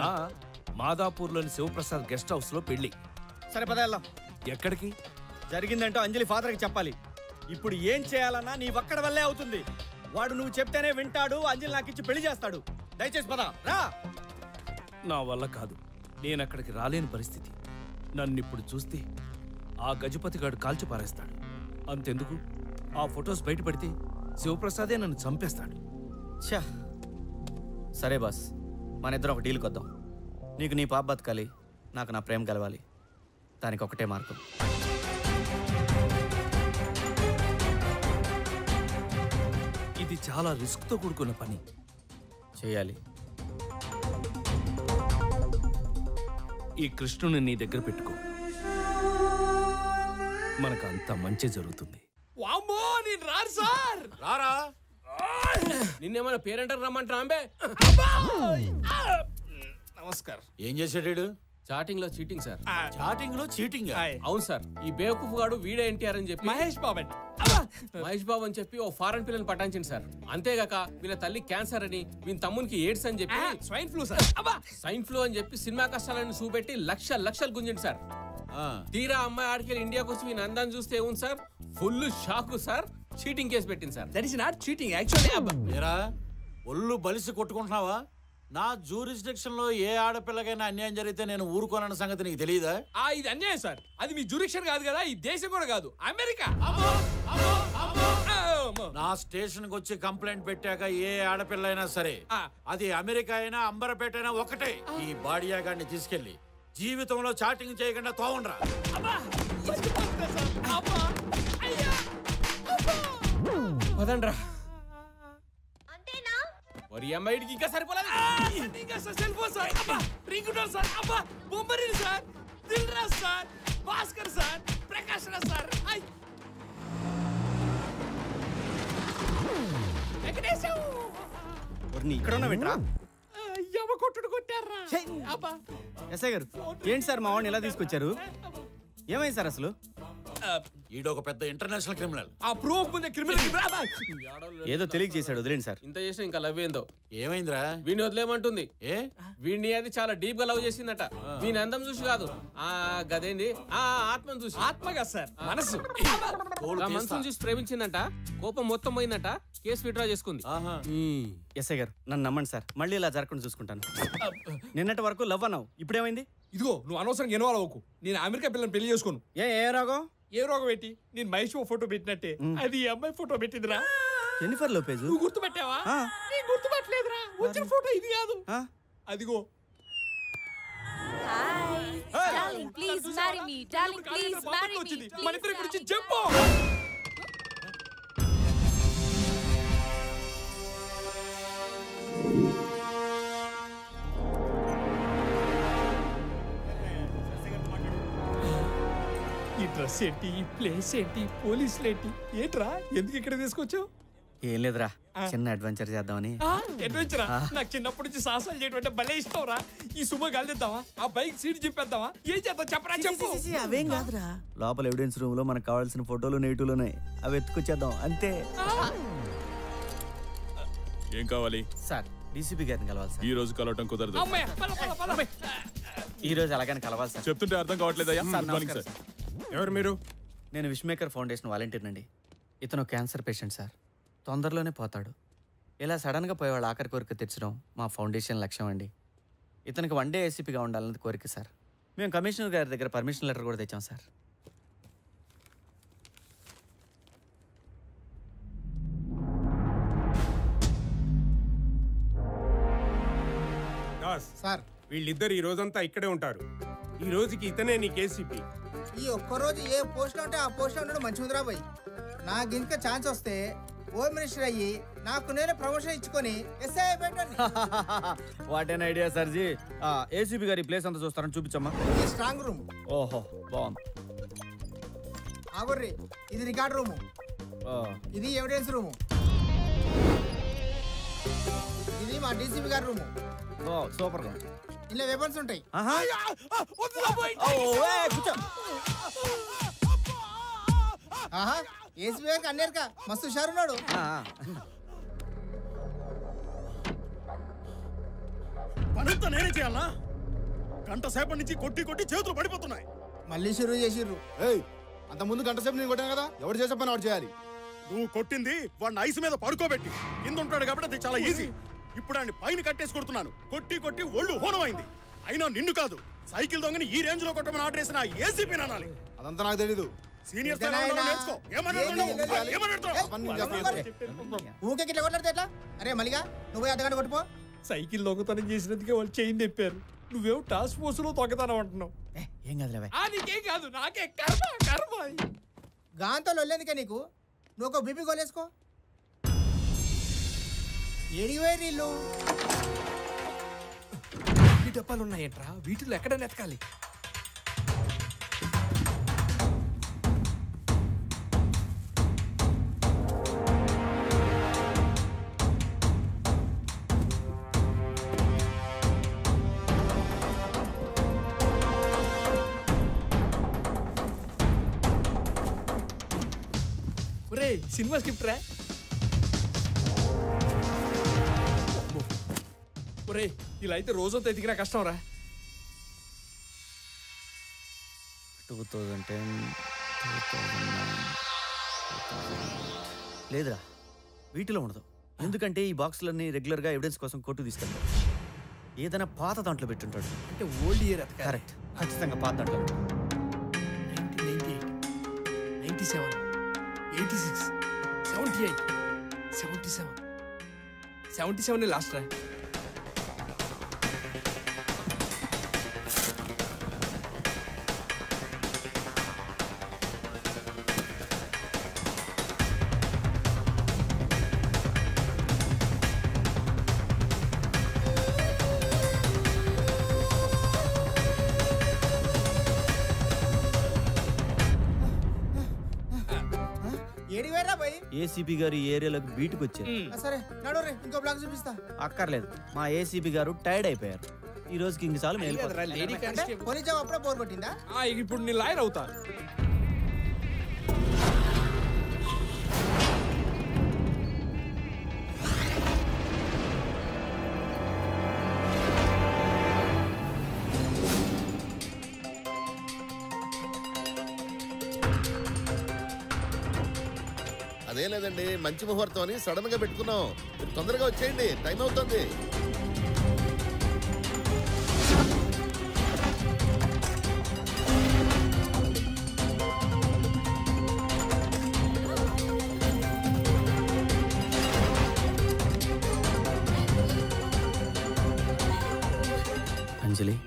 మాదాపూర్లోని శివప్రసాద్ గెస్ట్ హౌస్ లో పెళ్లి. సరే పద వెళ్దాం. ఎక్కడికి? జరిగిందంటూ అంజలి ఫాదర్కి చెప్పాలి. ఇప్పుడు ఏం చేయాలన్నా నీ ఒక్కడి వల్లే అవుతుంది. వాడు నువ్వు చెప్తేనే వింటాడు. అంజలి నాకు ఇచ్చి పెళ్లి చేస్తాడు. దయచేసి పద రా. నా వల్ల కాదు, నేను అక్కడికి రాలేని పరిస్థితి. నన్నిప్పుడు చూస్తే ఆ గజపతిగాడు కాల్చి పారేస్తాడు. అంతెందుకు, ఆ ఫొటోస్ బయటపడితే శివప్రసాదే నన్ను చంపేస్తాడు. ఛా, సరే బాస్, మన ఇద్దరం ఒక డీల్కి వద్దాం. నీకు నీ పాప బతకాలి, నాకు నా ప్రేమ కలవాలి. దానికి ఒకటే మార్గం. ఇది చాలా రిస్క్తో కూడుకున్న పని. చేయాలి. ఈ కృష్ణుని నీ దగ్గర పెట్టుకో, మనకు అంత మంచి జరుగుతుంది. వామ్మో, నేను రాను సార్. రారా, నిన్నేమైనా పేరెంటర్ రమ్మంటా అంబే? నమస్కారం. ఏం చేసాడు? చాటింగ్ లో చీటింగ్ సార్. చాటింగ్ లో చీటింగ్? అవును సార్. ఈ బేవకూఫ్ గాడు వీడే ఎన్టీఆర్ అని చెప్పి మహేష్ బాబు అని చెప్పి ఓ ఫారెన్ పిల్లని పటాయించింది సార్. అంతేగాక వీళ్ళ తల్లి క్యాన్సర్ అని, వీళ్ళ తమ్మునికి ఎయిడ్స్ అని చెప్పి swine flu sir. Swine flu అని చెప్పి సినిమా కష్టాలను చూపెట్టి లక్షలు గుంజింది సార్. తీరా అమ్మాయి ఆడికెళ్ళి ఇండియాకి వచ్చి వీళ్ళ అందాన్ని చూస్తే ఏముంది sir, full shock sir. Cheating case పెట్టింది sir. That is not cheating actually. ఏరా, ఒళ్ళు బలిసి కొట్టుకుంటున్నావా? నా జ్యూరిస్డిక్షన్ లో ఏ ఆడపిల్లకైనా అన్యాయం జరిగితే నేను ఊరుకోనన్న సంగతి నీకు తెలియదా? ఇది అన్యాయం సార్. అది మీ జ్యూరిక్షన్ కాదు కదా, ఈ దేశం కూడా కాదు, అమెరికా. నా స్టేషన్ కి వచ్చి కంప్లైంట్ పెట్టాక ఏ ఆడపిల్ల అయినా సరే, అది అమెరికా అయినా అంబరపేట అయినా ఒకటే, ఈ బాడియాగాడిని తీసుకెళ్లి జీవితంలో చాటింగ్ చేయకుండా తోవండ్రా. వదండ్రా. మరి అమ్మాయికి ఇంకా సరిపోలేదు. ఇంకా cell phone sir, ring tone sir, Bommarillu sir, Dil Raj sir, Bhaskar sir, Prakash Raj sir. ఇక్కడ ఉన్న వింటరా కొట్టుడు కొట్టారా? ఎస్ఐ గారు, ఏంటి సార్ మా వాడిని ఎలా తీసుకొచ్చారు? ఏమైంది సార్ అసలు? ఈడొక పెద్ద ఇంటర్నేషనల్ క్రిమినల్. ఏదో తెలియక చేశాడు, వదిలేండి సార్. ఇంత చేసిన ఇంకా లవ్ ఏందో. ఏమైందిరా? వీడిని వదిలేమంటుంది. వీడిని అది చాలా డీప్ గా లవ్ చేసిందట. వీని అందం చూసి కాదు, గదేంది ఆత్మను చూసి. ఆత్మ కదా సార్, మనసు. మనసును చూసి ప్రేమించిందంట. కోపం మొత్తం పోయిందట. కేసు విత్డ్రా చేసుకుంది. ఎస్ఐ గారు, నన్ను నమ్మండి సార్, మళ్ళీ ఇలా జరగకుండా చూసుకుంటాను. నిన్నటి వరకు లవ్ అన్నావు, ఇప్పుడేమైంది? ఇదిగో, నువ్వు అనవసరంగా ఇన్వాల్వ్ అవ్వకు. నేను అమెరికా పిల్లని పెళ్లి చేసుకోను. ఏ రోగం? ఏ రోగం పెట్టి? నేను మహేష్ ఫోటో పెట్టినట్టే అది ఈ అమ్మాయి ఫోటో పెట్టిందిరా. Jennifer Lopez. నువ్వు గుర్తుపెట్టావా? నేను గుర్తుపట్టలేదురా. వచ్చిన ఫోటో ఇది కాదు, అదిగో. మన ఇద్దరి గురించి చెప్పు. ఈ డ్రెస్ ఏంటి, ఈ ప్లేస్ ఏంటి, పోలీసులు ఏంటి, ఏంట్రా? ఎందుకు ఇక్కడ తీసుకొచ్చావు? ఏం లేదురా, చిన్న అడ్వెంచర్ చేద్దామని. అడ్వెంచరా? నాకు చిన్నప్పటి నుంచి సాహసాలు చేయడం అంటే భలే ఇష్టంరా. ఈ సుమ గాలిద్దామా? ఆ బైక్ సీట్ చింపేద్దామా? ఏం చేద్దాం చెప్పరా? చెప్పు. అవేం కాదురా, లోపల ఎవిడెన్స్ రూమ్ లో మనకు కావాల్సిన ఫోటోలు నెగిటివ్లు ఉన్నాయి, అవి ఎత్తుకొచ్చేద్దాం అంతే. ఏం కావాలి సార్? డీసీపీ గారిని కలవాలి సార్. ఈ రోజు కలవటం కుదరదు. ఈ రోజు అలాగని కలవాలి సార్. చెప్తుంటే అర్థం కావట్లేదయ్యా. ఎవరు మీరు? నేను విష్మేకర్ ఫౌండేషన్ వాలంటీర్ నండి. ఇతను క్యాన్సర్ పేషెంట్ సార్, తొందరలోనే పోతాడు. ఇలా సడన్గా పోయేవాళ్ళు ఆఖరి కోరిక తెచ్చడం మా ఫౌండేషన్ లక్ష్యం అండి. ఇతనికి వన్ డే ఏసీపీగా ఉండాలన్నది కోరిక సార్. మేము కమిషనర్ గారి దగ్గర పర్మిషన్ లెటర్ కూడా తెచ్చాం సార్. సార్, వీళ్ళిద్దరు ఈ రోజంతా ఇక్కడే ఉంటారు. ఈ రోజుకి ఇతనే నీ కేసీపీ. ఈ ఒక్కరోజు ఏ పోస్ట్ లో ఉంటే ఆ పోస్ట్ లో ఉండడం మంచి ఉందిరా బాయ్. నాకు ఇంకా ఛాన్స్ వస్తే హోమ్ మినిస్టర్ అయ్యి నాకు నేనే ప్రమోషన్ ఇచ్చుకొని ఎస్ఐ పెట్టండి. What an idea sir ji. ACP గారి ప్లేస్ అంతా చూస్తారని చూపించమ్మా. ఈ స్ట్రాంగ్ రూమ్. ఓహో, బాగుంది. ఆగుర్రి, ఇది రికార్డ్ రూము, ఇది ఎవిడెన్స్ రూము, ఇది మా డీసీపీ గారి రూము. సూపర్ గా. ఇలా వెపన్స్ ఉంటాయి. ఏసీపీ గారికి అన్నేరుక మస్తు హుషారున్నాడు. పనంతా నేనే చేయాలా? గంట సేపటి నుంచి కొట్టి కొట్టి చేతులు పడిపోతున్నాయి. మళ్ళీ షురూ చేసిర్రు. అంత ముందు గంట సేపు నేను కొట్టాను కదా, ఎవరు చేసే పని వాడు చేయాలి. నువ్వు కొట్టింది వాడిని ఐస్ మీద పడుకోబెట్టి, కింద ఉంటాడు కాబట్టి అది చాలా ఈజీ. ఇప్పుడు ఆయన పైన కట్టేసి కొడుతున్నాను. కొట్టి కొట్టి ఒళ్ళు హోనమైంది. అయినా నిన్ను కాదు, సైకిల్ దొంగని ఈ రేంజ్ లో కొట్టమని ఆర్డర్ చేసిన ఏసీపీ అనాలి. అదంతా నాకు తెలీదు. సీనియర్స్ ఊకే ఇట్లా కొట్లాడితే ఎట్లా? అరే మలిగా నువ్వు అర్ధగంట కొట్టుపో. సైకిల్ దొంగతనం చేసినందుకే వాళ్ళు చైన్ తెప్పారు. నువ్వేమో టాస్క్ ఫోర్స్ లో దొంగతనం అంటున్నావు. ఏం కాదులే నీకేం కాదు, నాకే కర్మ కర్మ. గాంతో లొల్లేందుకే నీకు? నువ్వు ఒక బీపీ గోలేసుకో. ఏడివేరు ఇల్లు డబ్బాలు ఉన్నాయంట్రా, వీటిలో ఎక్కడ నెతకాలి? సినిమా స్క్రిప్ట్ రా. ఒరే ఇలా అయితే రోజంతా ఎదిగినా కష్టం రా. 2010 లేదురా, వీటిలో ఉండదు. ఎందుకంటే ఈ బాక్సులన్నీ రెగ్యులర్గా ఎవిడెన్స్ కోసం కోర్టు తీసుకెళ్తాడు. ఏదైనా పాత దాంట్లో పెట్టుంటాడు. అంటే ఓల్డ్ ఇయర్. కరెక్ట్, ఖచ్చితంగా పాత దాంట్లో. 97, 86, 78, 77 లాస్ట్ రా. ఏసీపీ గారు ఈ ఏరియాలోకి బీటుకు వచ్చారు. సరే నడురే, ఇంకో బ్లాక్ చూపిస్తా. అక్కర్లేదు, మా ఏసీపీ గారు టైర్డ్ అయిపోయారు. ఈ రోజుకి ఇంక చాలు. పోలీస్ జాబ్ అప్పుడే బోర్ కొట్టిందా? ఇప్పుడు నీ లాయర్ అవుతా. అదే లేదండి, మంచి ముహూర్తం అని సడన్ గా పెట్టుకున్నాం. మీరు తొందరగా వచ్చేయండి, టైం అవుతుంది. అంజలి,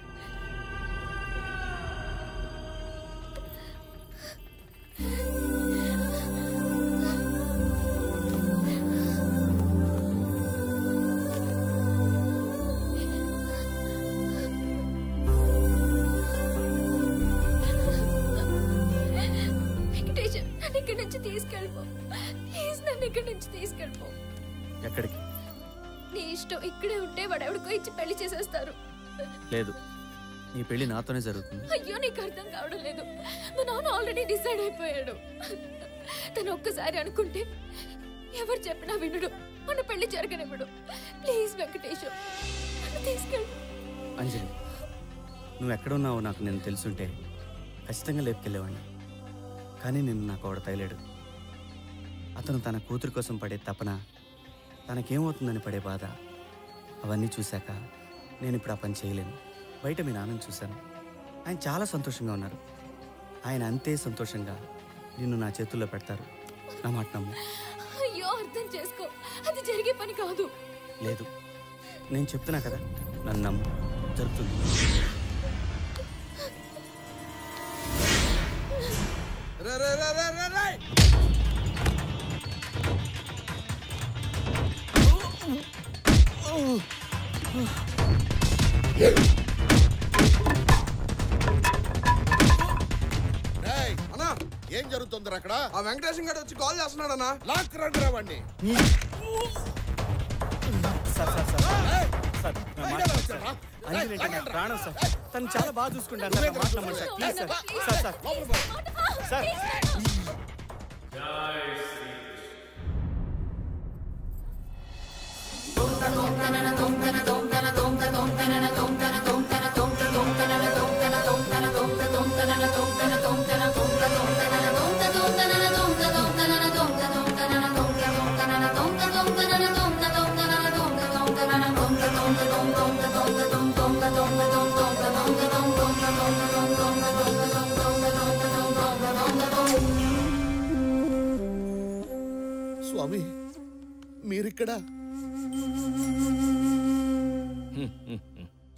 ఎక్కడికి? నీ ఇష్టం. ఇక్కడే ఉంటే వాడు ఎవడికో ఇచ్చి పెళ్లి చేసేస్తారు. లేదు, నీ పెళ్లి నాతోనే జరుగుతుంది. అయ్యో నీకు అర్థం కావడం లేదు. మా నాన్న ఆల్రెడీ డిసైడ్ అయిపోయాడు. తను ఒక్కసారి అనుకుంటే ఎవరు చెప్పినా వినడు. మన పెళ్లి జరగనివ్వడు. ప్లీజ్ వెంకటేశం, నన్ను తీసుకెళ్ళు. అంజలి, నువ్వు ఎక్కడున్నావో నాకు నేను తెలుసుంటే ఖచ్చితంగా లేపుకెళ్ళేవాడిని. కానీ నిన్ను నాకు ఆవిడ తగిలేడు. అతను తన కూతురు కోసం పడే తపన, తనకేమవుతుందని పడే బాధ, అవన్నీ చూశాక నేను ఇప్పుడు ఆ పని చేయలేను. బయట మీ నాన్నని చూశాను, ఆయన చాలా సంతోషంగా ఉన్నారు. ఆయన అంతే సంతోషంగా నిన్ను నా చేతుల్లో పెడతారు. నా మాట నమ్ము. అయ్యో అర్థం చేసుకో, అది జరిగే పని కాదు. లేదు, నేను చెప్తున్నా కదా, నన్ను నమ్ము, జరుగుతుంది. ఏం జరుగుతుంది అక్కడ? ఆ వెంకటేశం గారు వచ్చి కాల్ చేస్తున్నాడు అన్న. లాక్ రండి రావండి. ప్రాణం సార్, తను చాలా బాగా చూసుకుంటాను సార్. మాట్లాడమని sir, please sir. Sir sir sir Swami మీరిక్కడ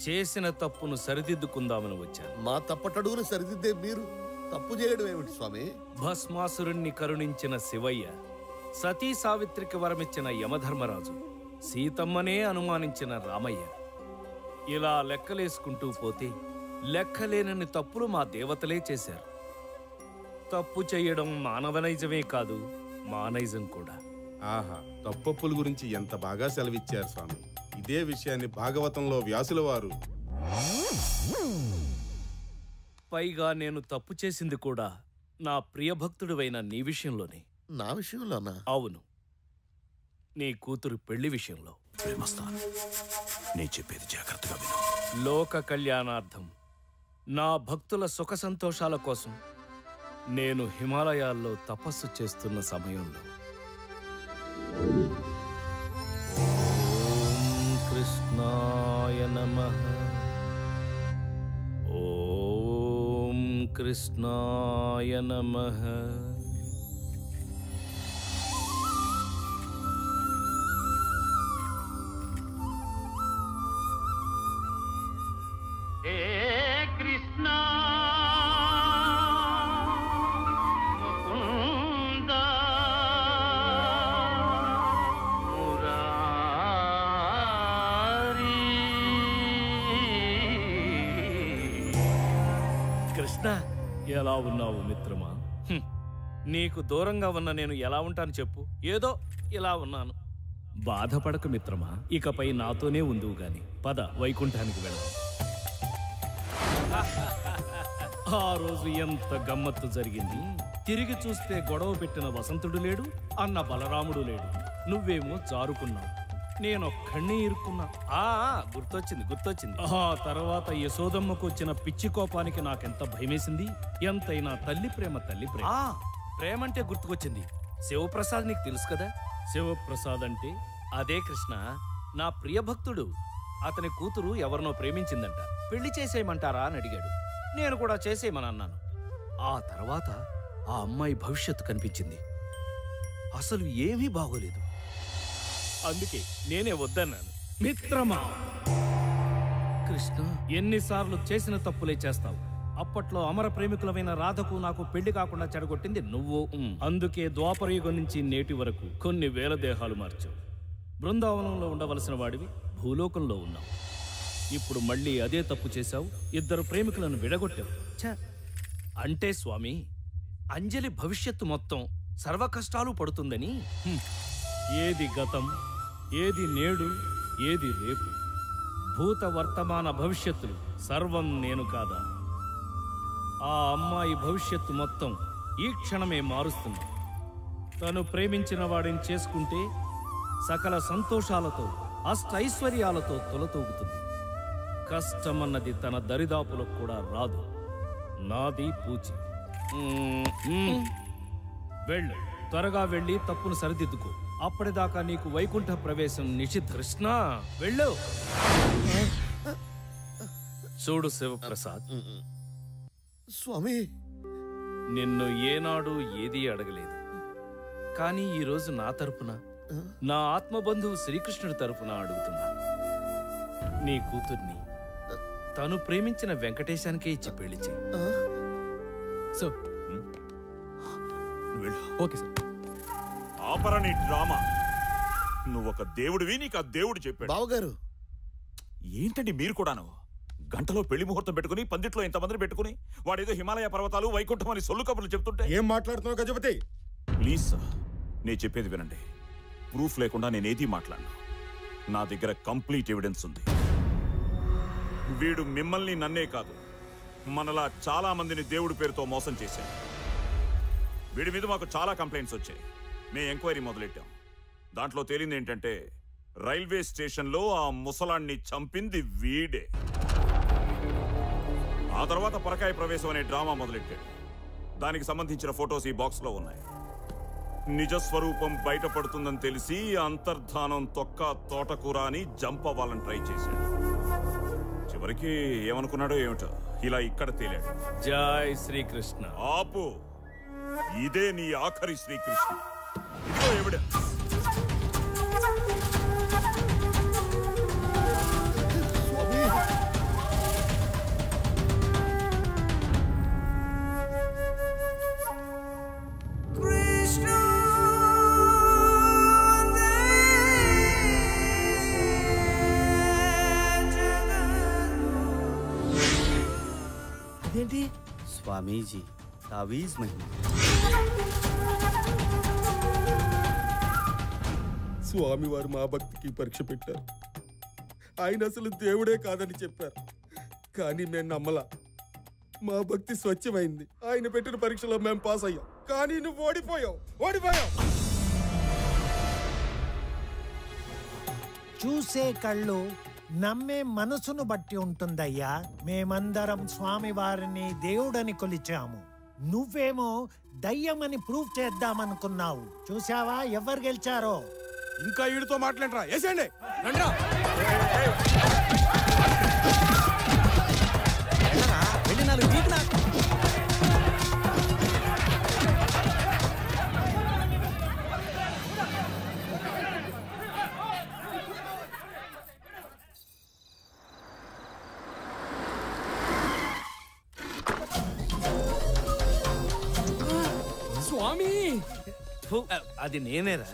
చేసిన తప్పును సరిదిద్దుకుందామని వచ్చాను. మా తప్పటడుగును సరిదిద్దే మీరు తప్పు చేయడం ఏమిటి స్వామి? భస్మాసురుణ్ణి కరుణించిన శివయ్య, సతీ సావిత్రికి వరమిచ్చిన యమధర్మరాజు, సీతమ్మనే అనుమానించిన రామయ్య, ఇలా లెక్కలేసుకుంటూ పోతే లెక్కలేనన్ని తప్పులు మా దేవతలే చేశారు. తప్పు చేయడం మానవ నైజమే కాదు, మానైజం కూడా. ఆహా, తప్పప్పుల గురించి ఎంత బాగా సెలవిచ్చారు స్వామి. ఇదే విషయాన్ని భాగవతంలో వ్యాసుల వారు. పైగా నేను తప్పు చేసింది కూడా నా ప్రియభక్తుడివైన నీ విషయంలోనే. నా విషయంలోనా? అవును, నీ కూతురు పెళ్లి విషయంలో. నేను చెప్పేది జాగ్రత్తగా విను. లోక కళ్యాణార్థం, నా భక్తుల సుఖ సంతోషాల కోసం నేను హిమాలయాల్లో తపస్సు చేస్తున్న సమయంలో ఓం కృష్ణాయ నమః, ఓం కృష్ణాయ నమః. కృష్ణ, ఎలా ఉన్నావు మిత్రమా? నీకు దూరంగా ఉన్న నేను ఎలా ఉంటాను చెప్పు? ఏదో ఇలా ఉన్నాను. బాధపడక మిత్రమా, ఇకపై నాతోనే ఉందువు గాని. పద, వైకుంఠానికి వెళదాం. ఆ రోజు ఎంత గమ్మత్తు జరిగింది. తిరిగి చూస్తే గొడవ పెట్టిన వసంతుడు లేడు, అన్న బలరాముడు లేడు. నువ్వేమో జారుకున్నావు, నేనొక్కడినే ఇరుక్కున్నా. గుర్తొచ్చింది. ఆ తర్వాత యశోదమ్మకు వచ్చిన పిచ్చి కోపానికి నాకెంత భయమేసింది. ఎంతైనా తల్లి ప్రేమ. ప్రేమంటే గుర్తుకొచ్చింది. శివప్రసాద్ నీకు తెలుసు కదా? శివప్రసాద్ అంటే అదే కృష్ణ, నా ప్రియభక్తుడు. అతని కూతురు ఎవరినో ప్రేమించిందంట. పెళ్లి చేసేయమంటారా అని అడిగాడు. నేను కూడా చేసేయమనన్నాను. ఆ తర్వాత ఆ అమ్మాయి భవిష్యత్తు కనిపించింది. అసలు ఏమీ బాగోలేదు. అందుకే నేనే వద్దన్నాను. మిత్రమా, కృష్ణ, ఎన్నిసార్లు చేసిన తప్పులే చేస్తావు. అప్పట్లో అమర ప్రేమికులమైన రాధకు నాకు పెళ్లి కాకుండా చెడగొట్టింది నువ్వు. అందుకే ద్వాపరయుగం నుంచి నేటి వరకు కొన్ని వేల దేహాలు మార్చావు. బృందావనంలో ఉండవలసిన వాడివి భూలోకంలో ఉన్నావు. ఇప్పుడు మళ్ళీ అదే తప్పు చేశావు. ఇద్దరు ప్రేమికులను విడగొట్టావు. అంటే స్వామి, అంజలి భవిష్యత్తు మొత్తం సర్వ కష్టాలు పడుతుందని. ఏది గతం, ఏది నేడు, ఏది రేపు, భూత వర్తమాన భవిష్యత్తులు సర్వం నేను కాదా? ఆ అమ్మాయి భవిష్యత్తు మొత్తం ఈ క్షణమే మారుస్తుంది. తను ప్రేమించిన వాడిని చేసుకుంటే సకల సంతోషాలతో అష్టైశ్వర్యాలతో తొలతూగుతుంది. కష్టమన్నది తన దరిదాపులకు కూడా రాదు. నాది పూచి. వెళ్ళు, త్వరగా వెళ్ళి తప్పును సరిదిద్దుకో. అప్పటిదాకా నీకు వైకుంఠ ప్రవేశం నిషిద్ధ. కృష్ణ, వెళ్ళు. చూడు శివప్రసాద్, స్వామి, నిన్ను ఏనాడు ఏదీ అడగలేదు. కానీ ఈరోజు నా తరపున, నా ఆత్మబంధువు శ్రీకృష్ణుడి తరపున అడుగుతున్నా. నీ కూతుర్ని తను ప్రేమించిన వెంకటేశానికే ఇచ్చి పెళ్లి చేయి. Okay sir. ఆపరా నీ డ్రామా. నువ్వొక దేవుడివి, నీకు ఆ దేవుడు చెప్పాడు. బావగారు, ఏంటండి మీరు కూడాను? గంటలో పెళ్లి ముహూర్తం పెట్టుకుని పందిట్లో ఇంతమందిని పెట్టుకుని వాడేదో హిమాలయ పర్వతాలు వైకుంఠం అని సొల్లు కబుర్లు చెప్తుంటే ఏం మాట్లాడుతున్నావు గజపతి? ప్లీజ్ సార్, నేను చెప్పేది వినండి. ప్రూఫ్ లేకుండా నేనేది మాట్లాడను. నా దగ్గర కంప్లీట్ ఎవిడెన్స్ ఉంది. వీడు మిమ్మల్ని, నన్నే కాదు, మనలా చాలా మందిని దేవుడి పేరుతో మోసం చేశాడు. వీడి మీద మాకు చాలా కంప్లైంట్స్ వచ్చాయి. మేము ఎంక్వైరీ మొదలెట్టాం. దాంట్లో తేలింది ఏంటంటే రైల్వే స్టేషన్లో ఆ ముసలాన్ని చంపింది వీడే. ఆ తర్వాత పరకాయ ప్రవేశం అనే డ్రామా మొదలెట్టాడు. దానికి సంబంధించిన ఫొటోస్ ఈ బాక్స్లో ఉన్నాయి. నిజస్వరూపం బయటపడుతుందని తెలిసి అంతర్ధానం తొక్క తోటకూర అని జంప్ అవ్వాలని ట్రై చేశాడు. చివరికి ఏమనుకున్నాడో ఏమిటో ఇలా ఇక్కడ తేలాడు. జై శ్రీకృష్ణ. ఆపు, ఇదే నీ ఆఖరి శ్రీకృష్ణ. ఇదిగో ఎవిడెన్స్. ఇదేంటి? స్వామీజీ తావీజ్ మహిమ. స్వామివారు మా భక్తికి పరీక్ష పెట్టారు. ఆయన అసలు దేవుడే కాదని చెప్పారు, కానీ మేము నమ్మలా. మా భక్తి స్వచ్ఛమైంది. ఆయన పెట్టిన పరీక్షలో మేము పాస్ అయ్యాం, కానీ నువ్వు ఓడిపోయావు. చూసే కళ్ళు నమ్మే మనసును బట్టి ఉంటుందయ్యా. మేమందరం స్వామి వారిని దేవుడని కొలిచాము. నువ్వేమో దయ్యమని ప్రూవ్ చేద్దామనుకున్నావు. చూసావా ఎవరు గెలిచారో? ఇంకా వీడితో మాట్లాడరా, వేసేయండి. స్వామి అది నేనేరా.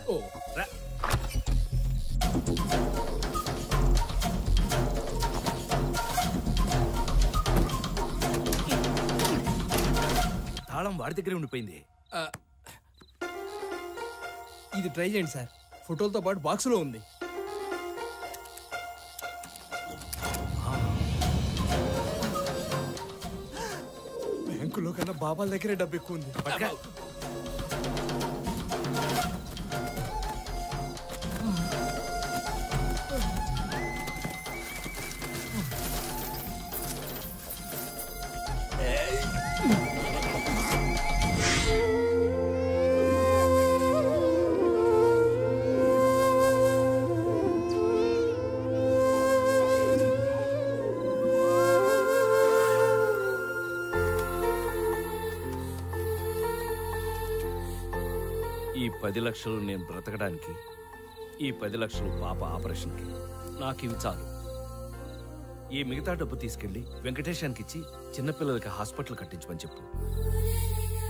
తాళం వాడి దగ్గరే ఉండిపోయింది. ఇది ట్రై చేయండి సార్, ఫోటోలతో పాటు బాక్సులో ఉంది. బ్యాంకులో కన్నా బాబాల దగ్గరే డబ్బు ఎక్కువ ఉంది. ఈ 10 లక్షలు నేను బ్రతకడానికి, ఈ 10 లక్షలు పాప ఆపరేషన్కి, నాకు ఇవి చాలు. ఈ మిగతా డబ్బు తీసుకెళ్లి వెంకటేశానికి ఇచ్చి చిన్నపిల్లలకి హాస్పిటల్ కట్టించమని చెప్పు.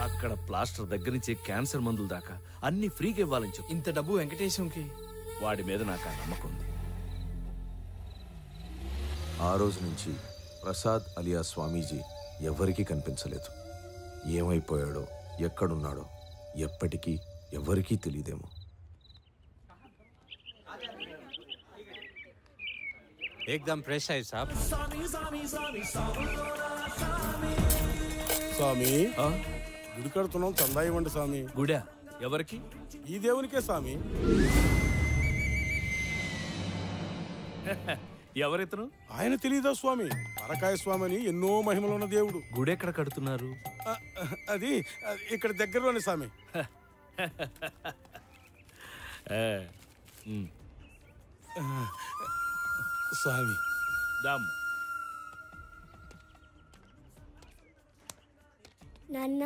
అక్కడ ప్లాస్టర్ దగ్గర నుంచి క్యాన్సర్ మందుల దాకా అన్ని ఫ్రీగా ఇవ్వాలని చెప్పు. ఇంత డబ్బు వెంకటేశంకి? వాడి మీద నాకు ఆ నమ్మకం ఉంది. ఆ రోజు నుంచి ప్రసాద్ అలియా స్వామీజీ ఎవరికీ కనిపించలేదు. ఏమైపోయాడో, ఎక్కడున్నాడో ఎప్పటికీ ఎవరికీ తెలియదేమో. एकदम फ्रेश है साहब. స్వామి, గుడి కడుతున్నాం, చందా ఇవ్వండి స్వామి. గుడా ఎవరికి? ఈ దేవునికే స్వామి. ఎవరితను? ఆయన తెలీదా స్వామి? పరకాయ స్వామి అని ఎన్నో మహిమలు ఉన్న దేవుడు. గుడి ఎక్కడ కడుతున్నారు? అది ఇక్కడ దగ్గరలోనే స్వామి. స్వామి దామ్. నాన్న,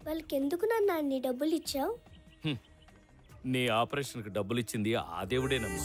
వాళ్ళకి ఎందుకు నాన్న అన్ని డబ్బులు ఇచ్చావు? నీ ఆపరేషన్కి డబ్బులు ఇచ్చింది ఆ దేవుడేనమ్మా.